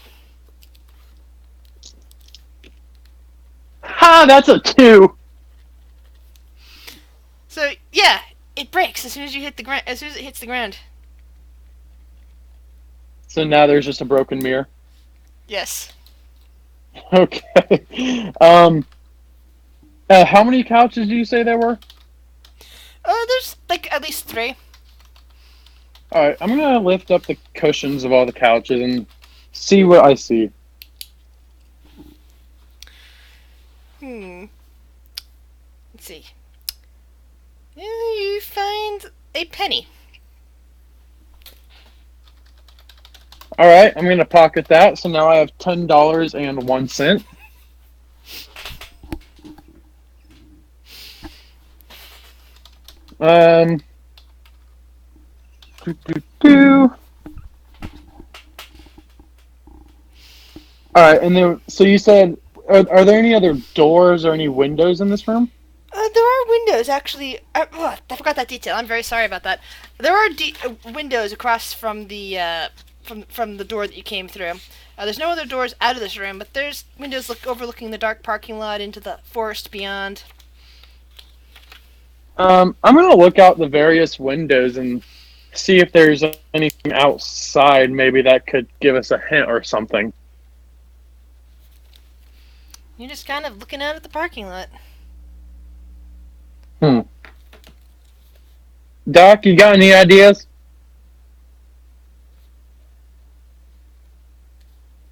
Ha! That's a 2. So yeah, it breaks as soon as you hit the ground. As soon as it hits the ground. So now there's just a broken mirror. Yes. Okay. How many couches do you say there were? There's like at least 3. Alright, I'm gonna lift up the cushions of all the couches and see what I see. Let's see. You find a penny. Alright, I'm gonna pocket that, so now I have $10.01. Do. Alright, and then, so you said, are there any other doors or any windows in this room? There are windows, actually. I forgot that detail. I'm very sorry about that. There are windows across from the from the door that you came through. There's no other doors out of this room, but there's windows overlooking the dark parking lot into the forest beyond. I'm gonna look out the various windows and see if there's anything outside maybe that could give us a hint or something. You're just kind of looking out at the parking lot. Doc, you got any ideas?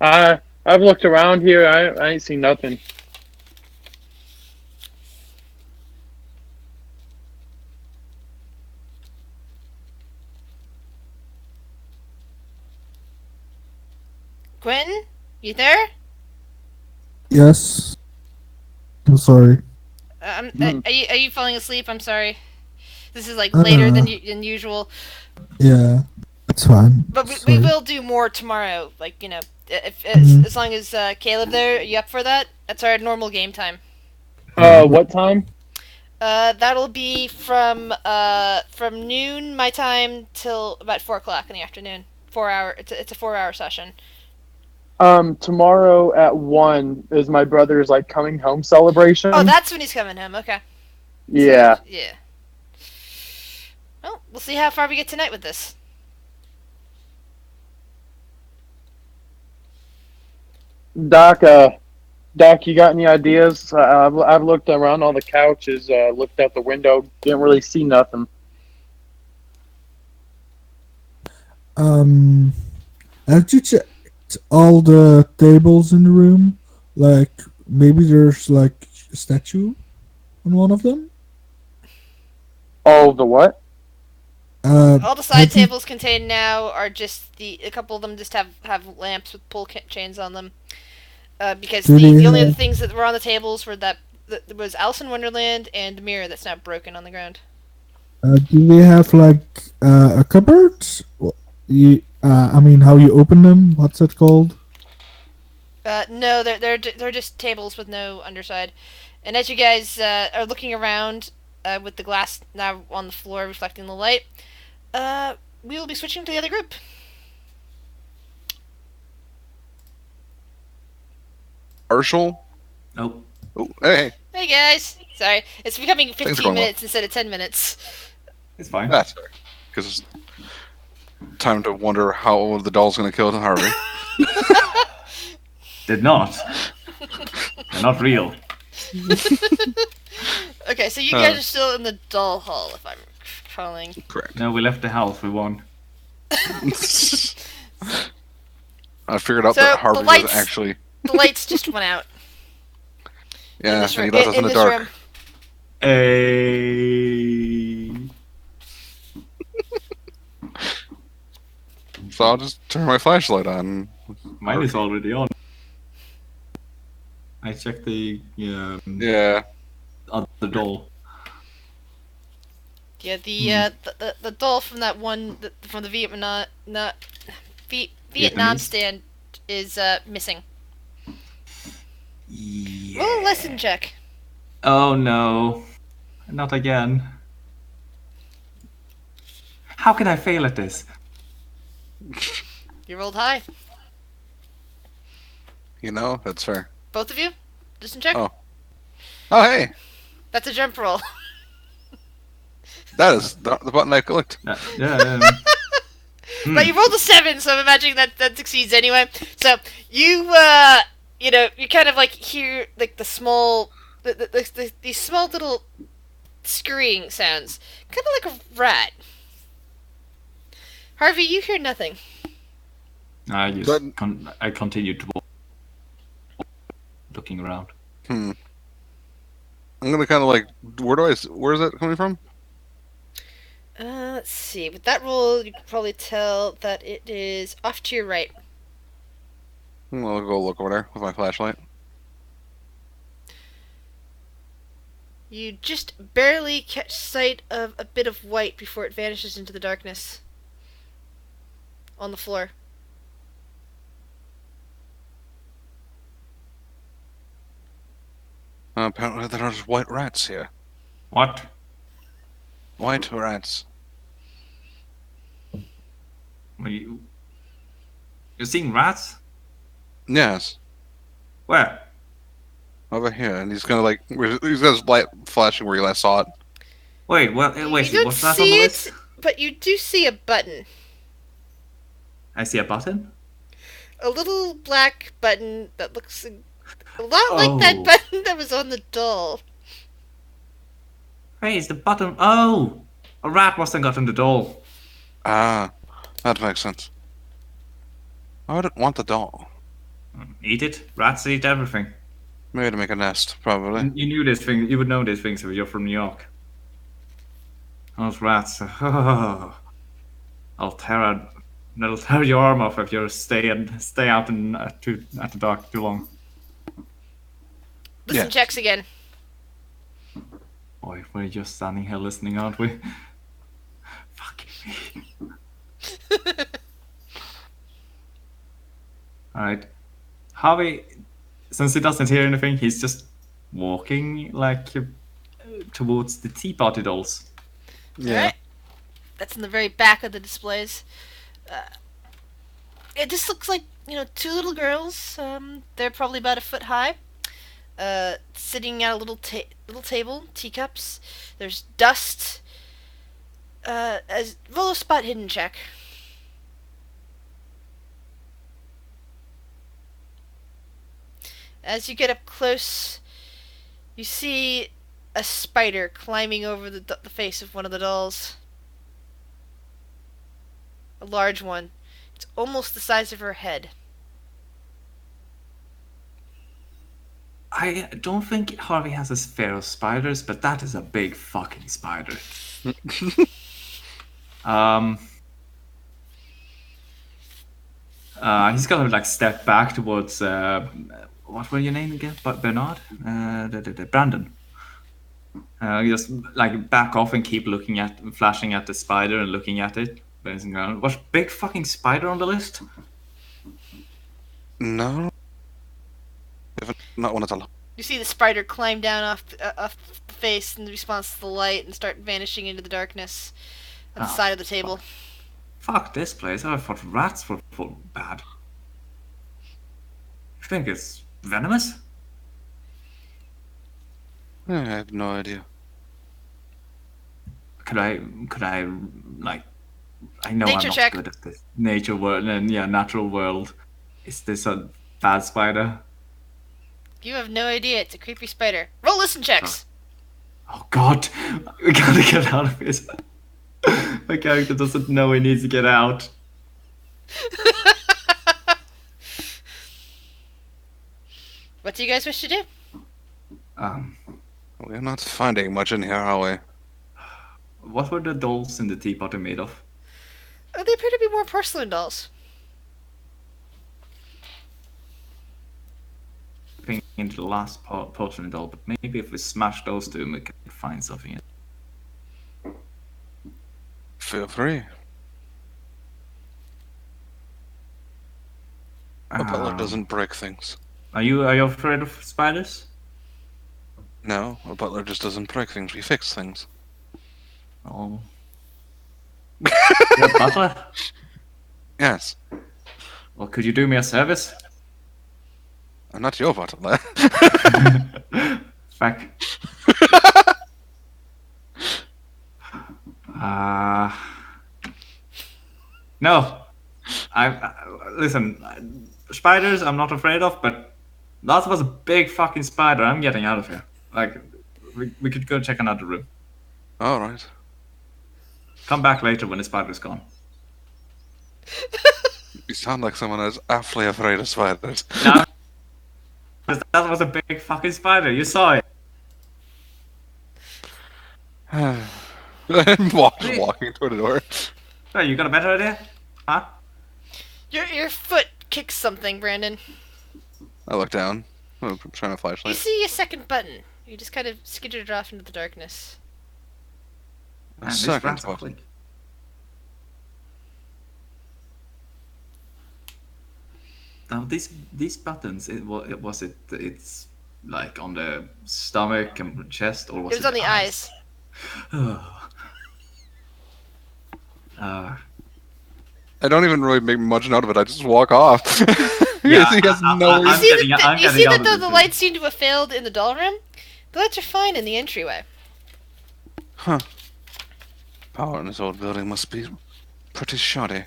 I've looked around here. I ain't seen nothing. Quentin, you there? Yes. I'm sorry. Are you falling asleep? I'm sorry. This is like later than usual. Yeah, that's fine. But we Sorry. will do more tomorrow. Like as long as Caleb there, are you up for that? That's our normal game time. What time? That'll be from noon my time till about 4 o'clock in the afternoon. 4 hour. It's a 4 hour session. Tomorrow at 1 is my brother's like coming home celebration. Oh, that's when he's coming home. Okay. Yeah. Yeah. Well, we'll see how far we get tonight with this. Doc, Doc, you got any ideas? I've looked around all the couches, looked out the window, didn't really see nothing. Um, have you checked all the tables in the room? Like maybe there's like a statue on one of them. Oh, the what? All the side Have you? tables contained now are just a couple of them just have lamps with pull chains on them. Because Do the they only other have? things that were on the tables were that was Alice in Wonderland and a mirror that's now broken on the ground. Do they have like a cupboard? I mean, how you open them? What's it called? No, they're just tables with no underside. And as you guys are looking around with the glass now on the floor reflecting the light, we will be switching to the other group. Marshall? Nope. Oh, hey. Hey guys, sorry, it's becoming Things are 15 going well. minutes instead of 10 minutes. It's fine. That's fair. Because it's time to wonder how the doll's going to kill Harvey. Did not. They're not real. Okay, so you guys are still in the doll hall, if I'm recalling. Correct. No, we left the house. We won. I figured out So, that the Harvey was lights- actually. The lights just went out. Yeah, this and he room- left us in the this dark. room. Hey. So I'll just turn my flashlight on. Mine is already on. I checked the Yeah. other doll. Yeah, the doll from that one from the Vietnam Vietnamese? stand is missing. Yeah. Roll a lesson check. Oh no. Not again. How can I fail at this? You rolled high. You know, that's fair. Both of you? Lesson check? Oh. Oh, hey! That's a jump roll. That is the button I clicked. Yeah. But you rolled a 7, so I'm imagining that succeeds anyway. So you you kind of like hear like the small these small little scurrying sounds, kind of like a rat. Harvey, you hear nothing. I just But- I continued to walk, looking around. I'm gonna kind of like, where is that coming from? Let's see. With that roll, you can probably tell that it is off to your right. I'll go look over there with my flashlight. You just barely catch sight of a bit of white before it vanishes into the darkness. On the floor. Apparently there are white rats here. What? White rats. You're seeing rats? Yes. Where? Over here. And he's gonna like, he's got his light flashing where he last saw it. Wait, wait, You wait. don't What's that on see the it, list? but you do see a button. I see a button. A little black button that looks a lot like that Oh. button that was on the doll. Hey, it's the button. Oh! A rat must have gotten the doll. Ah, that makes sense. I wouldn't want the doll. Eat it. Rats eat everything. Maybe to make a nest, probably. You knew this thing. You would know these things if you're from New York. Those rats. I'll that'll tear your arm off if you stay out in at the dark too long. Listen, Yeah. checks again. Boy, we're just standing here listening, aren't we? Fucking me. Alright. Harvey, since he doesn't hear anything, he's just walking like towards the tea party dolls. Yeah. Alright. That's in the very back of the displays. It just looks like, two little girls. They're probably about a foot high. Sitting at a little table, teacups. There's dust. Roll a spot hidden check. As you get up close, you see a spider climbing over the face of one of the dolls. A large one. It's almost the size of her head. I don't think Harvey has a fear of spiders, but that is a big fucking spider. um, he's gonna like step back towards what were your name again? But Bernard, Brandon. Just like back off and keep looking at, flashing at the spider and looking at it. What big fucking spider on the list? No. Not one at all. You see the spider climb down off the face in response to the light and start vanishing into the darkness on the side of the table. Fuck this place. I thought rats were bad. You think it's venomous? I have no idea. Could I like? I know Nature I'm not check. good at this. Nature world and natural world. Is this a bad spider? You have no idea. It's a creepy spider. Roll listen checks. Oh god, we gotta get out of this. My character doesn't know he needs to get out. What do you guys wish to do? We're not finding much in here, are we? What were the dolls in the teapot made of? They appear to be more porcelain dolls. Into the last porcelain doll, but maybe if we smash those two, we can find something. Feel free. A butler doesn't break things. Are you afraid of spiders? No, a butler just doesn't break things. We fix things. Oh. You're a butler? Yes. Well, could you do me a service? I'm not your butler. Fuck. No. Listen. Spiders, I'm not afraid of, but that was a big fucking spider. I'm getting out of here. Like, we could go check another room. All right. Come back later when the spider's gone. You sound like someone who's awfully afraid of spiders. No. That was a big fucking spider. You saw it. I'm walking toward the door. Oh, you got a better idea? Huh? Your foot kicks something, Brandon. I look down. I'm trying to You flashlight. see a second button. You just kind of skittered off into the darkness. Man, these Second rats are button. quick. Now these buttons, it's like on the stomach and chest, or was It was on the eyes. I don't even really make much note of it. I just walk off. Yeah, he has I'm no. You see I'm that, you getting see out that of though this the room. lights seem to have failed in the doll room? The lights are fine in the entryway. Huh. Power in this old building must be pretty shoddy.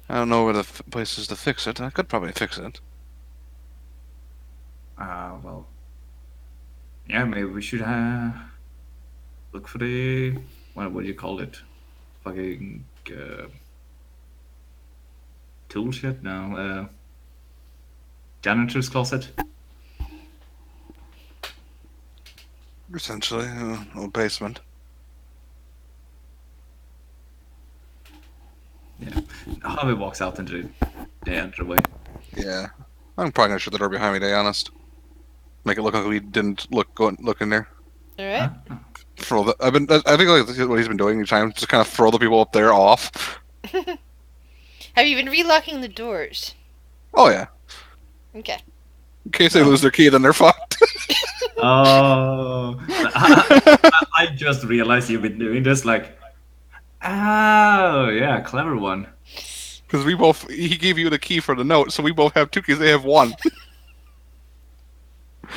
I don't know where the place is to fix it. I could probably fix it. Well, yeah, maybe we should look for the what do you call it? Fucking tool shed? No, janitor's closet. Essentially, a basement. Yeah, Harvey walks out into the entryway. Yeah. I'm probably gonna shut the door behind me, to be honest. Make it look like we didn't look in there. Alright. Throw the. I think like this is what he's been doing each time. Just kind of throw the people up there off. Have you been relocking the doors? Oh yeah. Okay. In case they lose their key, then they're fucked. Oh, I just realized you've been doing this. Like, oh yeah, clever one. Because we both. He gave you the key for the note, so we both have 2 keys. They have 1.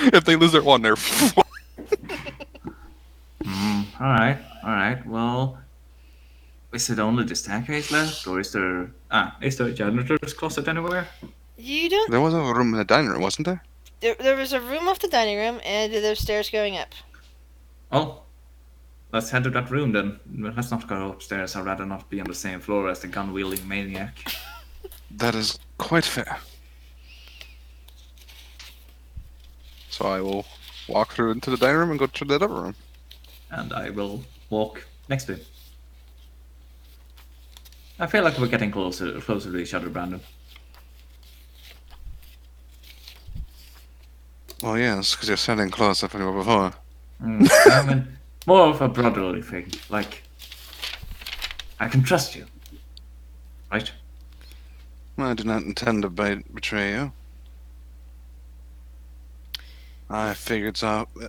If they lose their 1, they're fucked. All right. Well, is it only the staircase left, or is there a janitor's closet anywhere? You don't There was a room in the dining room, wasn't there? There was a room off the dining room, and there's stairs going up. Oh, let's head to that room then. Let's not go upstairs. I'd rather not be on the same floor as the gun-wielding maniac. That is quite fair. So I will walk through into the dining room and go to the other room. And I will walk next to him. I feel like we're getting closer to each other, Brandon. Well, yes, because you're standing closer than you were before. I mean, more of a brotherly thing. Like, I can trust you, right? I do not intend to betray you. I figured it's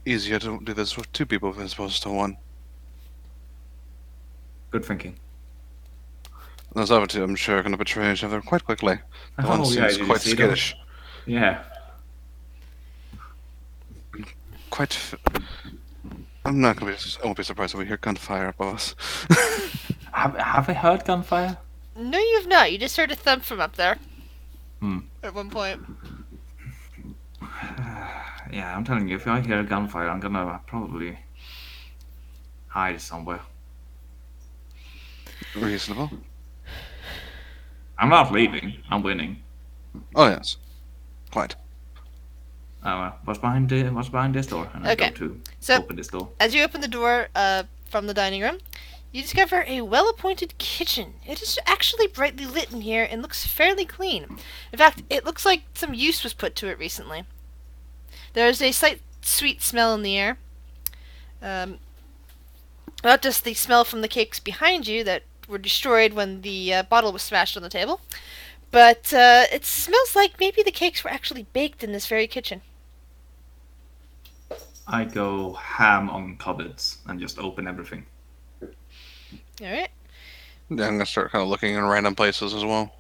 easier to do this with 2 people as opposed to 1. Good thinking. Those other 2, I'm sure, are going to betray each other quite quickly. The one yeah, seems did you quite see skittish. those? Yeah. I'm not going to be. I won't be surprised if we hear gunfire above us. Have I heard gunfire? No, you have not. You just heard a thump from up there. Hmm. At one point. Yeah, I'm telling you, if I hear gunfire, I'm gonna probably hide somewhere. Reasonable. I'm not leaving. I'm winning. Oh yes, quite. What's behind this door? And I Okay. go to So- open this door. As you open the door from the dining room, you discover a well-appointed kitchen. It is actually brightly lit in here and looks fairly clean. In fact, it looks like some use was put to it recently. There is a slight sweet smell in the air. Not just the smell from the cakes behind you that were destroyed when the bottle was smashed on the table, but it smells like maybe the cakes were actually baked in this very kitchen. I go ham on cupboards and just open everything. Alright. Yeah, I'm gonna start kind of looking in random places as well.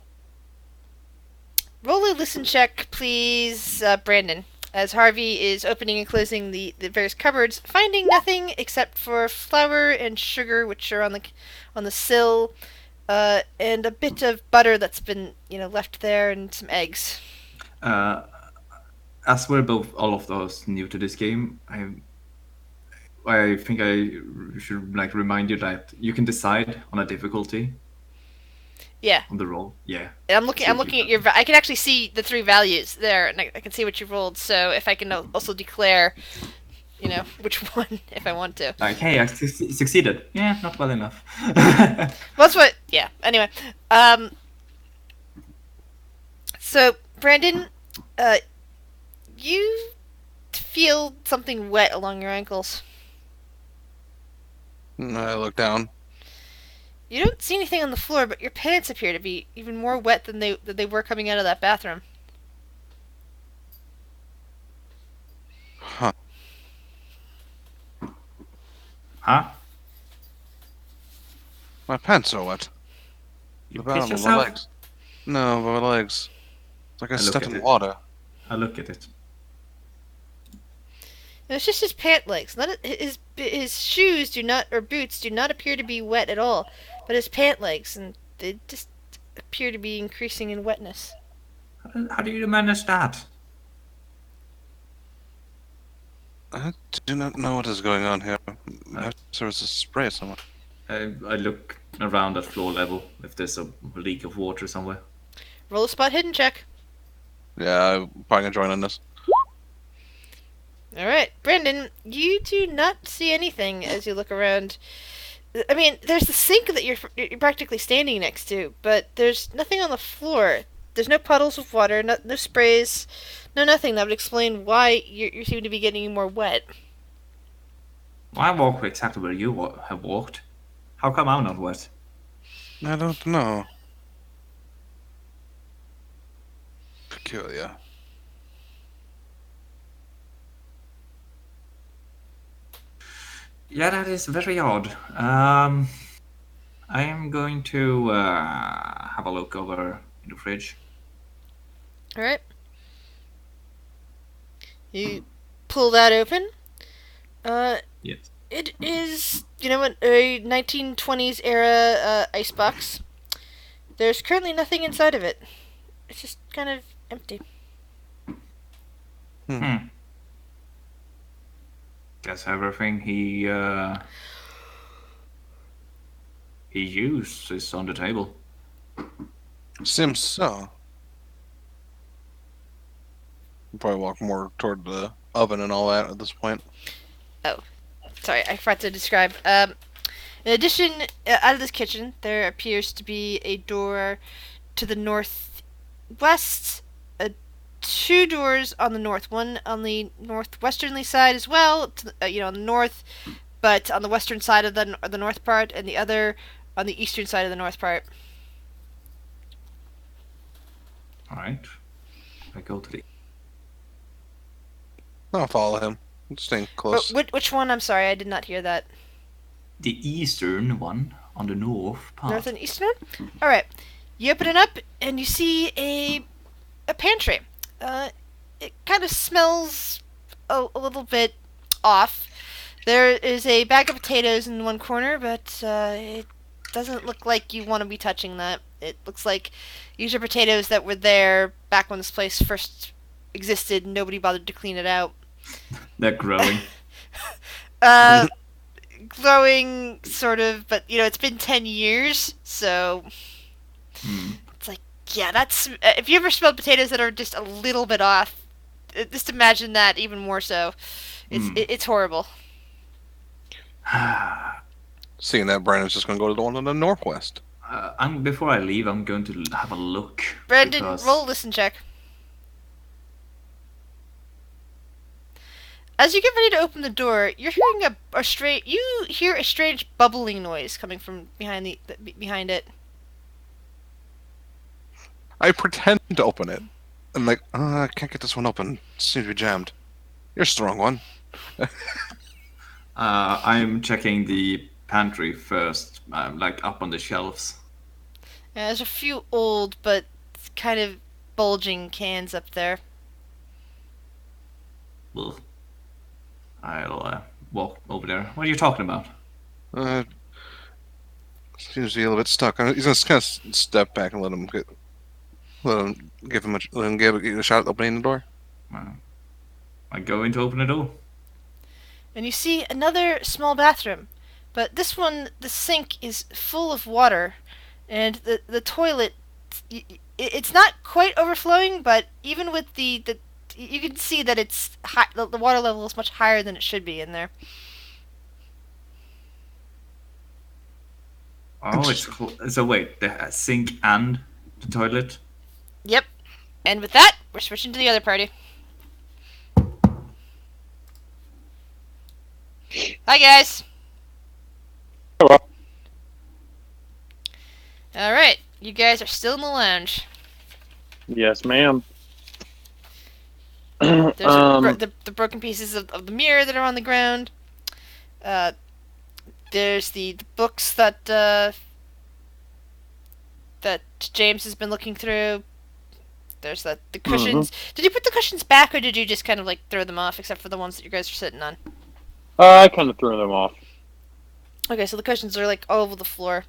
Roll a listen check, please, Brandon, as Harvey is opening and closing the various cupboards, finding nothing except for flour and sugar, which are on the sill, and a bit of butter that's been left there, and some eggs. As we're both all of those new to this game, I think I should remind you that you can decide on a difficulty Yeah, on the roll. Yeah. and I'm looking at your. I can actually see the 3 values there, and I can see what you rolled. So if I can also declare, which one if I want to. Like, hey, I succeeded. Yeah, not well enough. Well, that's what. Yeah. Anyway, so Brandon, you feel something wet along your ankles. I look down. You don't see anything on the floor, but your pants appear to be even more wet than they were coming out of that bathroom. Huh. Huh? My pants are wet. You The bottom piss of my yourself? legs. No, but my legs. It's like I I look stepped at in it. water. I look at it. No, it's just his pant legs. Not his shoes do not or boots do not appear to be wet at all, but his pant legs, and they just appear to be increasing in wetness. How do you manage that? I do not know what is going on here. Perhaps there is a spray somewhere. I look around at floor level if there's a leak of water somewhere. Roll a spot hidden check. Yeah, I'm probably gonna join on this. Alright, Brendan, you do not see anything as you look around. I mean, there's the sink that you're practically standing next to, but there's nothing on the floor. There's no puddles of water, no sprays, no nothing that would explain why you seem to be getting more wet. I walk exactly where you have walked. How come I'm not wet? I don't know. Peculiar. Yeah, that is very odd. I am going to have a look over in the fridge. Alright. You pull that open. Yes. It is, a 1920s era icebox. There's currently nothing inside of it. It's just kind of empty. Guess everything he used is on the table. Seems so. Probably walk more toward the oven and all that at this point. Oh, sorry, I forgot to describe. In addition, out of this kitchen, there appears to be a door to the northwest, two doors on the north, one on the northwesternly side as well, on the north, but on the western side of the north part, and the other on the eastern side of the north part. All right. I go to the. I'll follow him. I'm staying close. Which one? I'm sorry, I did not hear that. The eastern one on the north part. North and eastern one? Alright. You open it up and you see a pantry. It kind of smells a little bit off. There is a bag of potatoes in one corner, but it doesn't look like you want to be touching that. It looks like these are potatoes that were there back when this place first existed and nobody bothered to clean it out. They're growing. Glowing, sort of, but it's been 10 years, so it's like, yeah, that's if you ever smelled potatoes that are just a little bit off, just imagine that even more so. It's horrible. Seeing that, Brandon's just going to go to the one in the northwest. Before I leave, I'm going to have a look. Brandon, because... roll a listen check. As you get ready to open the door, you're hearing you hear a strange bubbling noise coming from behind it. I pretend to open it. I'm like, I can't get this one open. It seems to be jammed. You're a strong one. I'm checking the pantry first, like up on the shelves. Yeah, there's a few old but kind of bulging cans up there. Ugh. I'll walk over there. What are you talking about? Seems to be a little bit stuck. He's gonna kind of step back and let him give a shot at opening the door. I go in to open the door. And you see another small bathroom, but this one, the sink is full of water, and the toilet, it's not quite overflowing, but even with the you can see that it's high, the water level is much higher than it should be in there. Oh, so wait, the sink and the toilet? Yep. And with that, we're switching to the other party. Hi, guys. Hello. Alright, you guys are still in the lounge. Yes, ma'am. There's the broken pieces of the mirror that are on the ground. There's the books that James has been looking through. There's the cushions. Did you put the cushions back, or did you just kind of like throw them off, except for the ones that you guys are sitting on? I kind of threw them off. Okay, so the cushions are like all over the floor.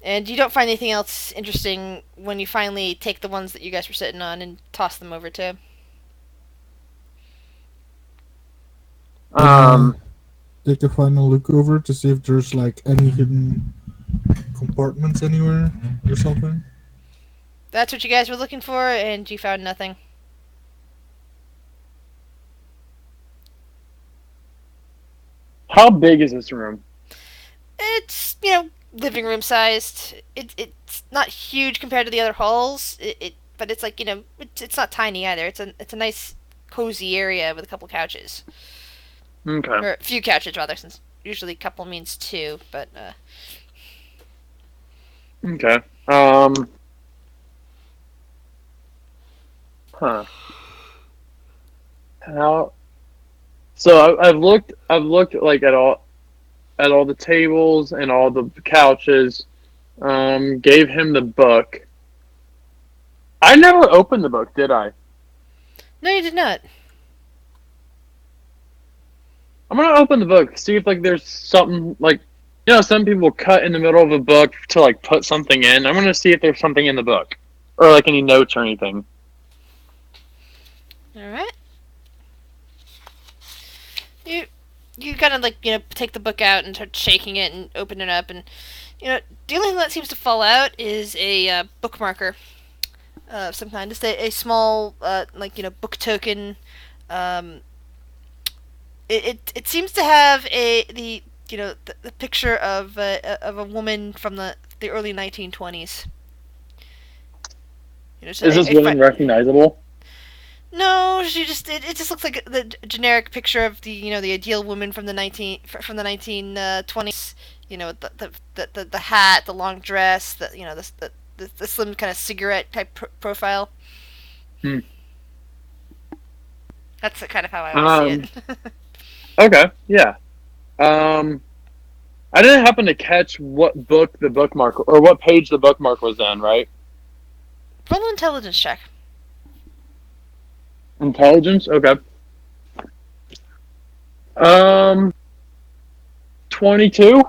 And you don't find anything else interesting when you finally take the ones that you guys were sitting on and toss them over to. Take a final look over to see if there's like any hidden compartments anywhere or something. That's what you guys were looking for, and you found nothing. How big is this room? It's, living room sized. It's not huge compared to the other halls. But it's like, it's not tiny either. It's a nice cozy area with a couple couches. Okay. Or a few couches rather, since usually couple means two, but Okay. Huh. How? So I've looked like at all the tables and all the couches. Gave him the book. I never opened the book, did I? no, you did not. I'm gonna open the book, see if like there's something like, some people cut in the middle of a book to like put something in. I'm gonna see if there's something in the book, or like any notes or anything. All right. You you kind of like take the book out and start shaking it and open it up, and the only thing that seems to fall out is a bookmarker of some kind. Just a small book token. Um, it seems to have the picture of a woman from the early 1920s. Is this woman recognizable? No, she just it just looks like the generic picture of the ideal woman from the 1920s. The hat, the long dress, the slim kind of cigarette type profile. Hmm. That's kind of how I always see it. Okay, yeah. I didn't happen to catch what book the bookmark or what page the bookmark was in, right? Roll an intelligence check. Intelligence? Okay. 22?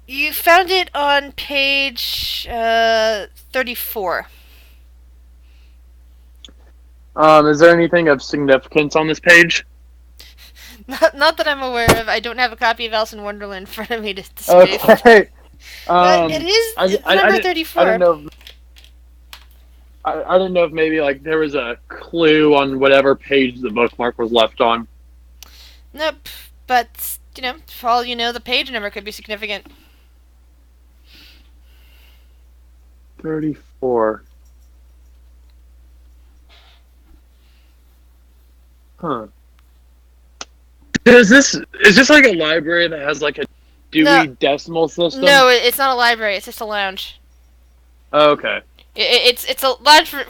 You found it on page 34. Is there anything of significance on this page? Not that I'm aware of. I don't have a copy of Alice in Wonderland in front of me to spoof. Okay. But it is number 34. I didn't know. I didn't know if maybe like there was a clue on whatever page the bookmark was left on. Nope. But for all you know, the page number could be significant. 34. Huh. Is this like a library that has like a Dewey Decimal System? No, it's not a library. It's just a lounge. Oh, okay. It's a lounge for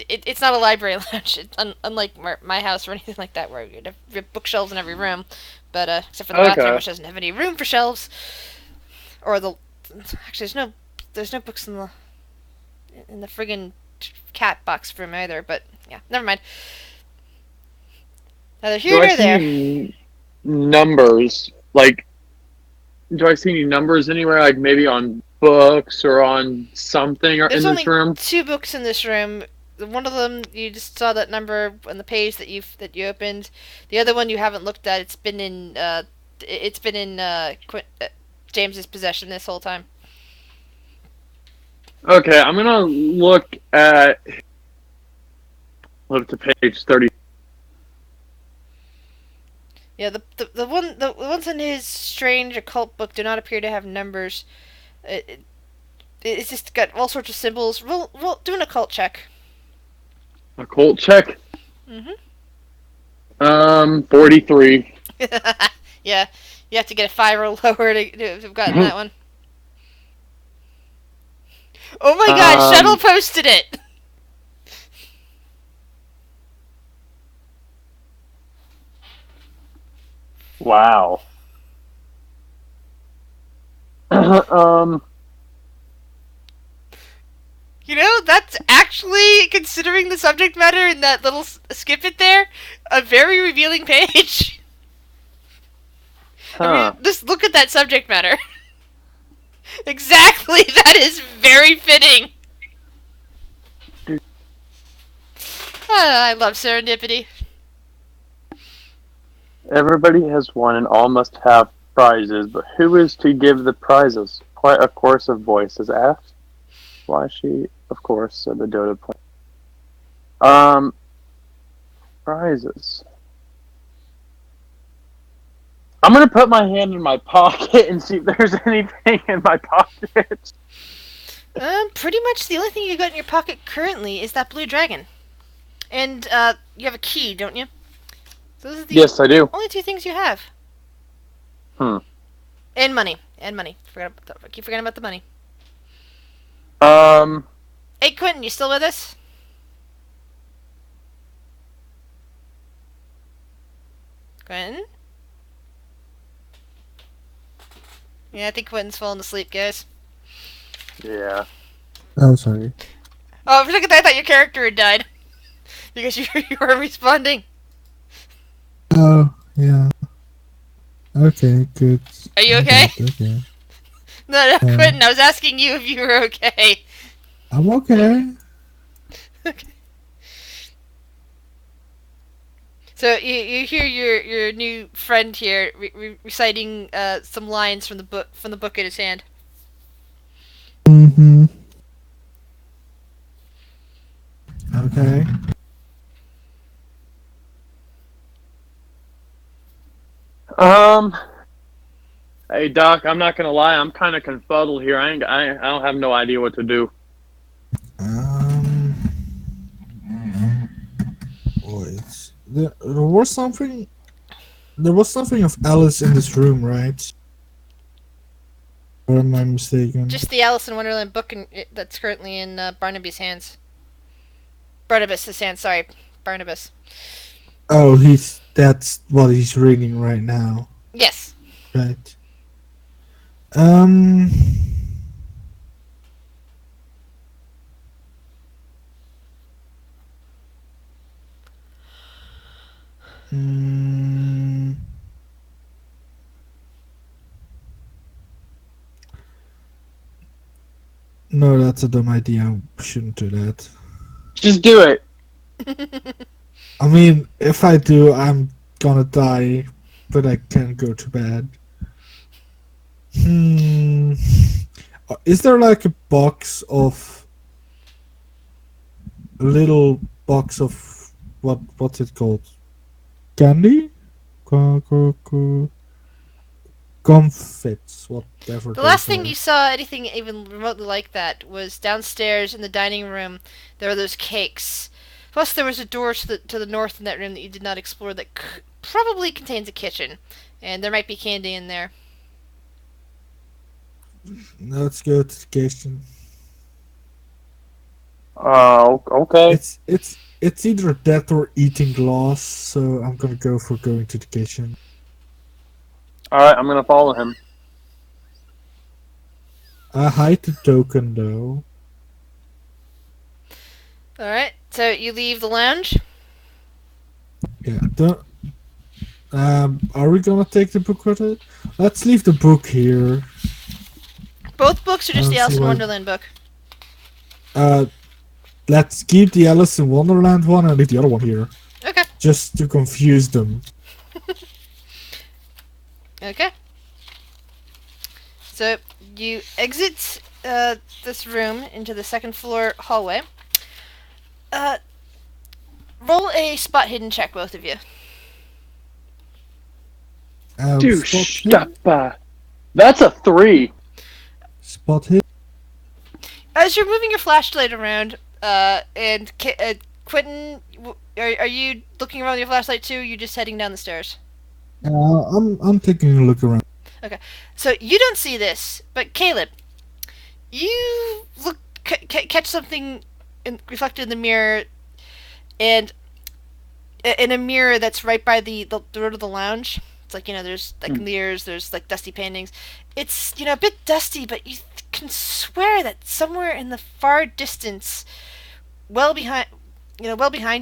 it's not a library lounge. It's unlike my house or anything like that, where you have bookshelves in every room. But except for the bathroom, which doesn't have any room for shelves. Or actually, there's no books in the friggin' cat box room either. But yeah, never mind. Neither here nor there. Any numbers? Like, do I see any numbers anywhere? Like maybe on books or on something in this room? There's only 2 books in this room. One of them you just saw that number on the page that you opened. The other one you haven't looked at. It's been in James's possession this whole time. Okay, I'm gonna look to page 30. Yeah, the ones in his strange occult book do not appear to have numbers. It's just got all sorts of symbols. Roll do an occult check. Occult check? Mhm. 43. Yeah, you have to get a 5 or lower to have gotten that one. Oh my god, Shuttle posted it! Wow. That's actually, considering the subject matter in that little skip it there, a very revealing page. Huh. I mean, just look at that subject matter. Exactly, that is very fitting. I love serendipity. Everybody has one and all must have prizes, but who is to give the prizes? Quite a chorus of voices asked. Why she, of course, said the Dota point. Prizes. I'm gonna put my hand in my pocket and see if there's anything in my pocket. Pretty much the only thing you got in your pocket currently is that blue dragon. And, you have a key, don't you? Those are the Yes, I do. only 2 things you have. And money. I keep forgetting about the money. Hey, Quentin, you still with us? Quentin? Yeah, I think Quentin's falling asleep, guys. Yeah. Oh, sorry. Oh, for a second I thought your character had died. Because you were responding. Oh, yeah. Okay, good. Are you okay? Okay. No, Quentin, I was asking you if you were okay. I'm okay. Okay. So you hear your new friend here reciting some lines from the book in his hand. Mm-hmm. Okay. Um, hey Doc, I'm not gonna lie, I'm kind of confuddled here. I don't have no idea what to do. Um. Wait. There was something. There was something of Alice in this room, right? Or am I mistaken? Just the Alice in Wonderland book that's currently in Barnaby's hands. Barnabas' hands. Sorry, Barnabas. Oh, that's what he's reading right now. Yes. Right. Um. mm, no, that's a dumb idea. I shouldn't do that. Just do it. I mean, if I do, I'm gonna die, but I can't go to bed. Hmm. Is there like a box of a little box of what's it called? Candy? Comfits, whatever The last those thing are. you saw anything even remotely like that was downstairs in the dining room. There were those cakes. Plus, there was a door to the north in that room that you did not explore that probably contains a kitchen, and there might be candy in there. Let's go to the kitchen. Okay. It's either that or eating glass, so I'm gonna go for going to the kitchen. All right, I'm gonna follow him. I hide the token though. Alright, so you leave the lounge. Yeah. Are we gonna take the book with it? Let's leave the book here. Both books are just the See Alice in why. Wonderland book. Uh, let's keep the Alice in Wonderland one and leave the other one here, Okay. just to confuse them. Okay. So you exit this room into the second floor hallway. Roll a spot hidden check, both of you. Dude, Spot stop. hit. That's a 3. Spot hit. As you're moving your flashlight around, and Quentin, are you looking around with your flashlight too? Or are you just heading down the stairs? I'm taking a look around. Okay, so you don't see this, but Caleb, you catch something reflected in the mirror, and in a mirror that's right by the door to the lounge. It's like, there's like mirrors, there's like dusty paintings. It's a bit dusty, but you can swear that somewhere in the far distance, well behind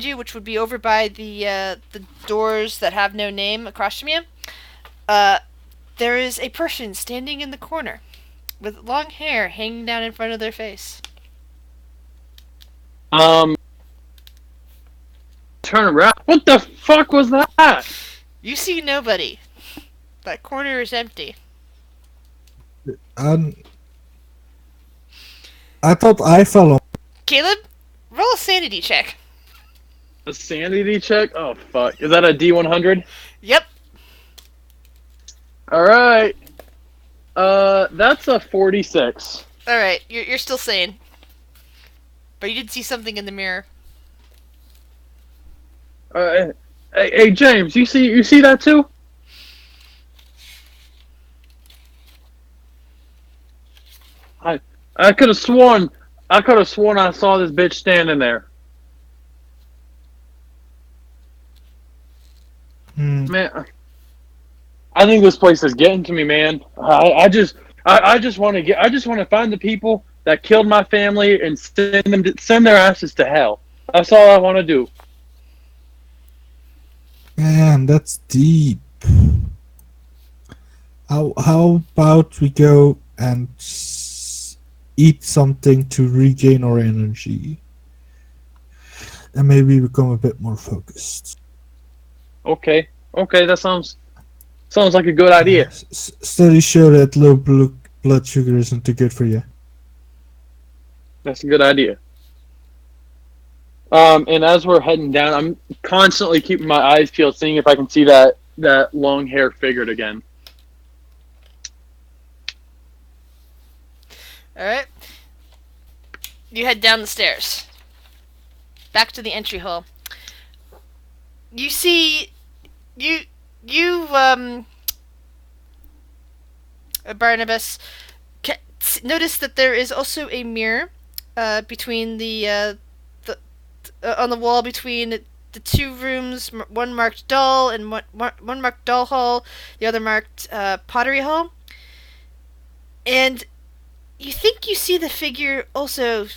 you, which would be over by the doors that have no name across from you, there is a person standing in the corner with long hair hanging down in front of their face. Turn around. What the fuck was that? You see nobody. That corner is empty. I thought I fell off. Caleb, roll a sanity check. A sanity check? Oh fuck. Is that a D100? Yep. All right. That's a 46. All right, you're still sane, but you did see something in the mirror. Hey James, you see that too? I could have sworn I saw this bitch standing there. Man, I think this place is getting to me, man. I just want to find the people that killed my family and send their asses to hell. That's all I want to do. Man, that's deep. How about we go and eat something to regain our energy and maybe become a bit more focused? Okay, that sounds like a good idea. Studies show that low blood sugar isn't too good for you. That's a good idea. And as we're heading down, I'm constantly keeping my eyes peeled, seeing if I can see that long hair figured again. All right. You head down the stairs, back to the entry hall. You see, you Barnabas, notice that there is also a mirror, between on the wall between the two rooms. One marked doll and one marked doll hall, the other marked pottery hall. And you think you see the figure also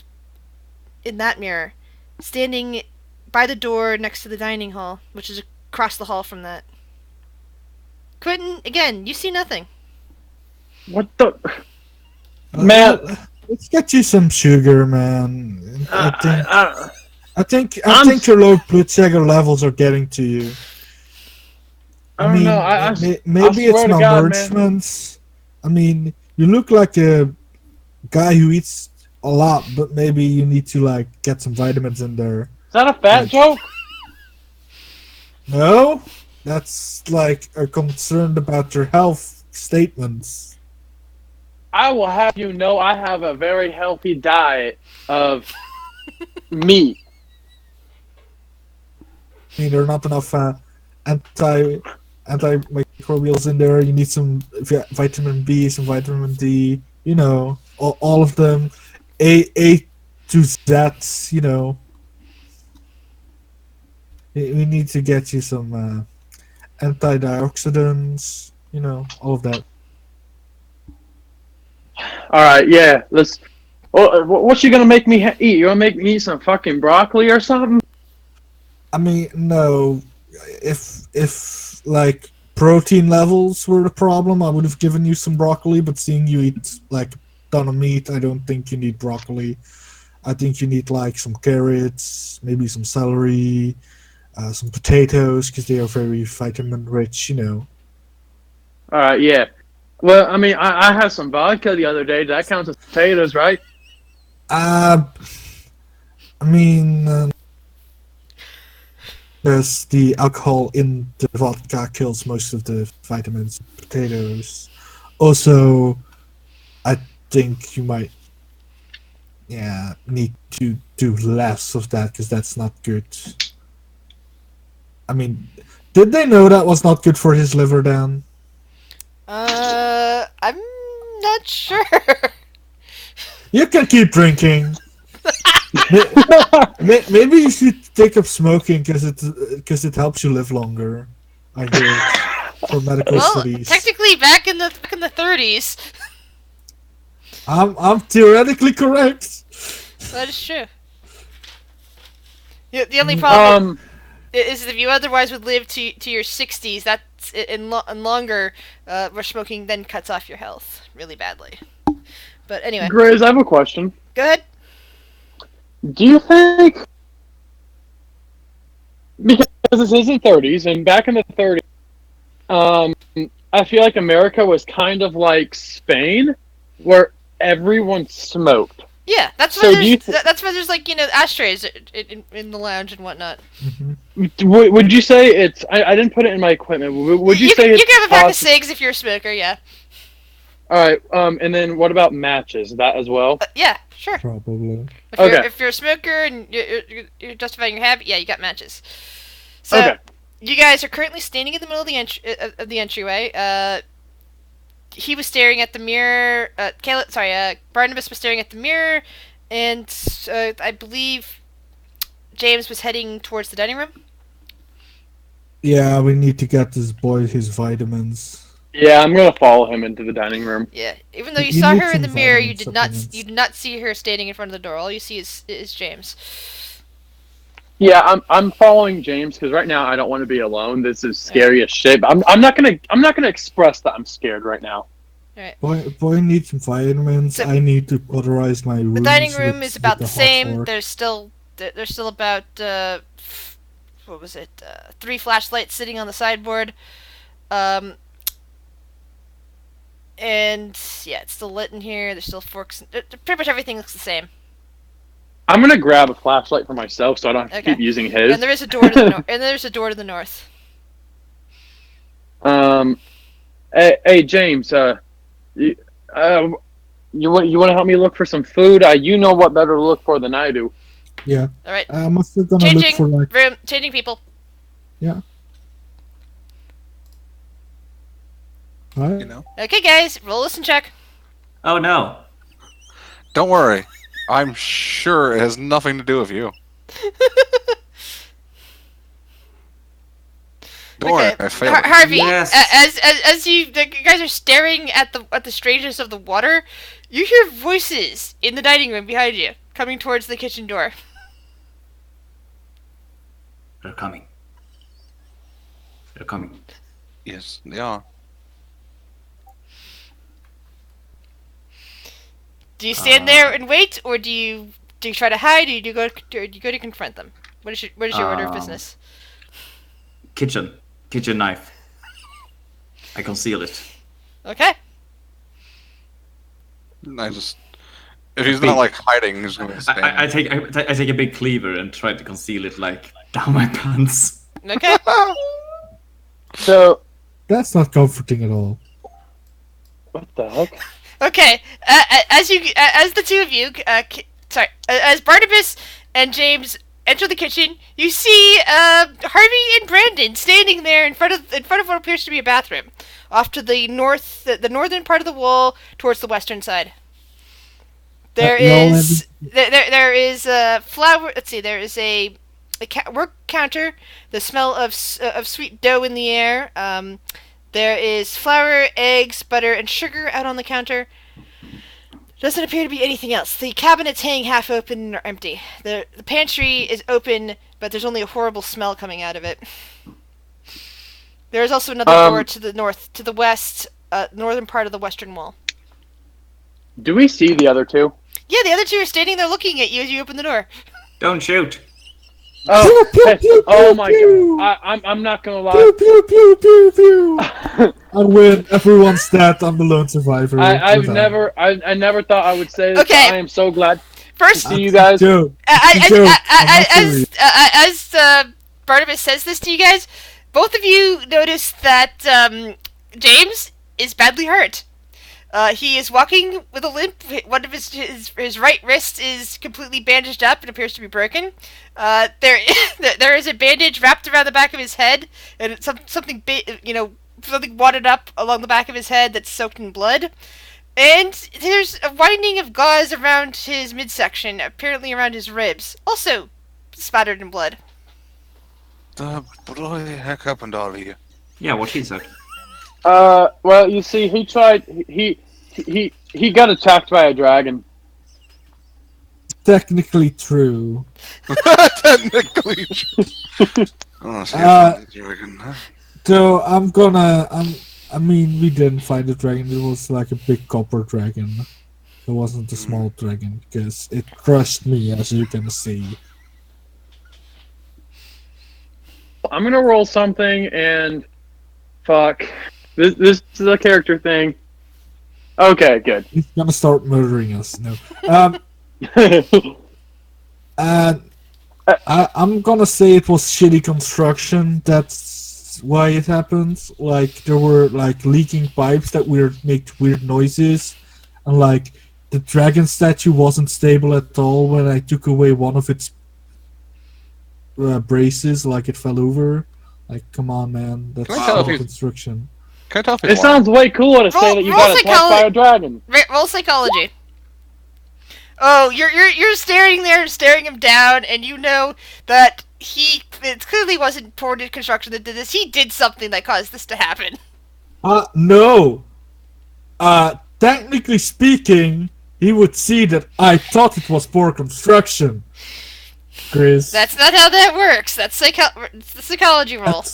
in that mirror, standing by the door next to the dining hall, which is across the hall from that. Quentin, again, you see nothing. What the man? Let's get you some sugar, man. I think your low blood sugar levels are getting to you. I don't know. Maybe it's swear to God, man. malnourishment. I mean, you look like a guy who eats a lot, but maybe you need to like get some vitamins in there. Is that a fat joke? No, that's like a concern about your health statements. I will have you know I have a very healthy diet of meat. I mean, there are not enough antimicrobials in there. You need some vitamin B, some vitamin D. You know, all of them. A to Z. You know, we need to get you some antioxidants. You know, all of that. All right, yeah. Let's. What's you gonna make me eat? You gonna make me eat some fucking broccoli or something? I mean, no. If like protein levels were the problem, I would have given you some broccoli. But seeing you eat like a ton of meat, I don't think you need broccoli. I think you need like some carrots, maybe some celery, some potatoes, because they are very vitamin rich. You know. All right, yeah. Well, I mean, I had some vodka the other day. That counts as potatoes, right? I mean, because the alcohol in the vodka kills most of the vitamins in potatoes. Also, I think you might, need to do less of that because that's not good. I mean, did they know that was not good for his liver, Dan? I'm not sure. You can keep drinking. Maybe you should take up smoking because it helps you live longer. I hear for medical studies. Technically, back in the 30s. I'm theoretically correct. That is true. The only problem is if you otherwise would live to your 60s, that's and longer, where smoking then cuts off your health really badly. But anyway. Grizz, I have a question. Go ahead. Do you think, because this is the 30s, and back in the 30s, I feel like America was kind of like Spain, where everyone smoked. Yeah, that's why that's why there's like ashtrays in the lounge and whatnot. Mm-hmm. Would you say it's? I didn't put it in my equipment. Would you say you can have a pack of cigs if you're a smoker? Yeah. All right. And then what about matches? That as well? Yeah, sure. Probably. If you're a smoker and you're justifying your habit, yeah, you got matches. So you guys are currently standing in the middle of the entryway. He was staring at the mirror. Barnabas was staring at the mirror, and I believe James was heading towards the dining room. Yeah, we need to get this boy his vitamins. Yeah, I'm gonna follow him into the dining room. Yeah, even though you saw her in the mirror, you did not see her standing in front of the door. All you see is James. Yeah, I'm following James because right now I don't want to be alone. This is scary as shit. But I'm not gonna express that I'm scared right now. All right. Boy needs some vitamins. I need to authorize my room. The dining room is about the same. There's still about what was it? 3 flashlights sitting on the sideboard. Um, and yeah, it's still lit in here. There's still forks. Pretty much everything looks the same. I'm gonna grab a flashlight for myself so I don't have to keep using his. And there is a door to the north. And there's a door to the north. Hey James, you want to help me look for some food? You know what better to look for than I do. Yeah. All right. I'm still gonna look for like. Room. Changing people. Yeah. Right. You know. Okay, guys, roll listen check. Oh no. Don't worry. I'm sure it has nothing to do with you. Don't worry, I failed. Harvey, Yes. as you guys are staring at the strangeness of the water, you hear voices in the dining room behind you, coming towards the kitchen door. They're coming. They're coming. Yes, they are. Do you stand there and wait, or do you try to hide, or do you go to confront them? What is your order of business? Kitchen knife. I conceal it. Okay. I just. If he's not like hiding, he's gonna spam. I take a big cleaver and try to conceal it like down my pants. Okay. So That's not comforting at all. what the heck? Okay. As the two of you, as Barnabas and James enter the kitchen, you see Harvey and Brandon standing there in front of what appears to be a bathroom, off to the north, the northern part of the wall towards the western side. There is a flour. Let's see. There is a work counter. The smell of sweet dough in the air. There is flour, eggs, butter, and sugar out on the counter. Doesn't appear to be anything else. The cabinets hang half open or empty. The pantry is open, but there's only a horrible smell coming out of it. There is also another door to the north, to the west, northern part of the western wall. Do we see the other two? Yeah, the other two are standing there looking at you as you open the door. Don't shoot. Oh, Pew, pew, pew, oh my pew. god! I'm not gonna lie. Pew pew pew pew pew. And when everyone's dead, I'm the lone survivor. I never thought I would say this. Okay. But I am so glad First, to see you guys. Joke. Joke. as Barnabas says this to you guys, both of you notice that James is badly hurt. He is walking with a limp. One of his right wrist is completely bandaged up and appears to be broken. There is a bandage wrapped around the back of his head, and it's something wadded up along the back of his head that's soaked in blood. And there's a winding of gauze around his midsection, apparently around his ribs, also spattered in blood. What the heck happened to all of you? Yeah, what he said. Well, you see, he tried. He got attacked by a dragon. Technically true. Technically true. Oh, So I mean, we didn't find a dragon. It was like a big copper dragon. It wasn't a small dragon because it crushed me, as you can see. I'm gonna roll something and fuck. This is a character thing. Okay, good. He's gonna start murdering us. No. And I'm gonna say it was shitty construction. That's why it happened. Like there were like leaking pipes that made weird noises, and like the dragon statue wasn't stable at all when I took away one of its braces. Like it fell over. Like come on, man, that's shitty construction. Can I tell if it sounds way cooler to say that you got attacked by a dragon. Roll psychology. Oh, you're staring there, staring him down, and you know that it clearly wasn't poor construction that did this. He did something that caused this to happen. No. Technically speaking, he would see that I thought it was poor construction. Chris. That's not how that works. That's the psychology roll.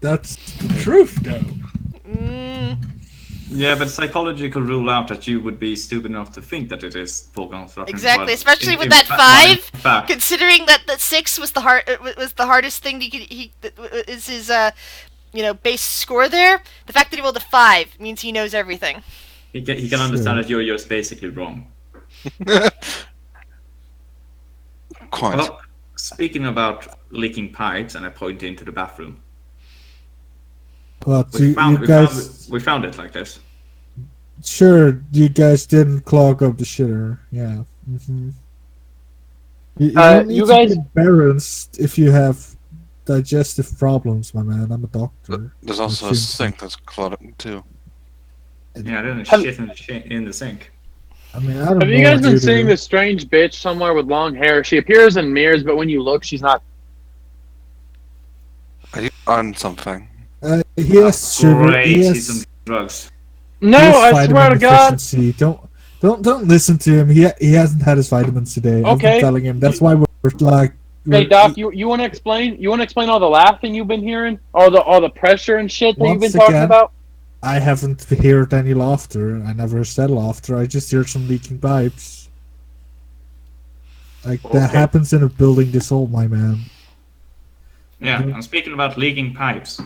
That's the truth, though. Yeah, but psychology could rule out that you would be stupid enough to think that it is full construction. Exactly, but especially with in that in 5. fact, Considering that 6 was the hardest thing is his base score there. The fact that he rolled a 5 means he knows everything. he can understand that you're just basically wrong. Quite. Well, speaking about leaking pipes, and I point into the bathroom. But We you found guys, it like this. sure, you guys didn't clog up the shitter. Yeah. Mm-hmm. You don't need you to guys- be embarrassed if you have digestive problems, my man. I'm a doctor. There's also a sink that's clogged too. Yeah, then Have- shit in the sink. I mean, I don't know. Have you guys what been you seeing do. this strange bitch somewhere with long hair? She appears in mirrors, but when you look, she's not. Are you on something? He has sugar. Great, He he's on has, drugs. No, he has I vitamin swear to God. deficiency. Don't listen to him. He hasn't had his vitamins today. I've been Okay. telling him. That's why we're like. Hey Doc, you want to explain? You want to explain all the laughing you've been hearing, all the pressure and shit that you've been Once talking again, about? I haven't heard any laughter. I never said laughter. I just heard some leaking pipes. Like that Okay. happens in a building this old, my man. Yeah, Mhm. I'm speaking about leaking pipes.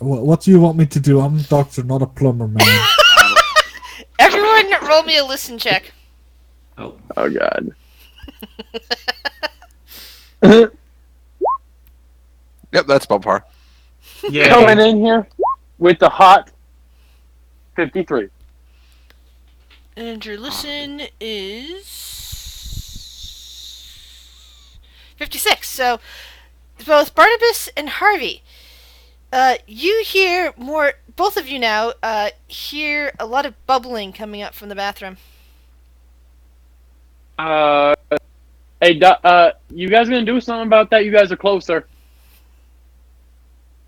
What do you want me to do? I'm a doctor, not a plumber, man. Everyone, roll me a listen check. Oh, Oh God. Yep, that's about par. yeah. Coming in here with the hot 53. And your listen is 56. So both Barnabas and Harvey, you hear more. Both of you now hear a lot of bubbling coming up from the bathroom. Hey, you guys gonna do something about that? You guys are closer.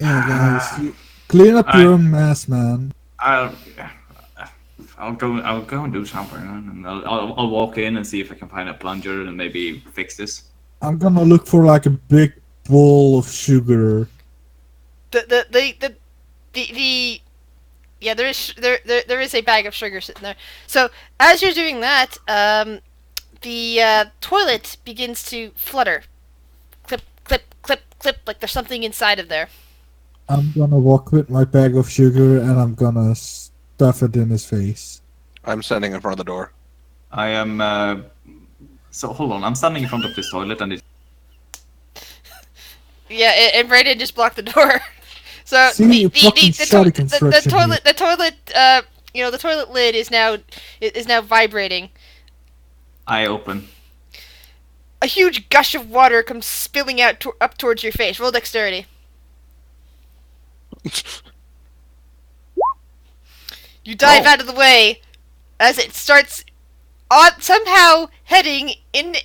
Yeah, guys, clean up your own mess, man. I'll go and do something, and I'll walk in and see if I can find a plunger and maybe fix this. I'm gonna look for like a big bowl of sugar. The yeah, there is a bag of sugar sitting there. So as you're doing that, the toilet begins to flutter, clip, clip, clip, clip, like there's something inside of there. I'm gonna walk with my bag of sugar and I'm gonna stuff it in his face. I'm standing in front of the door. I am. So hold on, I'm standing in front of this toilet and it's. Yeah, and Brandon just blocked the door. So See, fucking shoddy construction here. the toilet lid is now vibrating. I open. A huge gush of water comes spilling out up towards your face. Roll dexterity. You dive out of the way as it starts somehow heading in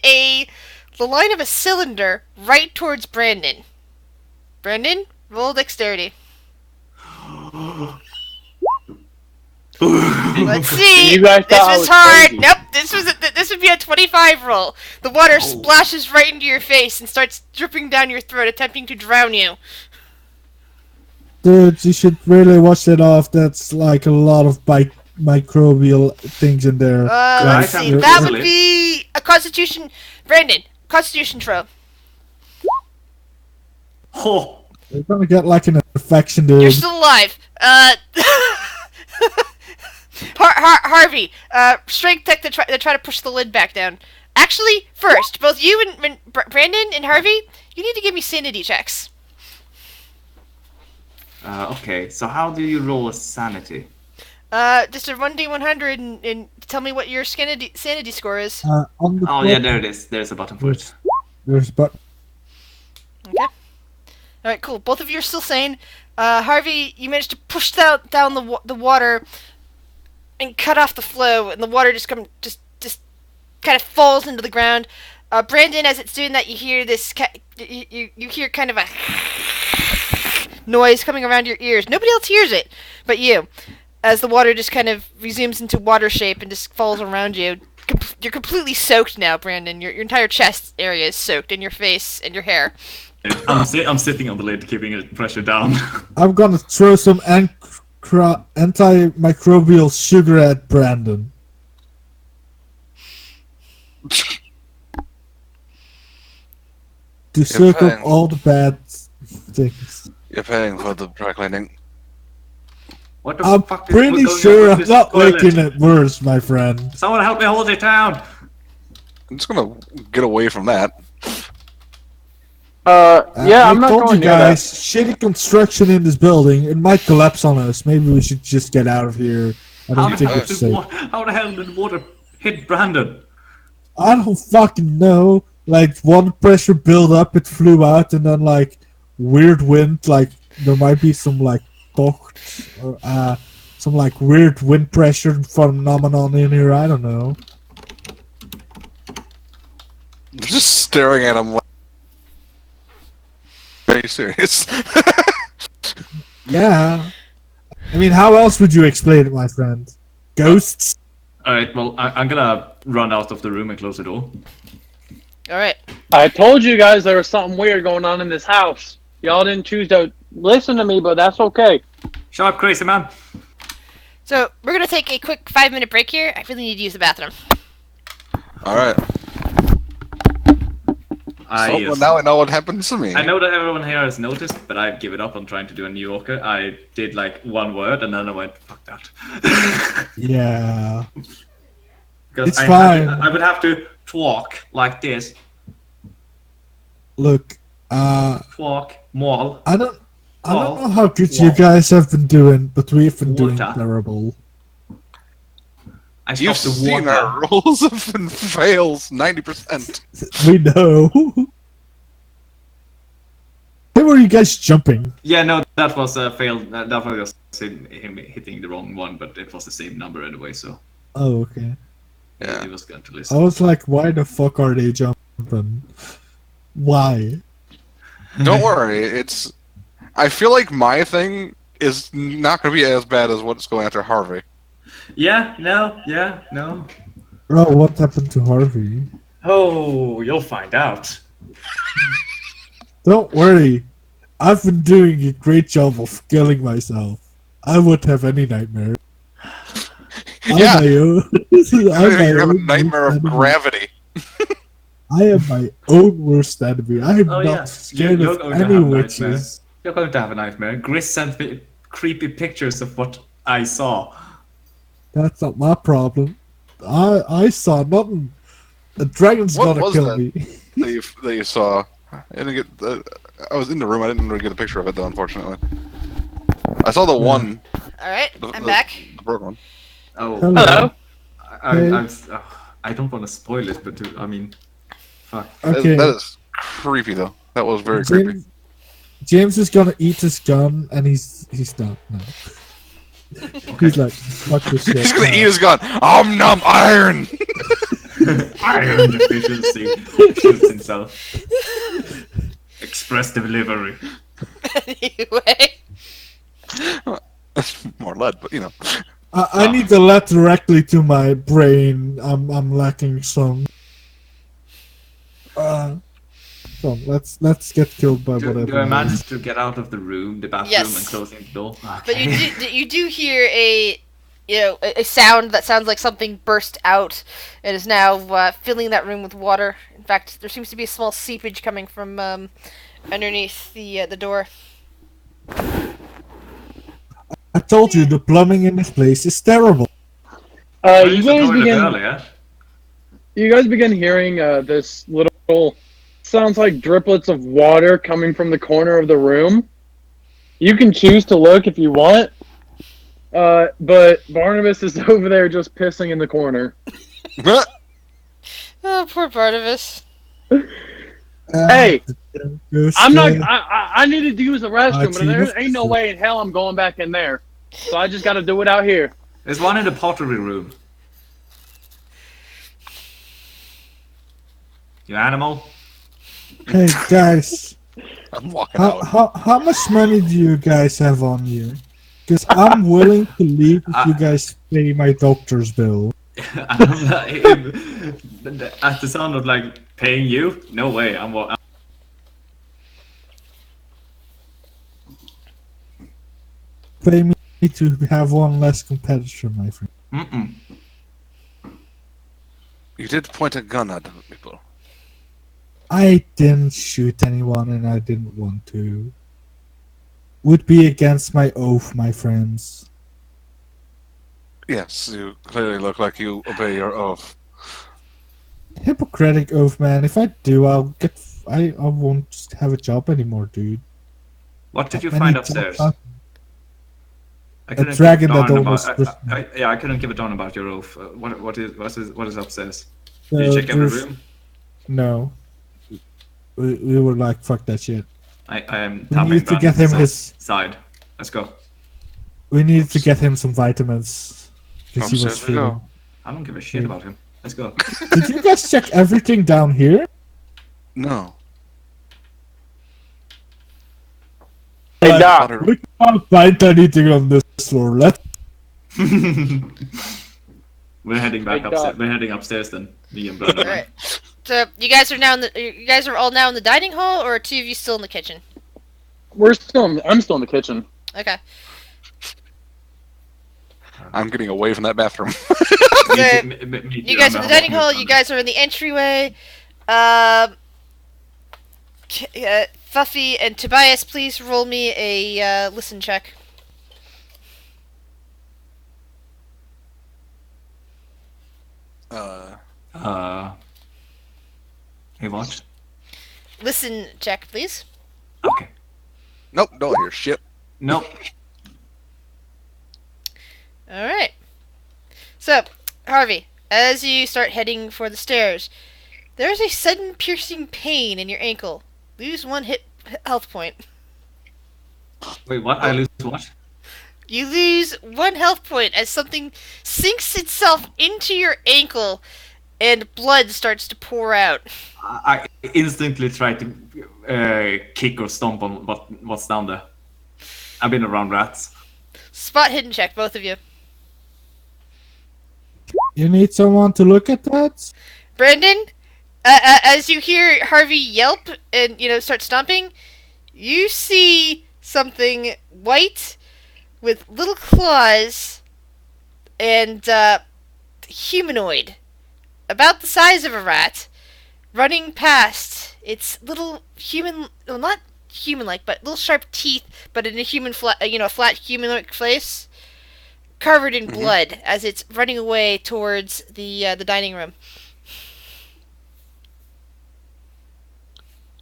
the line of a cylinder right towards Brandon. Brandon, roll dexterity. Let's see. You guys This thought I was was hard. crazy. Nope. This would be a 25 roll. The water splashes right into your face and starts dripping down your throat, attempting to drown you. Dude, you should really wash it off. That's like a lot of microbial things in there. Let's I see. can That feel would it. be a Constitution. Brandon, Constitution throw. Oh, You're gonna get like an infection, dude. You're still alive. Harvey, strength tech to try to push the lid back down. Actually, first, both you and Brandon and Harvey, you need to give me sanity checks. okay. So how do you roll a sanity? Just a 1d100 and tell me what your sanity score is. On the Oh top, yeah, there it is. There's a button for it. there's but Okay. Alright, cool. Both of you are still sane. Harvey, you managed to push down the water and cut off the flow, and the water just kind of falls into the ground. Brandon, as it's doing that, you hear this. You hear kind of a noise coming around your ears. Nobody else hears it, but you. As the water just kind of resumes into water shape and just falls around you. You're completely soaked now, Brandon. Your entire chest area is soaked, and your face and your hair. I'm sitting on the lid, keeping it pressure down. I'm gonna throw some antimicrobial sugar at Brandon. To soak up paying. all the bad things. You're paying for the dry cleaning. What the I'm fuck is pretty going on sure with I'm this not toilet? making it worse, my friend. Someone help me hold it down! I'm just gonna get away from that. Yeah, I I'm not told you going near guys, that. shitty construction in this building. It might collapse on us. Maybe we should just get out of here. I How don't think the, it's safe. how the hell did water hit Brandon? I don't fucking know. Like, water pressure built up, it flew out, and then, like, weird wind, like, there might be some, like, tocht, or, some, like, weird wind pressure phenomenon in here, I don't know. I'm just staring at him like... Are you serious? Yeah. I mean, how else would you explain it, my friend? Ghosts? Alright, well, I'm gonna run out of the room and close the door. Alright. I told you guys there was something weird going on in this house. Y'all didn't choose to listen to me, but that's okay. Shut up, crazy man! So, we're gonna take a quick 5-minute break here. I really need to use the bathroom. Alright. So, well, now I know what happens to me. I know that everyone here has noticed, but I give it up on trying to do a New Yorker. I did like one word and then I went, fuck that. Yeah. Because It's fine. I would have to talk like this. Look, Talk, mall. I don't Well, know how good well. you guys have been doing, but we've been doing Water. terrible. I You've stopped the seen water. our rules of fails 90%. We know. Where were you guys jumping? Yeah, no, that was a fail. That was just him hitting the wrong one, but it was the same number anyway, so Oh, okay. Yeah. he was going to I listen. was like, why the fuck are they jumping? Why? Don't worry, it's... I feel like my thing is not going to be as bad as what's going after Harvey. Yeah, no. Bro, what happened to Harvey? Oh, you'll find out. Don't worry. I've been doing a great job of killing myself. I wouldn't have any nightmare. Yeah. I'm my own. You have a own nightmare worst of enemy. gravity. I am my own worst enemy. I am Oh, not yeah. scared You're of going to any have witches. nightmares. You're going to have a nightmare. Gris sent me creepy pictures of what I saw. That's not my problem. I saw nothing. The dragon's What gonna was kill that? me. That you saw. I didn't get. I was in the room. I didn't really get a picture of it though. Unfortunately, I saw the one. Alright, The, I'm the- back. The broken one. Oh, Uh-huh. Hello. Hey. I don't want to spoil it, but I mean, fuck. Okay. That is creepy though. That was very creepy. James is gonna eat his gun, and he's done now. He's like, fuck this shit. He's gonna eat his gun. Nom iron. Iron deficiency. Shoots himself. Express delivery. Anyway. More lead, but you know. I need the lead directly to my brain. I'm lacking some. So let's get killed by Do whatever. I it is. manage to get out of the room, the bathroom, Yes. and closing the door? But Okay. you do hear a a sound that sounds like something burst out. It is now filling that room with water. In fact, there seems to be a small seepage coming from underneath the door. I told you the plumbing in this place is terrible. I You used the guys toilet begin. earlier. You guys begin hearing this little. Sounds like driplets of water coming from the corner of the room. You can choose to look if you want. But Barnabas is over there just pissing in the corner. Oh, poor Barnabas. Hey, I'm not. Good I needed to use the restroom, but Jesus. there ain't no way in hell I'm going back in there. So I just got to do it out here. There's one in the pottery room. You animal. Hey guys, I'm walking out. how much money do you guys have on you? Because I'm willing to leave if you guys pay my doctor's bill. At the sound of like paying you, no way. Pay me Need to have one less competitor, my friend. Mm-mm. You did point a gun at people. I didn't shoot anyone and I didn't want to. Would be against my oath, my friends. Yes, you clearly look like you obey your oath. Hippocratic oath, man. If I do, I won't have a job anymore, dude. What did you Many find jobs upstairs? out- I A couldn't give dragon a that darn almost about. pushed me. Yeah, I couldn't give a darn about your oath. What is upstairs? So Did you check every there's- room? No. We were like, fuck that shit. I am We tapping need to get him his. side. Let's go. We need to get him some vitamins because he was Upstairs we go. feeling. I don't give a shit about him. Let's go. Did you guys check everything down here? No. Hey, Like, Doc. Butter- we can't find anything on this floor. Let's. We're heading back Hey, upstairs. Doc. We're heading upstairs then. Me and brother. All right. So you guys are all now in the dining hall, or are two of you still in the kitchen? I'm still in the kitchen. Okay. I'm getting away from that bathroom. So, Me too, you guys are I'm in the dining walking hall. down You there. guys are in the entryway. Fuffy and Tobias, please roll me a listen check. Hey, what? Listen check, please. Okay. Nope, don't hear shit. Nope. All right. So, Harvey, as you start heading for the stairs, there's a sudden piercing pain in your ankle. Lose one health point. Wait, what? I lose what? You lose one health point as something sinks itself into your ankle and blood starts to pour out. I instantly try to kick or stomp on what's down there. I've been around rats. Spot hidden check, both of you. You need someone to look at that? Brandon, as you hear Harvey yelp and start stomping, you see something white with little claws and humanoid, about the size of a rat, running past its little human, well, not human-like, but little sharp teeth, but in a flat human-like face, covered in blood as it's running away towards the dining room.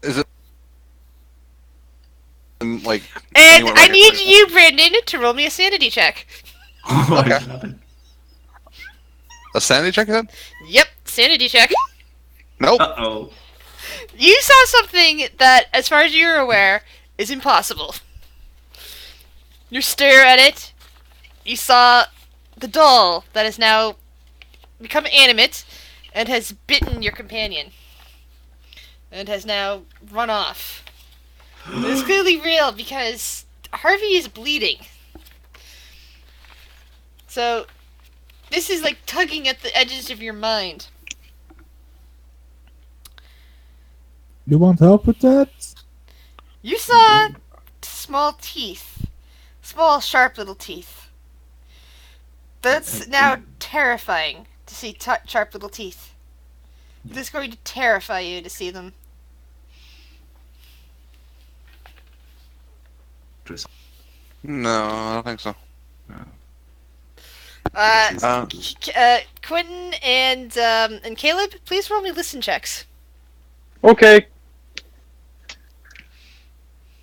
Is it like? And anywhere I right need here? you, Brandon, to roll me a sanity check. Okay. A sanity check then? Yep, sanity check. Nope. Uh-oh. You saw something that, as far as you're aware, is impossible. You stare at it. You saw the doll that has now become animate and has bitten your companion. And has now run off. It's clearly real because Harvey is bleeding. So, this is like tugging at the edges of your mind. You want help with that? You saw small teeth. Small, sharp little teeth. That's now terrifying to see sharp little teeth. This is going to terrify you to see them. No, I don't think so. Quentin and Caleb, please roll me listen checks. Okay.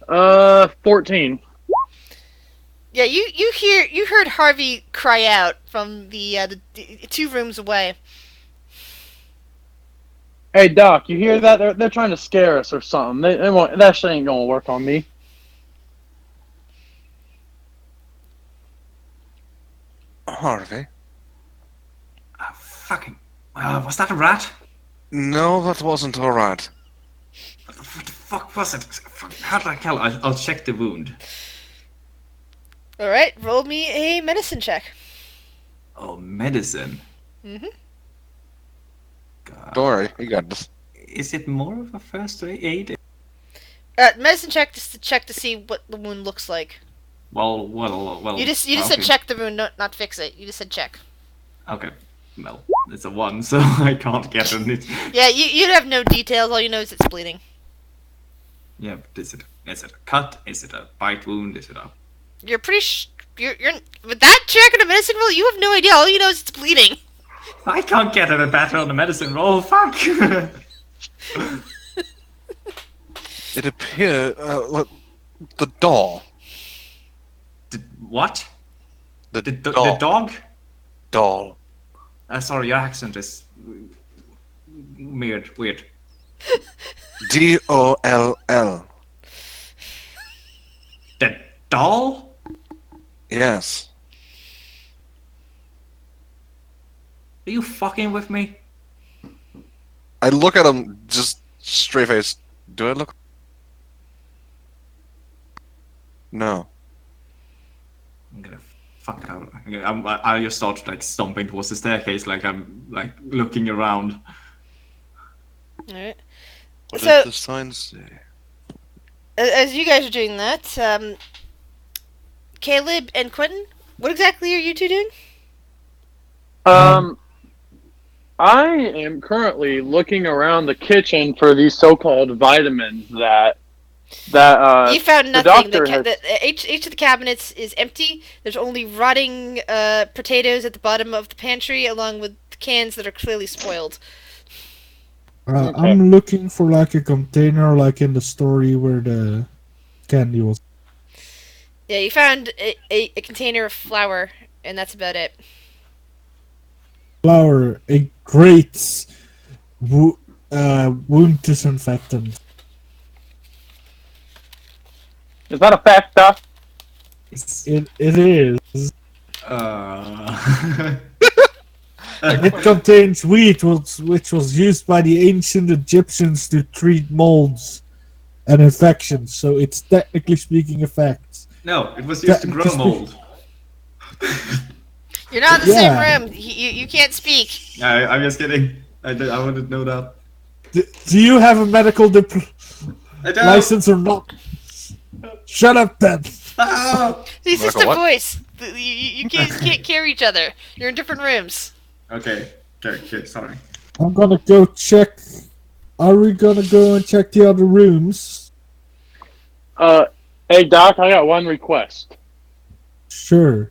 14. Yeah, you heard Harvey cry out from the 2 rooms away. Hey, Doc, you hear that? They're trying to scare us or something. They won't. That shit ain't gonna work on me. Harvey? Fucking. Was that a rat? No, that wasn't a rat. What the fuck was it? How did I kill it? I'll check the wound. Alright, roll me a medicine check. Oh, medicine. Mm-hmm. God. Don't worry, you got this. Is it more of a first aid? Medicine check just to check to see what the wound looks like. Well. You just said okay. check the wound, not fix it. You just said check. Okay. Well, it's a 1, so I can't get it. Yeah, you have no details. All you know is it's bleeding. Yeah, but is it a cut? Is it a bite wound? Is it a... You're pretty you're with that check and a medicine roll. You have no idea. All you know is it's bleeding. I can't get it better on the medicine roll. Fuck. It appears. The doll. What? The The doll. dog? Doll. Sorry, your accent is weird. DOLL. The doll? Yes. Are you fucking with me? I look at him just straight face. Do I look? No. I'm gonna fuck out. I just start like stomping towards the staircase, like I'm like looking around. All right. What So- does the sign say? As you guys are doing that, Caleb and Quentin, what exactly are you two doing? I am currently looking around the kitchen for these so-called vitamins that You found the nothing. doctor has- Each of the cabinets is empty. There's only rotting potatoes at the bottom of the pantry, along with cans that are clearly spoiled. Okay. I'm looking for like a container, like in the story where the candy was. Yeah, you found a container of flour, and that's about it. Flour, a great wound disinfectant. Is that a factor? It is. It contains wheat, which was used by the ancient Egyptians to treat molds and infections. So it's technically speaking effects. No, it was used to grow mold. You're not in the Yeah. same room. You can't speak. I'm just kidding. I wanted to know that. Do you have a medical I don't. license or not? Shut up, then. Ah! It's just a Michael, what? voice. You can't carry each other. You're in different rooms. Okay, sorry. I'm gonna go check. Are we gonna go and check the other rooms? Hey Doc, I got one request. Sure.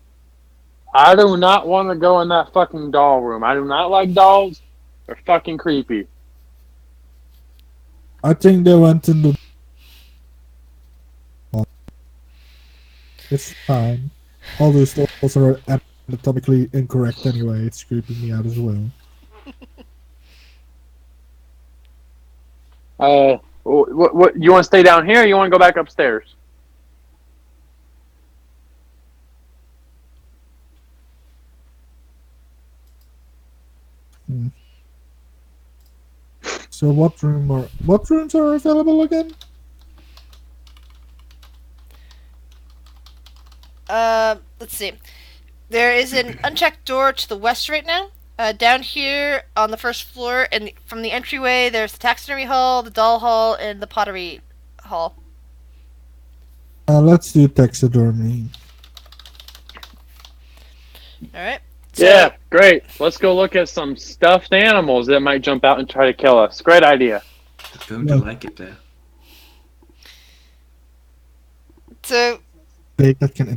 I do not want to go in that fucking doll room. I do not like dolls. They're fucking creepy. I think they went in the. It's fine. All those dolls are anatomically incorrect anyway. It's creeping me out as well. What you want to stay down here or you want to go back upstairs? So what rooms are available again? Let's see. There is an unchecked door to the west right now. Down here on the first floor, and from the entryway, there's the taxidermy hall, the doll hall, and the pottery hall. Let's do taxidermy. All right. Yeah, great. Let's go look at some stuffed animals that might jump out and try to kill us. Great idea. Don't you like it there? So That can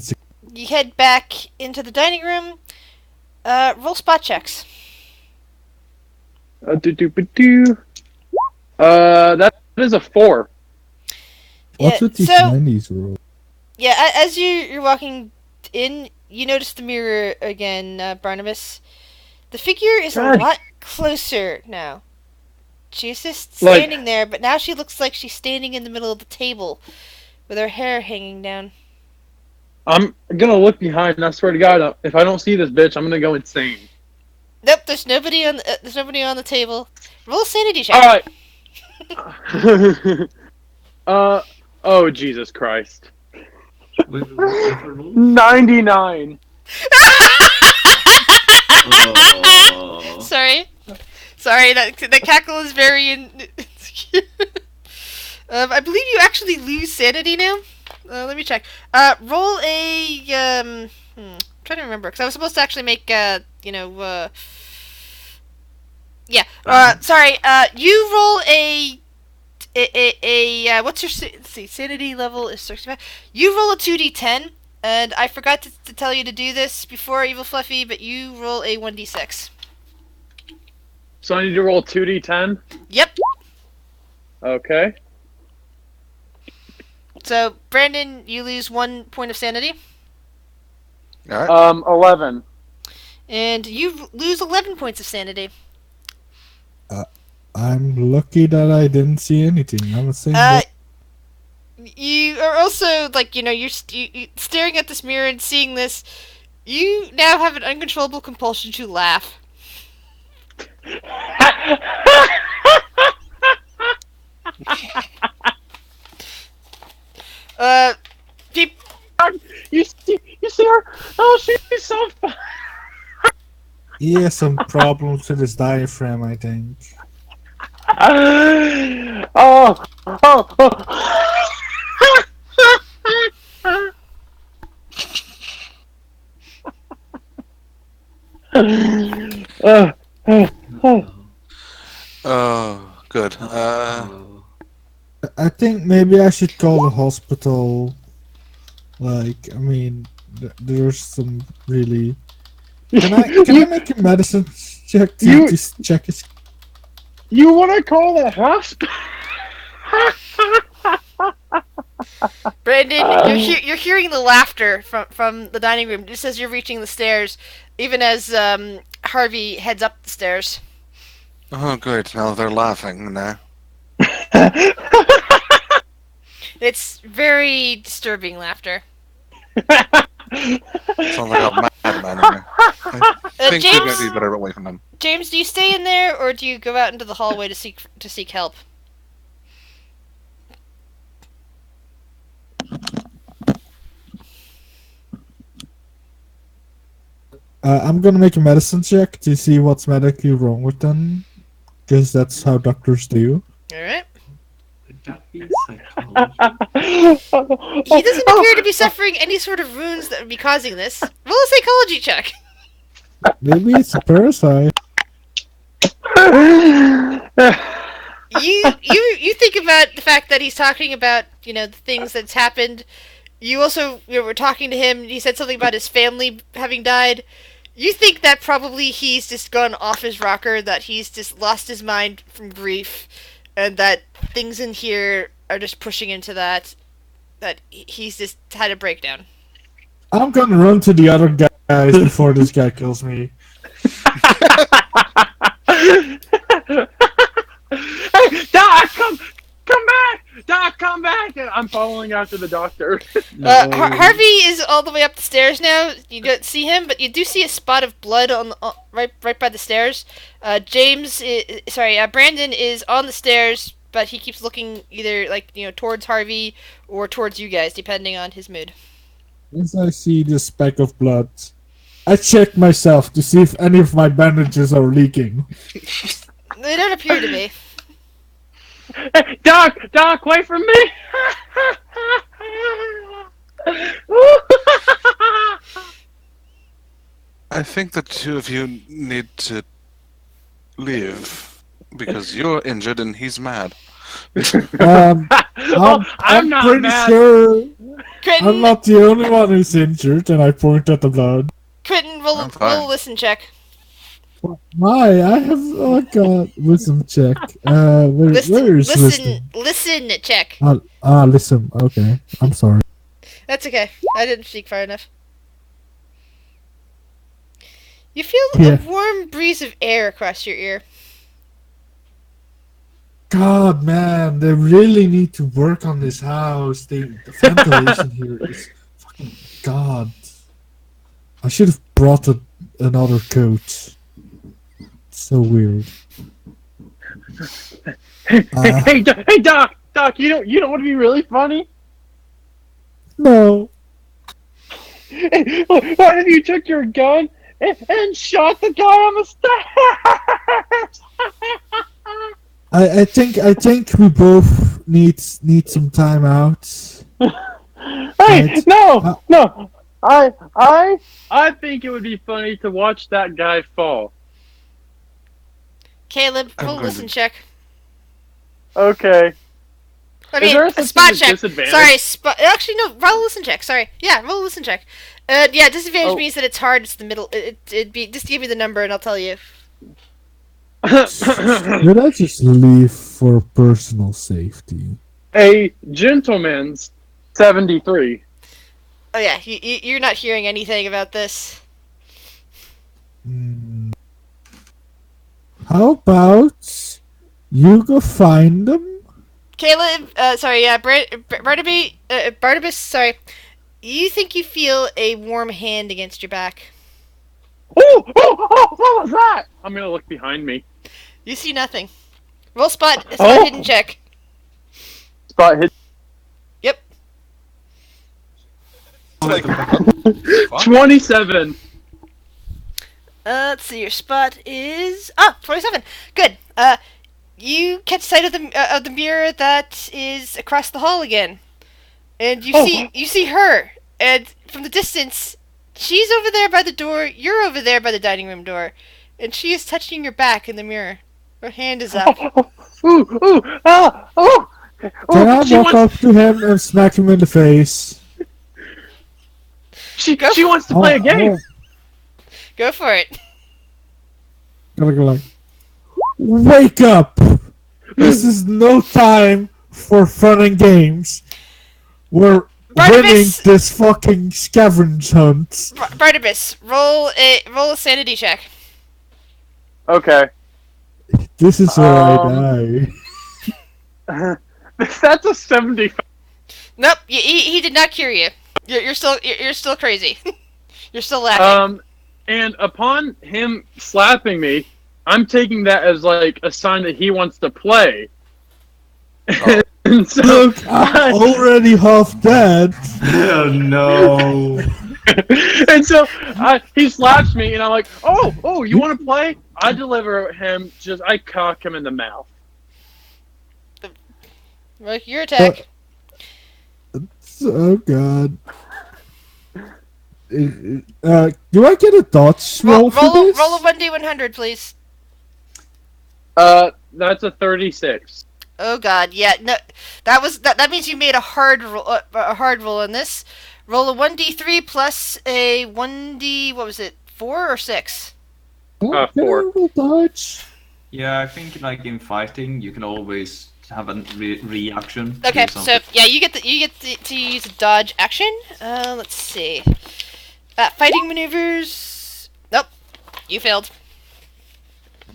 you head back into the dining room. Roll spot checks. That is a 4. What's Yeah, with these so- 90s rules? Yeah, as you're walking in, you notice the mirror again, Barnabas. The figure is a God. lot closer now. She's just Like- standing there, but now she looks like she's standing in the middle of the table with her hair hanging down. I'm gonna look behind, and I swear to God, if I don't see this bitch, I'm gonna go insane. Nope, there's nobody on the table. Roll a sanity check. Alright. Oh, Jesus Christ. Wait, for a roll? 99. Oh. Sorry, that cackle is very I believe you actually lose sanity now. Let me check. Roll a I'm trying to remember because I was supposed to actually make yeah. Sorry. You roll what's your let's see, sanity level is 65. You roll a 2d10, and I forgot to tell you to do this before, Evil Fluffy, but you roll a 1d6. So I need to roll 2d10? Yep. Okay. So, Brandon, you lose 1 point of sanity. All right. 11. And you lose 11 points of sanity. I'm lucky that I didn't see anything. I'm saying that. You are also, like, you're staring at this mirror and seeing this. You now have an uncontrollable compulsion to laugh. People. You see her? Oh, she's so fun. He has some problems with his diaphragm, I think. Oh. Oh, good. I think maybe I should call the hospital. Like, I mean, there's some really. Can I make a medicine check to just check his? You want to call the hospital? Brandon, you're hearing the laughter from the dining room just as you're reaching the stairs, even as Harvey heads up the stairs. Oh, good. Now they're laughing now. It's very disturbing laughter. Sounds like a madman in here. I think James? we might be better away from them. James, do you stay in there or do you go out into the hallway to seek help? I'm gonna make a medicine check to see what's medically wrong with them, because that's how doctors do. All right. Would that be psychology? He doesn't appear to be suffering any sort of wounds that would be causing this. Roll a psychology check. Maybe it's a parasite. You think about the fact that he's talking about the things that's happened. You also were talking to him. And he said something about his family having died. You think that probably he's just gone off his rocker, that he's just lost his mind from grief, and that things in here are just pushing into that he's just had a breakdown. I'm gonna run to the other guys before this guy kills me. Hey, Doc, come back! Doc, come back! I'm following after the doctor. Harvey is all the way up the stairs now. You don't see him, but you do see a spot of blood on right by the stairs. Brandon is on the stairs, but he keeps looking either towards Harvey or towards you guys, depending on his mood. Once I see the speck of blood, I check myself to see if any of my bandages are leaking. They don't appear to be. Hey, Doc, wait for me! I think the two of you need to leave because you're injured and he's mad. I'm I'm not pretty mad. sure Quentin, I'm not the only one who's injured, and I point at the blood. Quentin, roll I'm fine. a listen check. Why? I have wisdom check. Where is wisdom? Listen check. Listen. Okay, I'm sorry. That's okay. I didn't speak far enough. You feel Yeah. a warm breeze of air across your ear. God, man, they really need to work on this house. The ventilation here is fucking God. I should have brought another coat. So weird. Hey, Doc, you don't want to be really funny? No. What if you took your gun and shot the guy on the stairs? I think we both need some time out. Hey, Right. no, no. I think it would be funny to watch that guy fall. Caleb, I'm roll a going listen to- check. Okay. I Is mean, there a such spot thing as check. disadvantage? Sorry, spot. Actually, no. Roll a listen check. Sorry. Yeah, roll a listen check. Yeah, disadvantage Oh. means that it's hard. It's the middle. It'd be just give me the number and I'll tell you. Should I just leave for personal safety? A gentleman's 73. Oh yeah, you're not hearing anything about this. Hmm. How about you go find them? Caleb, sorry, yeah, Barnabas, sorry. You think you feel a warm hand against your back. Oh, what was that? I'm gonna look behind me. You see nothing. Roll spot Oh. hidden check. Spot hit Yep. Like, 27. Let's see. Your spot is 27. Good. You catch sight of the mirror that is across the hall again, and you see her, and from the distance, she's over there by the door. You're over there by the dining room door, and she is touching your back in the mirror. Her hand is up. Ooh, ah, oh. Can I She walk wants, up to him and smack him in the face? she wants to play a game. Go for it. Gotta go like, wake up! This is no time for fun and games. We're Barnabas! winning this fucking scavenge hunt. Barnabas, roll a sanity check. Okay. This is where I die. That's a 75. Nope, he did not cure you. You're still crazy. You're still laughing. And upon him slapping me, I'm taking that as like a sign that he wants to play. And so, Look, I'm already half dead. Oh no. and so he slaps me, and I'm like, "Oh, you want to play?" I deliver him. I cock him in the mouth. Make your attack. Oh god. Do I get a dodge roll for this? Roll a 1d100, please. That's a 36. Oh god, yeah, no, that means you made a hard roll on this. Roll a 1d3 plus a 1d, what was it, 4 or 6? Oh, Uh, can I 4. roll dodge? Yeah, I think like in fighting, you can always have a reaction. to Okay, something. so yeah, you get to use a dodge action. Let's see. Fighting maneuvers. Nope, you failed.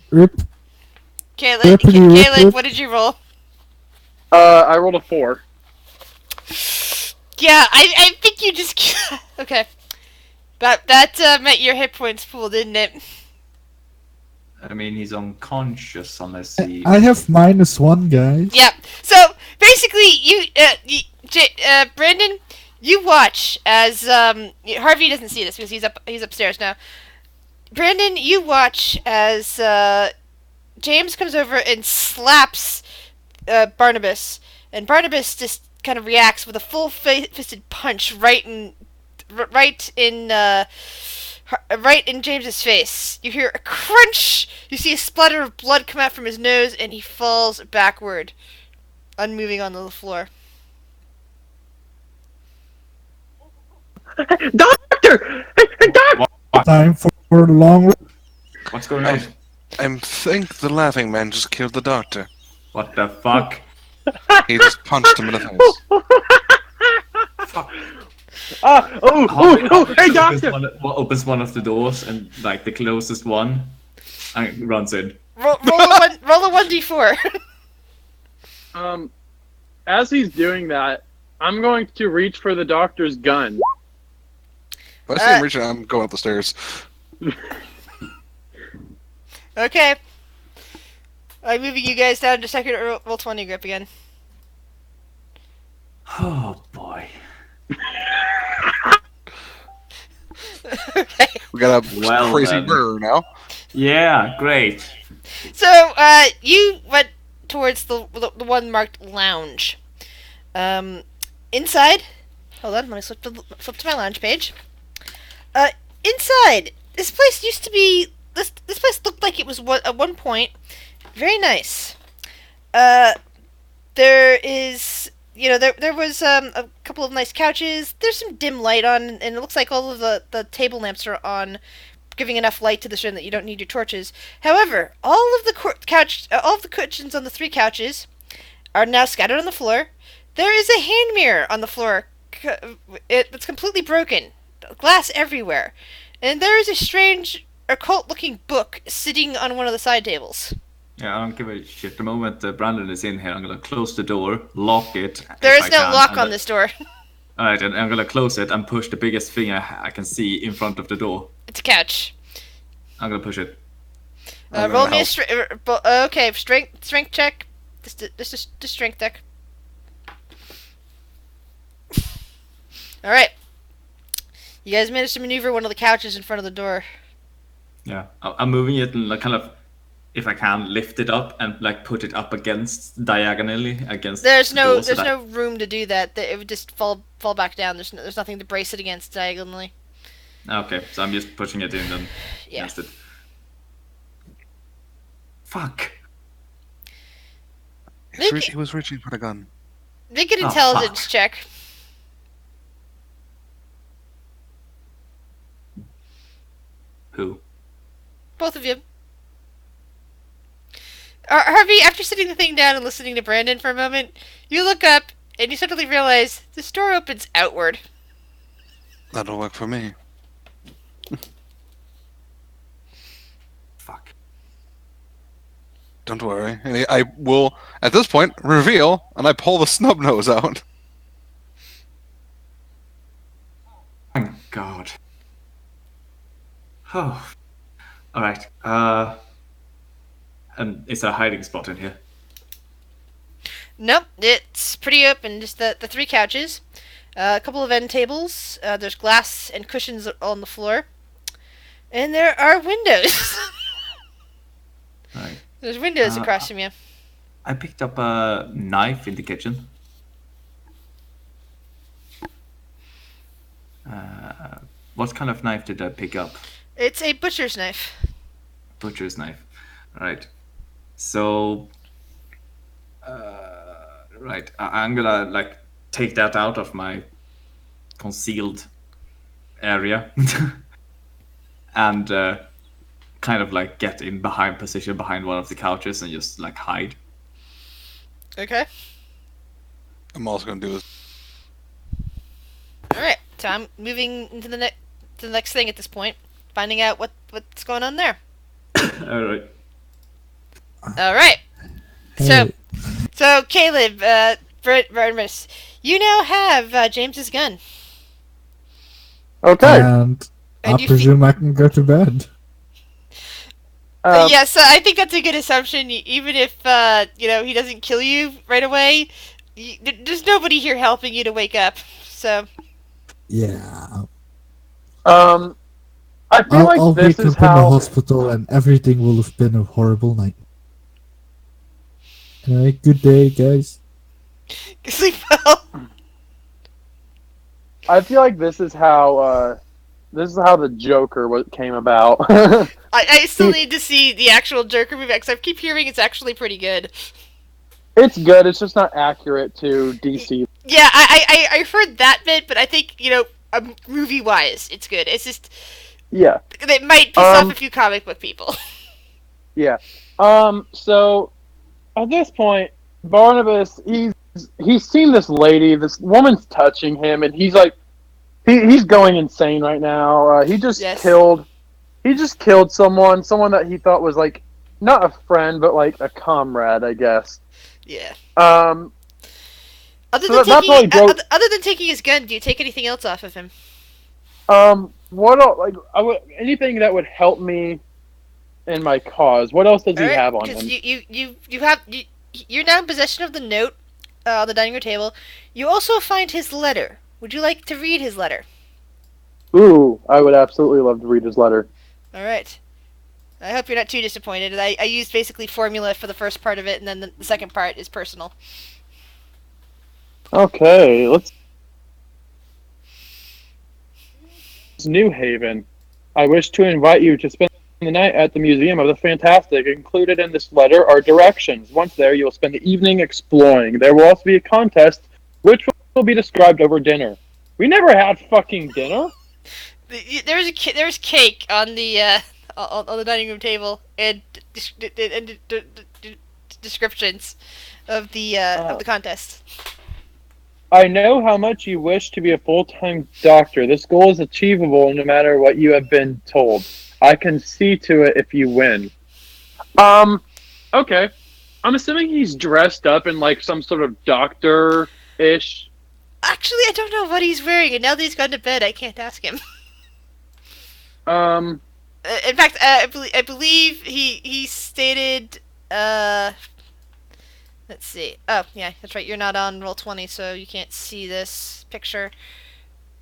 Rip. Caleb, Rip. what did you roll? I rolled a 4. Yeah, I think you just okay. That met your hit points pool, didn't it? I mean, he's unconscious unless he. I have -1, guys. Yeah. So basically, Brandon, you watch as Harvey doesn't see this because he's upstairs now. Brandon, you watch as James comes over and slaps Barnabas, and Barnabas just kind of reacts with a full-fisted punch right in James's face. You hear a crunch. You see a splatter of blood come out from his nose, and he falls backward, unmoving on the floor. Doctor! Hey, doctor! Time for the long. What's going on? I think the laughing man just killed the doctor. What the fuck? He just punched him in the face. Hey, doctor! Opens one of the doors and like the closest one, and runs in. Roll a 1d4. As he's doing that, I'm going to reach for the doctor's gun. If I see him reaching, I'm going up the stairs. Okay. I'm moving you guys down to second roll 20 grip again. Oh boy. Okay. We got a Well, crazy then. murder now. Yeah, great. So, you went towards the one marked lounge. Inside, Hold on, let me flip to my lounge page. Inside, this place used to be. This place looked like it was at one point very nice. There is, there was a couple of nice couches. There's some dim light on, and it looks like all of the table lamps are on, giving enough light to this room that you don't need your torches. However, all of the cushions on the 3 couches are now scattered on the floor. There is a hand mirror on the floor. It's completely broken. Glass everywhere. And there is a strange, occult-looking book sitting on one of the side tables. Yeah, I don't give a shit. The moment Brandon is in here, I'm gonna close the door, lock it. There is no lock on this door. Alright, and I'm gonna close it and push the biggest thing I can see in front of the door. It's a couch. I'm gonna push it. Roll me a strength check. Just strength check. All right. You guys managed to maneuver one of the couches in front of the door. Yeah, I'm moving it and kind of, if I can, lift it up and put it up diagonally against. There's no room to do that. It would just fall back down. There's nothing to brace it against diagonally. Okay, so I'm just pushing it in then. Yeah. Against it. Fuck. He was reaching for the gun. Make an intelligence check. Who? Both of you. Harvey, after sitting the thing down and listening to Brandon for a moment, you look up and you suddenly realize this door opens outward. That'll work for me. Fuck. Don't worry. And I will, at this point, reveal, and I pull the snub nose out. Thank God. Oh. Alright. And is there a hiding spot in here? Nope, it's pretty open. Just the 3 couches, a couple of end tables. There's glass and cushions on the floor, and there are windows. Right. There's windows across from you. I picked up a knife in the kitchen. What kind of knife did I pick up? It's a butcher's knife. Butcher's knife. Right. So, right. I'm gonna take that out of my concealed area and kind of get in position behind one of the couches and just hide. Okay. I'm also gonna do this. All right. So I'm moving into the next thing at this point, finding out what's going on there. All right. All right. Hey. So Caleb, Vermus, you now have James's gun. Okay. And I And you presume I can go to bed. Yes, I think that's a good assumption. Even if he doesn't kill you right away, there's nobody here helping you to wake up. So Yeah. I feel like I'll this wake is up in the how. hospital and everything will have been a horrible night. Alright, good day, guys. sleep well. I feel like this is how the Joker came about. I still need to see the actual Joker movie because I keep hearing it's actually pretty good. It's good. It's just not accurate to DC. Yeah, I heard that bit, but I think movie wise, it's good. It's just Yeah. it might piss off a few comic book people. Yeah. So at this point, Barnabas, he's seen this lady. This woman's touching him, and he's like, he's going insane right now. He just killed someone that he thought was not a friend, but a comrade, I guess. Yeah. Other Other than taking his gun, do you take anything else off of him? What else? Anything that would help me in my cause. What else does he have on him? You're now in possession of the note on the dining room table. You also find his letter. Would you like to read his letter? Ooh, I would absolutely love to read his letter. All right. I hope you're not too disappointed. I used basically formula for the first part of it, and then the second part is personal. Okay, let's. New Haven. I wish to invite you to spend the night at the Museum of the Fantastic. Included in this letter are directions. Once there, you will spend the evening exploring. There will also be a contest, which will be described over dinner. We never had fucking dinner. There's cake on the dining room table and descriptions of the contest. I know how much you wish to be a full-time doctor. This goal is achievable no matter what you have been told. I can see to it if you win. Okay. I'm assuming he's dressed up in like some sort of doctor-ish. Actually, I don't know what he's wearing, and now that he's gone to bed, I can't ask him. In fact, I believe he stated. Let's see. Oh, yeah, that's right. You're not on Roll20, so you can't see this picture.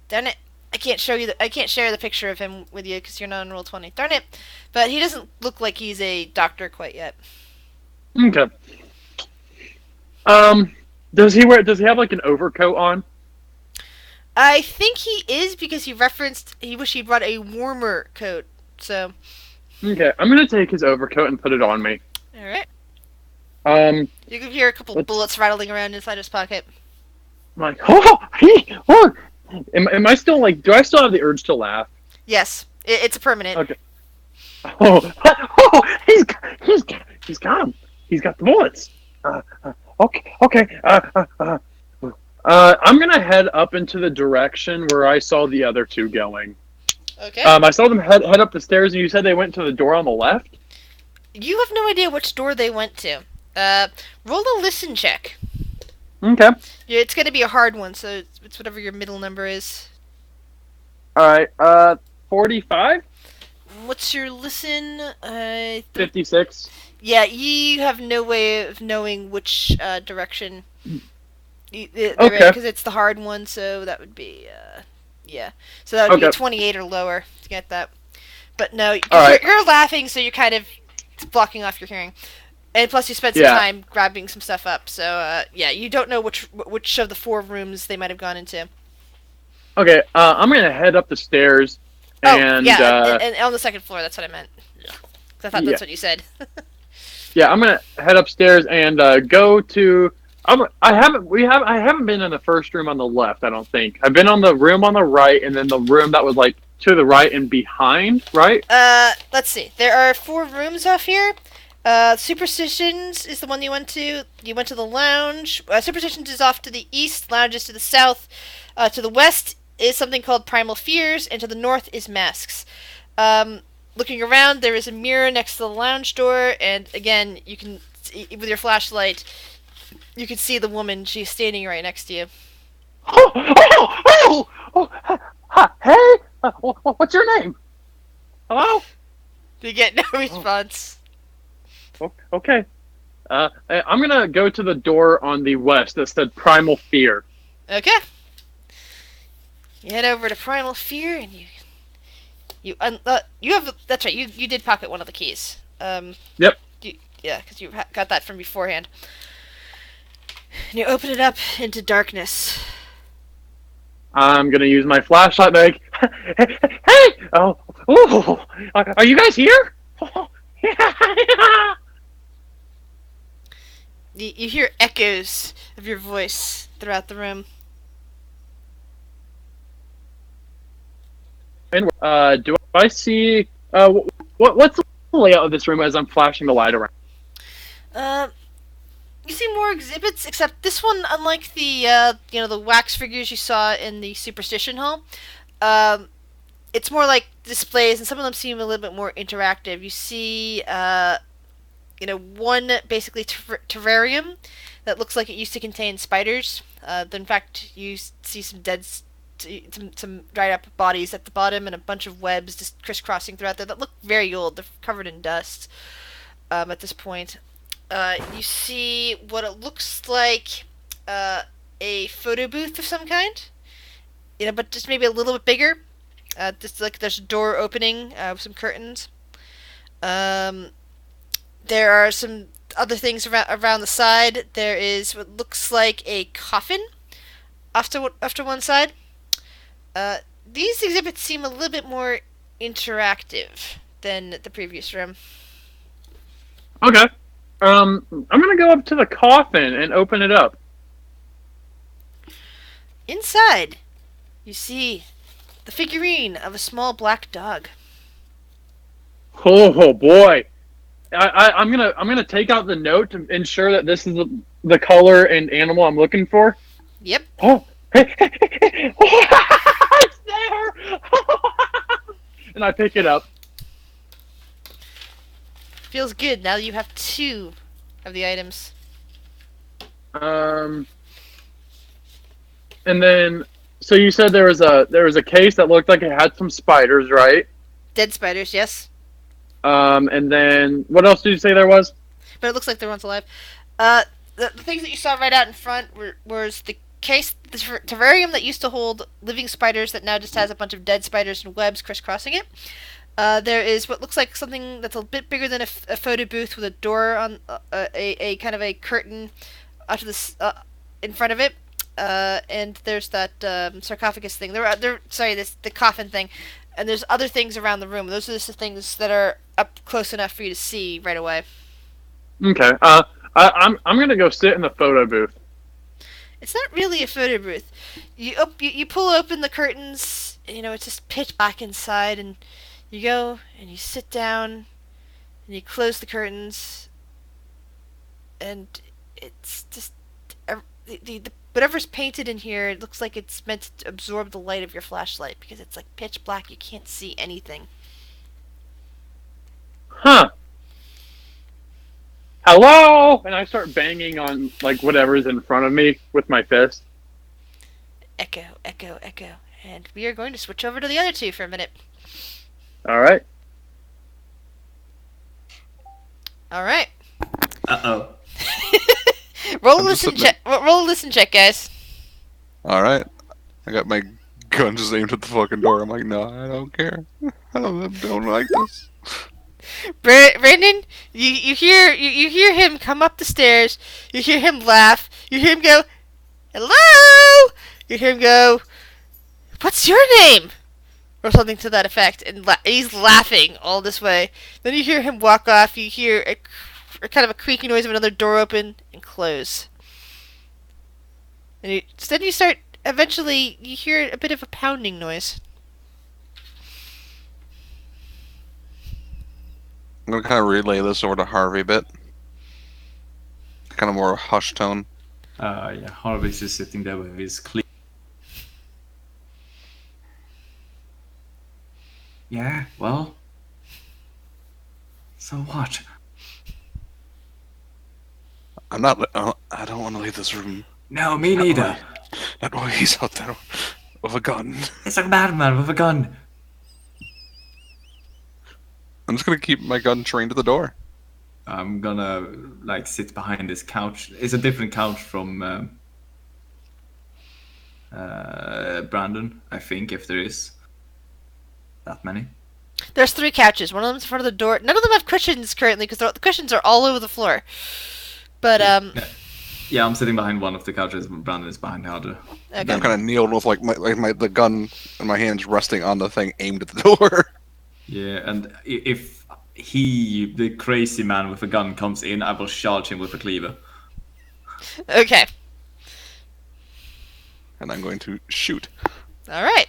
Darn it! I can't show you. I can't share the picture of him with you because you're not on Roll20. Darn it! But he doesn't look like he's a doctor quite yet. Okay. Does he have like an overcoat on? I think he is because he referenced he wished he brought a warmer coat. So. Okay, I'm gonna take his overcoat and put it on me. All right. You can hear a couple bullets rattling around inside his pocket. I'm like, oh. Am I still like? Do I still have the urge to laugh? Yes, it's a permanent. Okay. He's got him. He's got the bullets. Okay. I'm gonna head up into the direction where I saw the other two going. Okay. I saw them head up the stairs, and you said they went to the door on the left. You have no idea which door they went to. Roll a listen check. Okay. Yeah, it's gonna be a hard one, so it's whatever your middle number is. All right. 45. What's your listen? 56. Yeah, you have no way of knowing which direction. Okay. Because it's the hard one, so that would be yeah. So that would be 28 or lower to get that. But no, you're laughing, so you're kind of blocking off your hearing. And plus, you spent some time grabbing some stuff up, so yeah, you don't know which of the 4 rooms they might have gone into. Okay, I'm gonna head up the stairs. And on the second floor. That's what I meant. Yeah. I thought that's what you said. Yeah, I'm gonna head upstairs and go to. I haven't been in the first room on the left. I don't think I've been on the room on the right, and then the room that was like to the right and behind. Right. Let's see. There are 4 rooms off here. Superstitions is the one you went to. You went to the lounge. Superstitions is off to the east. Lounge is to the south. To the west is something called Primal Fears, and to the north is Masks. Looking around, there is a mirror next to the lounge door, and again, you can with your flashlight, you can see the woman. She's standing right next to you. Hey, what's your name? Hello? You get no response. Okay. I'm gonna go to the door on the west that said Primal Fear. Okay. You head over to Primal Fear, and you have that's right. You did pocket one of the keys. Yep. Yeah, because you got that from beforehand. And you open it up into darkness. I'm gonna use my flashlight. Like, hey! Are you guys here? You hear echoes of your voice throughout the room. And do I see what's the layout of this room as I'm flashing the light around? You see more exhibits, except this one, unlike the the wax figures you saw in the Superstition Hall, it's more like displays, and some of them seem a little bit more interactive. You see, one basically terrarium that looks like it used to contain spiders. In fact, you see some some dried up bodies at the bottom, and a bunch of webs just crisscrossing throughout there that look very old. They're covered in dust at this point. You see what it looks like a photo booth of some kind, but just maybe a little bit bigger. Just like there's a door opening with some curtains. There are some other things around the side. There is what looks like a coffin off to one side. these exhibits seem a little bit more interactive than the previous room. Okay. I'm gonna go up to the coffin and open it up. Inside, you see the figurine of a small black dog. Oh boy. I'm gonna take out the note to ensure that this is the color and animal I'm looking for. Yep. Oh, it's there! And I pick it up. Feels good now that you have 2 of the items. And then, so you said there was a case that looked like it had some spiders, right? Dead spiders, yes. And then what else did you say there was? But it looks like the one's alive. The things that you saw right out in front was the case, the terrarium that used to hold living spiders that now just has a bunch of dead spiders and webs crisscrossing it. There is what looks like something that's a bit bigger than a photo booth with a door on a kind of a curtain out to this in front of it. And there's that sarcophagus thing. The coffin thing. And there's other things around the room. Those are just the things that are up close enough for you to see right away. Okay. I'm gonna go sit in the photo booth. It's not really a photo booth. You pull open the curtains. It's just pitch black inside, and you go and you sit down, and you close the curtains, and it's just the whatever's painted in here. It looks like it's meant to absorb the light of your flashlight because it's like pitch black. You can't see anything. Huh. Hello! And I start banging on like whatever's in front of me with my fist. Echo, echo, echo. And we are going to switch over to the other 2 for a minute. All right. All right. Uh-oh. Roll a I'm just listen sitting check. Roll a listen check, guys. All right. I got my gun just aimed at the fucking door. I'm like, no, I don't care. I don't like this. Brandon, you hear him come up the stairs. You hear him laugh. You hear him go, "Hello." You hear him go, "What's your name?" or something to that effect, and he's laughing all this way. Then you hear him walk off. You hear a kind of a creaky noise of another door open and close. And then you start. Eventually, you hear a bit of a pounding noise. I'm gonna kind of relay this over to Harvey a bit. Kind of more hush tone. Yeah, Harvey's just sitting there with his Yeah, well. So what? I'm not. I don't want to leave this room. No, me neither. Not while he's out there with a gun. It's a madman with a gun. I'm just gonna keep my gun trained to the door. I'm gonna sit behind this couch. It's a different couch from Brandon, I think, if there is that many. There's 3 couches. One of them's in front of the door. None of them have cushions currently because the cushions are all over the floor. But Yeah, I'm sitting behind one of the couches. Brandon is behind the other. Okay. I'm kind of kneeled with the gun in my hands resting on the thing aimed at the door. Yeah, and if the crazy man with a gun, comes in, I will charge him with a cleaver. Okay. And I'm going to shoot. All right.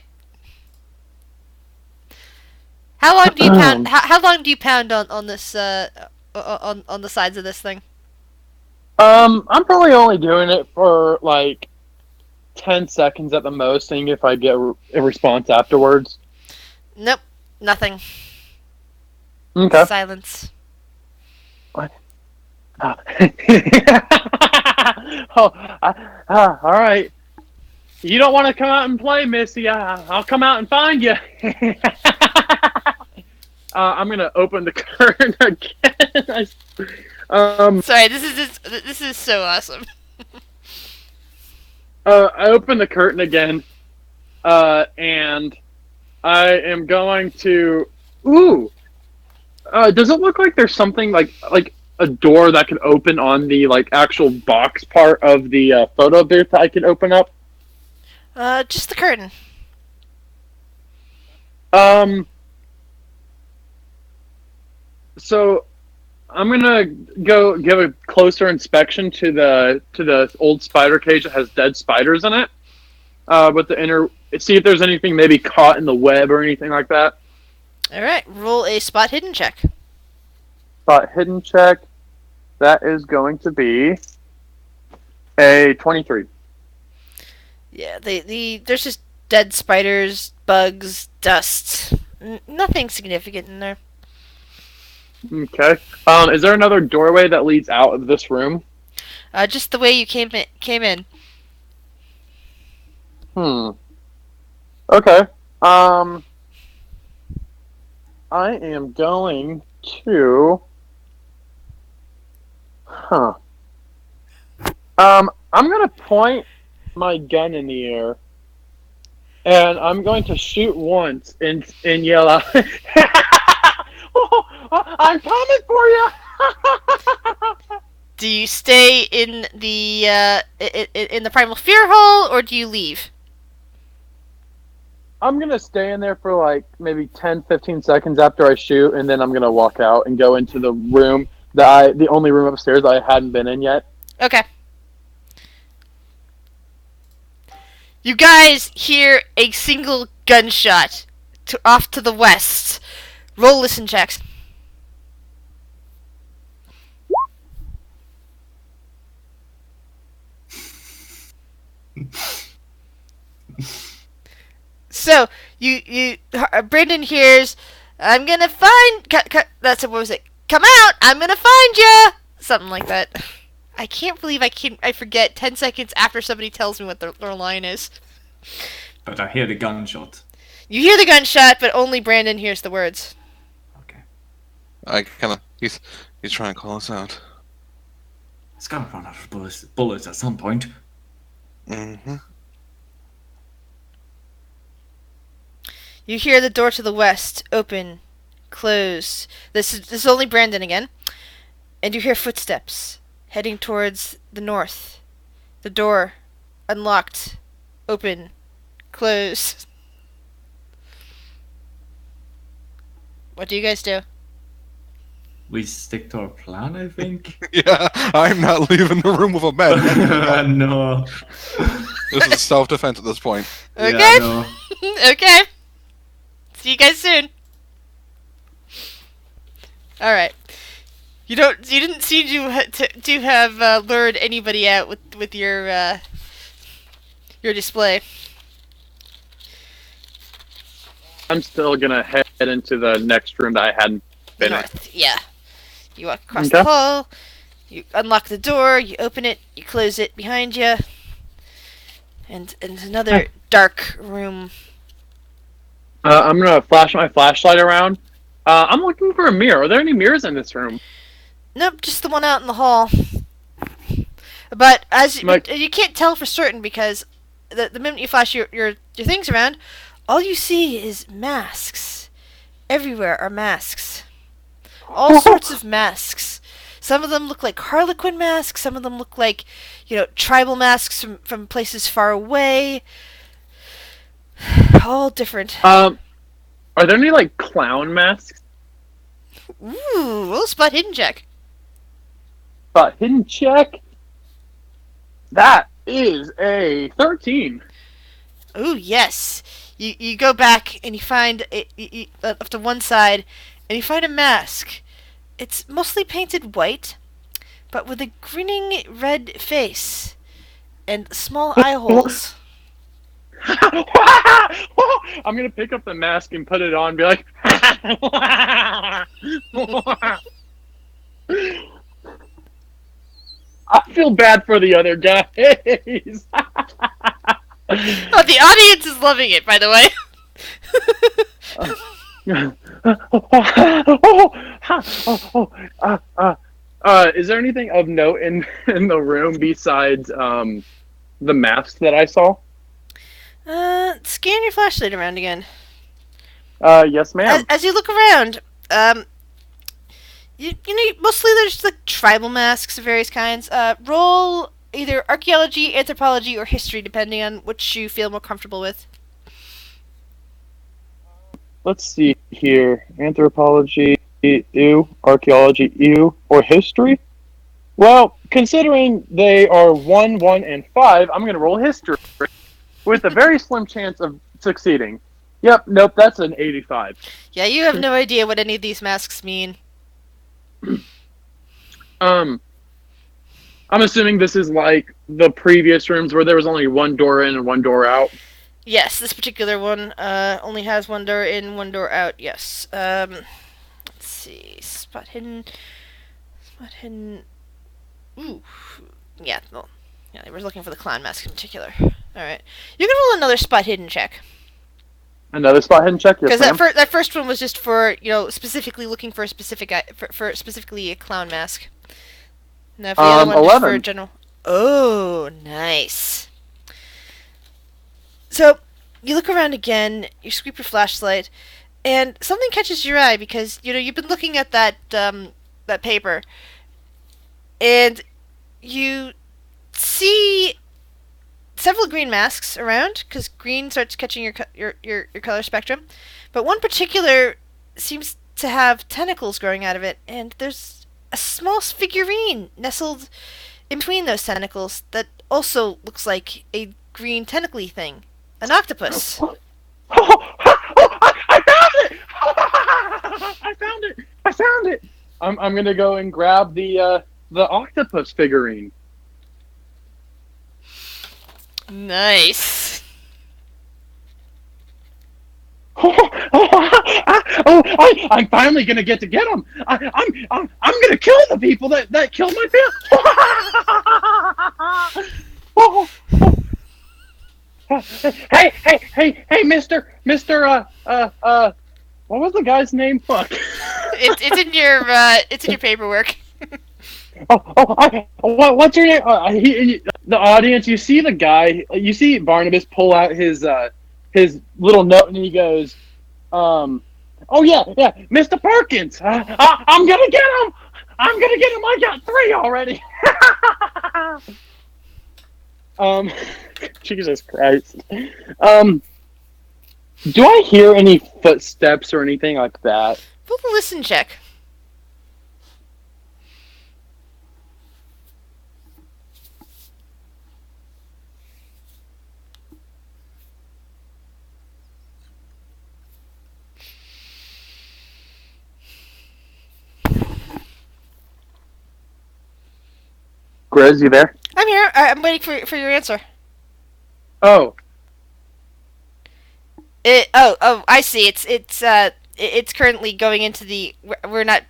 How long do you pound? How long do you pound on this on the sides of this thing? I'm probably only doing it for like 10 seconds at the most, seeing if I get a response afterwards. Nope. Nothing. Okay. Silence. What? Oh, all right. You don't want to come out and play, Missy? I'll come out and find you. I'm gonna open the curtain again. Sorry, this is so awesome. I open the curtain again, and I am going to. Ooh. Does it look like there's something like a door that can open on the actual box part of the photo booth that I can open up? Just the curtain. Um. So I'm gonna go give a closer inspection to the old spider cage that has dead spiders in it. With the inner, see if there's anything maybe caught in the web or anything like that. All right, roll a spot hidden check. Spot hidden check. That is going to be a 23. Yeah, there's just dead spiders, bugs, dust. Nothing significant in there. Okay. Is there another doorway that leads out of this room? Just the way you came in. Okay. I am going to. I'm gonna point my gun in the air, and I'm going to shoot once and yell out, "I'm coming for you!" Do you stay in the primal fear hole, or do you leave? I'm gonna stay in there for like maybe 10, 15 seconds after I shoot, and then I'm gonna walk out and go into the room the only room upstairs that I hadn't been in yet. Okay. You guys hear a single gunshot off to the west. Roll listen checks. So Brandon hears, "I'm gonna find." That's what was it? "Come out! I'm gonna find ya!" Something like that. I can't believe I forget 10 seconds after somebody tells me what their line is. But I hear the gunshot. You hear the gunshot, but only Brandon hears the words. Okay. I kind of he's trying to call us out. It's gonna run out of bullets at some point. Mm-hmm. You hear the door to the west open, close. This is only Brandon again. And you hear footsteps heading towards the north. The door unlocked, open, close. What do you guys do? We stick to our plan, I think. Yeah, I'm not leaving the room with a man. No. This is self-defense at this point. Okay. Yeah, no. Okay. See you guys soon. All right. You didn't seem to have lured anybody out with your display. I'm still gonna head into the next room that I hadn't been in. North. Yeah. You walk across the hall. You unlock the door. You open it. You close it behind you. And another dark room. I'm gonna flash my flashlight around. I'm looking for a mirror. Are there any mirrors in this room? Nope, just the one out in the hall. But you can't tell for certain because the minute you flash your things around, all you see is masks. Everywhere are masks. All sorts of masks. Some of them look like Harlequin masks. Some of them look like, tribal masks from places far away. All different. Are there any like clown masks? Ooh, roll a spot hidden check. Hidden check. That is a 13. Ooh, yes. You go back and you find up to one side, and you find a mask. It's mostly painted white, but with a grinning red face and small eye holes. I'm gonna pick up the mask and put it on and be like, I feel bad for the other guys. Oh, the audience is loving it, by the way. Is there anything of note in the room besides the mask that I saw? Scan your flashlight around again. Yes, ma'am. As you look around, mostly there's like tribal masks of various kinds. Roll either archaeology, anthropology, or history, depending on which you feel more comfortable with. let's see here. Anthropology, ew. Archaeology, ew. Or history? Well, considering they are 1, 1, and 5, I'm going to roll history with a very slim chance of succeeding. Yep, nope, that's an 85. Yeah, you have no idea what any of these masks mean. I'm assuming this is like the previous rooms where there was only one door in and one door out. Yes, this particular one only has one door in, one door out. Yes. Let's see. Spot hidden. Spot hidden. Ooh. Yeah. Well, yeah. They were looking for the clown mask in particular. All right. You can roll another spot hidden check. Another spot hidden check. Because Yes, that first one was just for specifically looking for a specific for specifically a clown mask. Now for the other one, 11. just for a general. Oh, nice. So you look around again. You sweep your flashlight, and something catches your eye because you've been looking at that paper, and you see several green masks around because green starts catching your color spectrum, but one particular seems to have tentacles growing out of it, and there's a small figurine nestled in between those tentacles that also looks like a green tentacly thing, an octopus. I found it! I found it! I found it! I'm gonna go and grab the octopus figurine. Nice. I'm finally gonna get him. I'm gonna kill the people that killed my family. Hey, Mister, what was the guy's name? Fuck. It's in your paperwork. What's your name? The audience, you see the guy, you see Barnabas pull out his little note, and he goes, oh yeah, Mr. Perkins, I'm gonna get him. I got 3 already. Jesus Christ. Do I hear any footsteps or anything like that? Roll a listen check. Grizz, you there? I'm here. I'm waiting for your answer. Oh. I see. It's currently going into the. We're not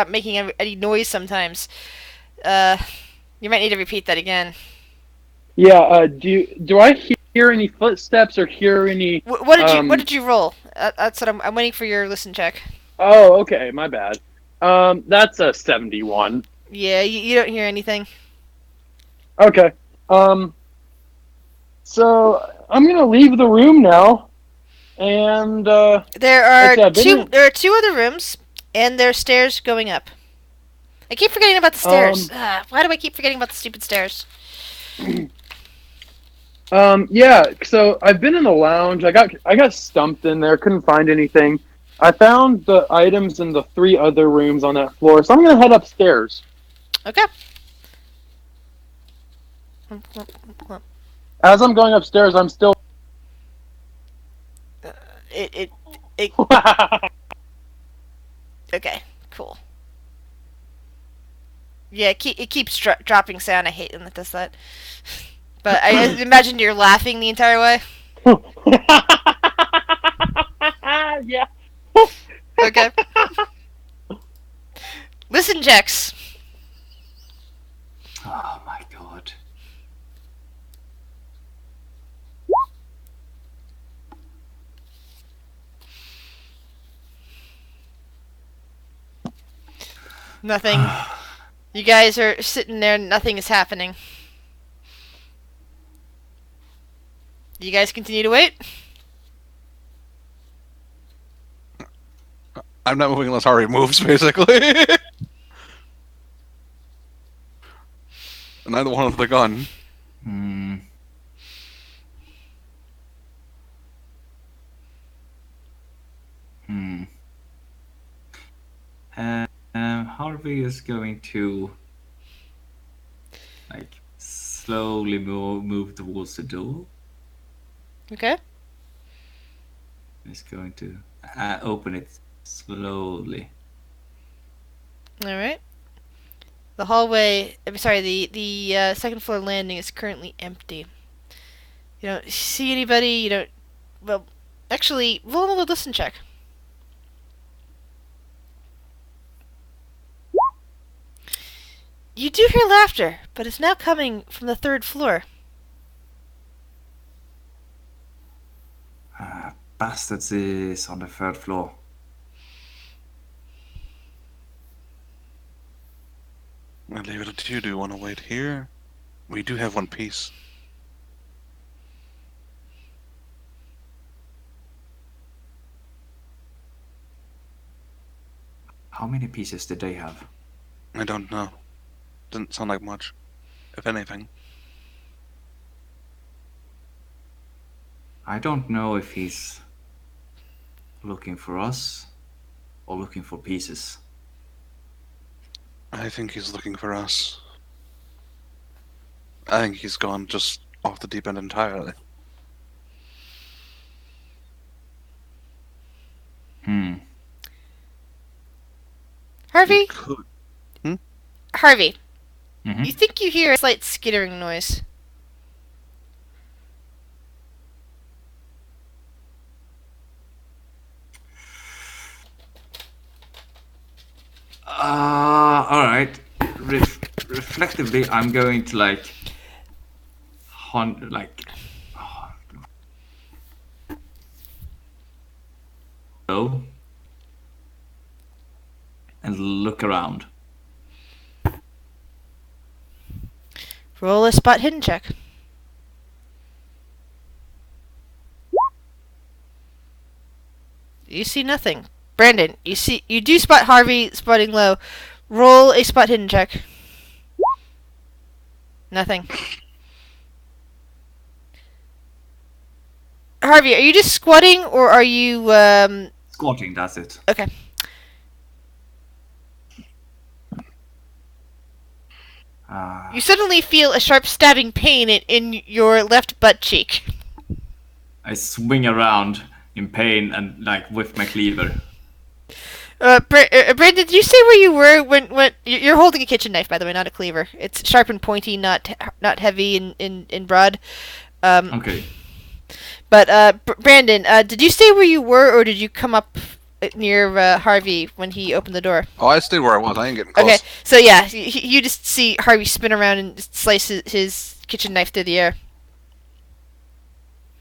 making any noise sometimes. You might need to repeat that again. Yeah. Do I hear any footsteps or hear any? What did you roll? That's what I'm waiting for your listen check. Oh, okay. My bad. That's a 71. Yeah, you don't hear anything. Okay. So I'm gonna leave the room now, and there are two other rooms, and there are stairs going up. I keep forgetting about the stairs. Why do I keep forgetting about the stupid stairs? Yeah. So I've been in the lounge. I got stumped in there. Couldn't find anything. I found the items in the 3 other rooms on that floor, so I'm gonna head upstairs. Okay. As I'm going upstairs, I'm still. Okay, cool. Yeah, it keeps dropping sound. I hate when it does that. But I imagine you're laughing the entire way. Yeah. Okay. Listen, Jax. Oh my god. Nothing. You guys are sitting there, nothing is happening. You guys continue to wait? I'm not moving unless Hari moves, basically. Neither one with the gun. Hmm. Harvey is going to like slowly move towards the door. Okay. He's going to open it slowly. All right. The hallway. I'm sorry. The second floor landing is currently empty. You don't see anybody. You don't. Well, actually, roll a listen check. You do hear laughter, but it's now coming from the third floor. Bastards is on the third floor. I'll leave it to you. Do you want to wait here? We do have one piece. How many pieces did they have? I don't know. Doesn't sound like much, if anything. I don't know if he's looking for us or looking for pieces. I think he's looking for us. I think he's gone just off the deep end entirely. Harvey? Could. Harvey. Mhm. You think you hear a slight skittering noise? Alright. Reflectively, I'm going to like... Go and look around. Roll a spot hidden check. You see nothing. Brandon, you do spot Harvey spotting low. Roll a spot hidden check. Nothing. Harvey, are you just squatting or are you Squatting, that's it. okay. You suddenly feel a sharp stabbing pain in your left butt cheek. I swing around in pain and like with my cleaver. Brandon, did you say where you were when you're holding a kitchen knife, by the way, not a cleaver. It's sharp and pointy, not heavy in broad. Okay. But Brandon, did you stay where you were, or did you come up near Harvey when he opened the door? Oh, I stayed where I was. I ain't getting close. Okay, so yeah, you just see Harvey spin around and slice his kitchen knife through the air.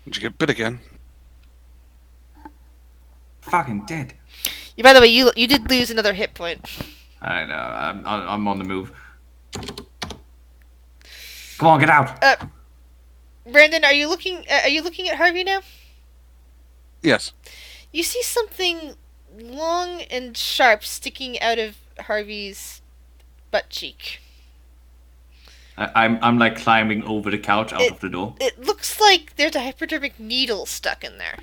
Did you get bit again? Fucking dead. By the way, you did lose another hit point. I know. I'm on the move. Come on, get out. Brandon, are you looking at Harvey now? Yes. You see something long and sharp sticking out of Harvey's butt cheek. I'm like climbing over the couch out of the door. It looks like there's a hypodermic needle stuck in there.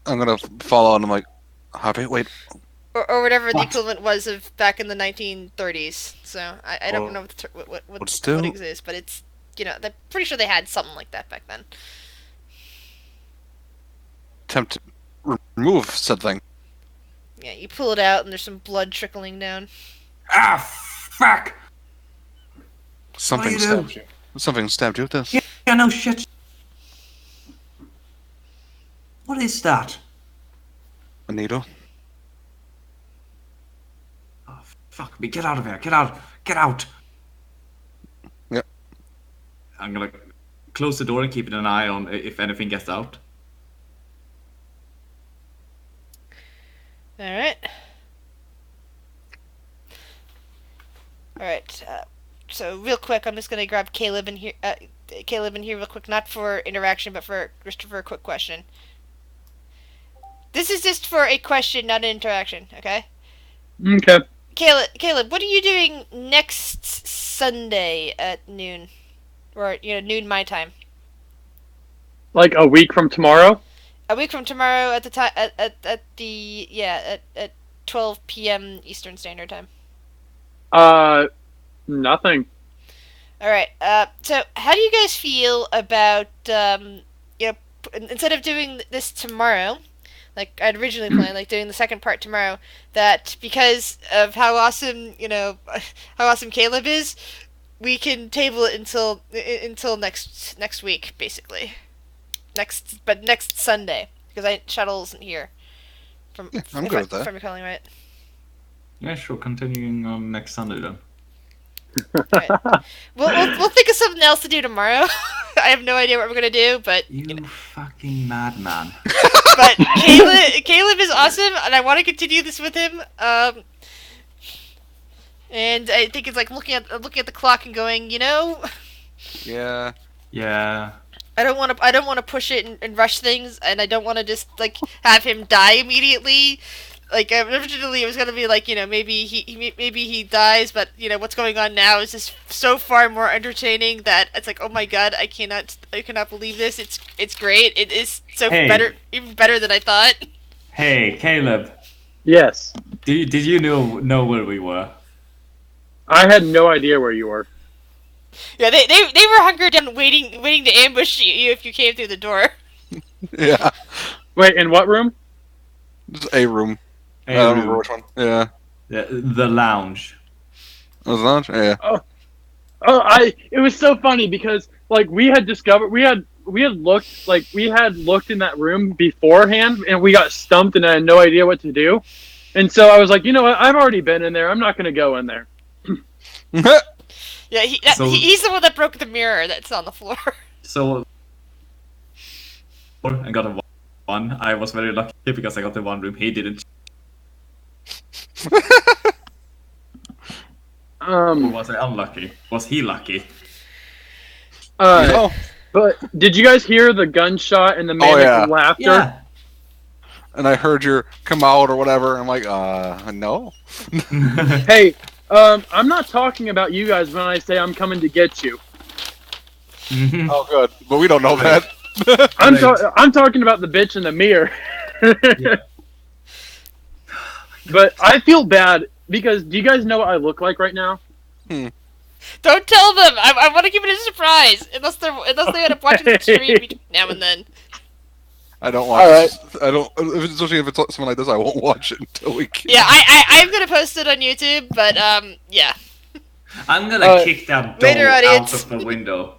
I'm gonna follow and I'm like, Harvey, wait. Or whatever the What? equivalent was of back in the 1930s. So I don't know what exists, but it's, they're pretty sure they had something like that back then. Attempt to remove said thing. Yeah, you pull it out and there's some blood trickling down. Ah, fuck! Something What do you do? stabbed you. Something stabbed you with this. Yeah, no shit. What is that? A needle. Oh, fuck me! Get out of here! Get out! Get out! Yep. I'm gonna close the door and keep an eye on if anything gets out. Alright. Alright, so real quick, I'm just gonna grab Caleb in here real quick, not for interaction, but just for a quick question. This is just for a question, not an interaction, okay? Okay. Caleb, what are you doing next Sunday at noon? Or, noon my time? Like a week from tomorrow? A week from tomorrow at the time at the at 12 p.m. Eastern Standard Time. Nothing. All right. So how do you guys feel about instead of doing this tomorrow, like I'd originally planned, like doing the second part tomorrow, that because of how awesome how awesome Caleb is, we can table it until next week, basically. Next Sunday, because Shuttle isn't here. From Yeah, I'm good with that. From recalling right. Yeah, sure. Continuing on next Sunday then. Right. We'll think of something else to do tomorrow. I have no idea what we're gonna do, but You fucking madman. but Caleb is awesome, and I want to continue this with him. And I think it's like looking at the clock and going, Yeah. Yeah. I don't want to push it and rush things, and I don't want to just like have him die immediately. Like originally, it was gonna be like maybe he dies, but what's going on now is just so far more entertaining that it's like, oh my god, I cannot believe this. It's great. It is so even better than I thought. Hey, Caleb. Yes. Did you know where we were? I had no idea where you were. Yeah, they were hunkered down, waiting to ambush you if you came through the door. Yeah. Wait, in what room? Just a room. I don't remember which one. Yeah. The lounge. Was lounge? Yeah. It was so funny because like we had looked in that room beforehand and we got stumped and I had no idea what to do. And so I was like, you know what, I've already been in there. I'm not gonna go in there. Yeah, he's the one that broke the mirror that's on the floor. So I got a 1. I was very lucky because I got the 1 room. He didn't. Or was I unlucky? Was he lucky? No. But did you guys hear the gunshot and the manic laughter? Yeah. And I heard your come out or whatever. I'm like, no. Hey, I'm not talking about you guys when I say I'm coming to get you. Oh, good. But we don't know that. I'm talking about the bitch in the mirror. Yeah. But I feel bad because do you guys know what I look like right now? Don't tell them. I want to keep it a surprise, unless they end up watching the stream between now and then. I don't watch. Alright. I don't. Especially if it's something like this, I won't watch it until we can. Yeah, I'm gonna post it on YouTube, but yeah. I'm gonna kick that dog Later, out audience. of the window.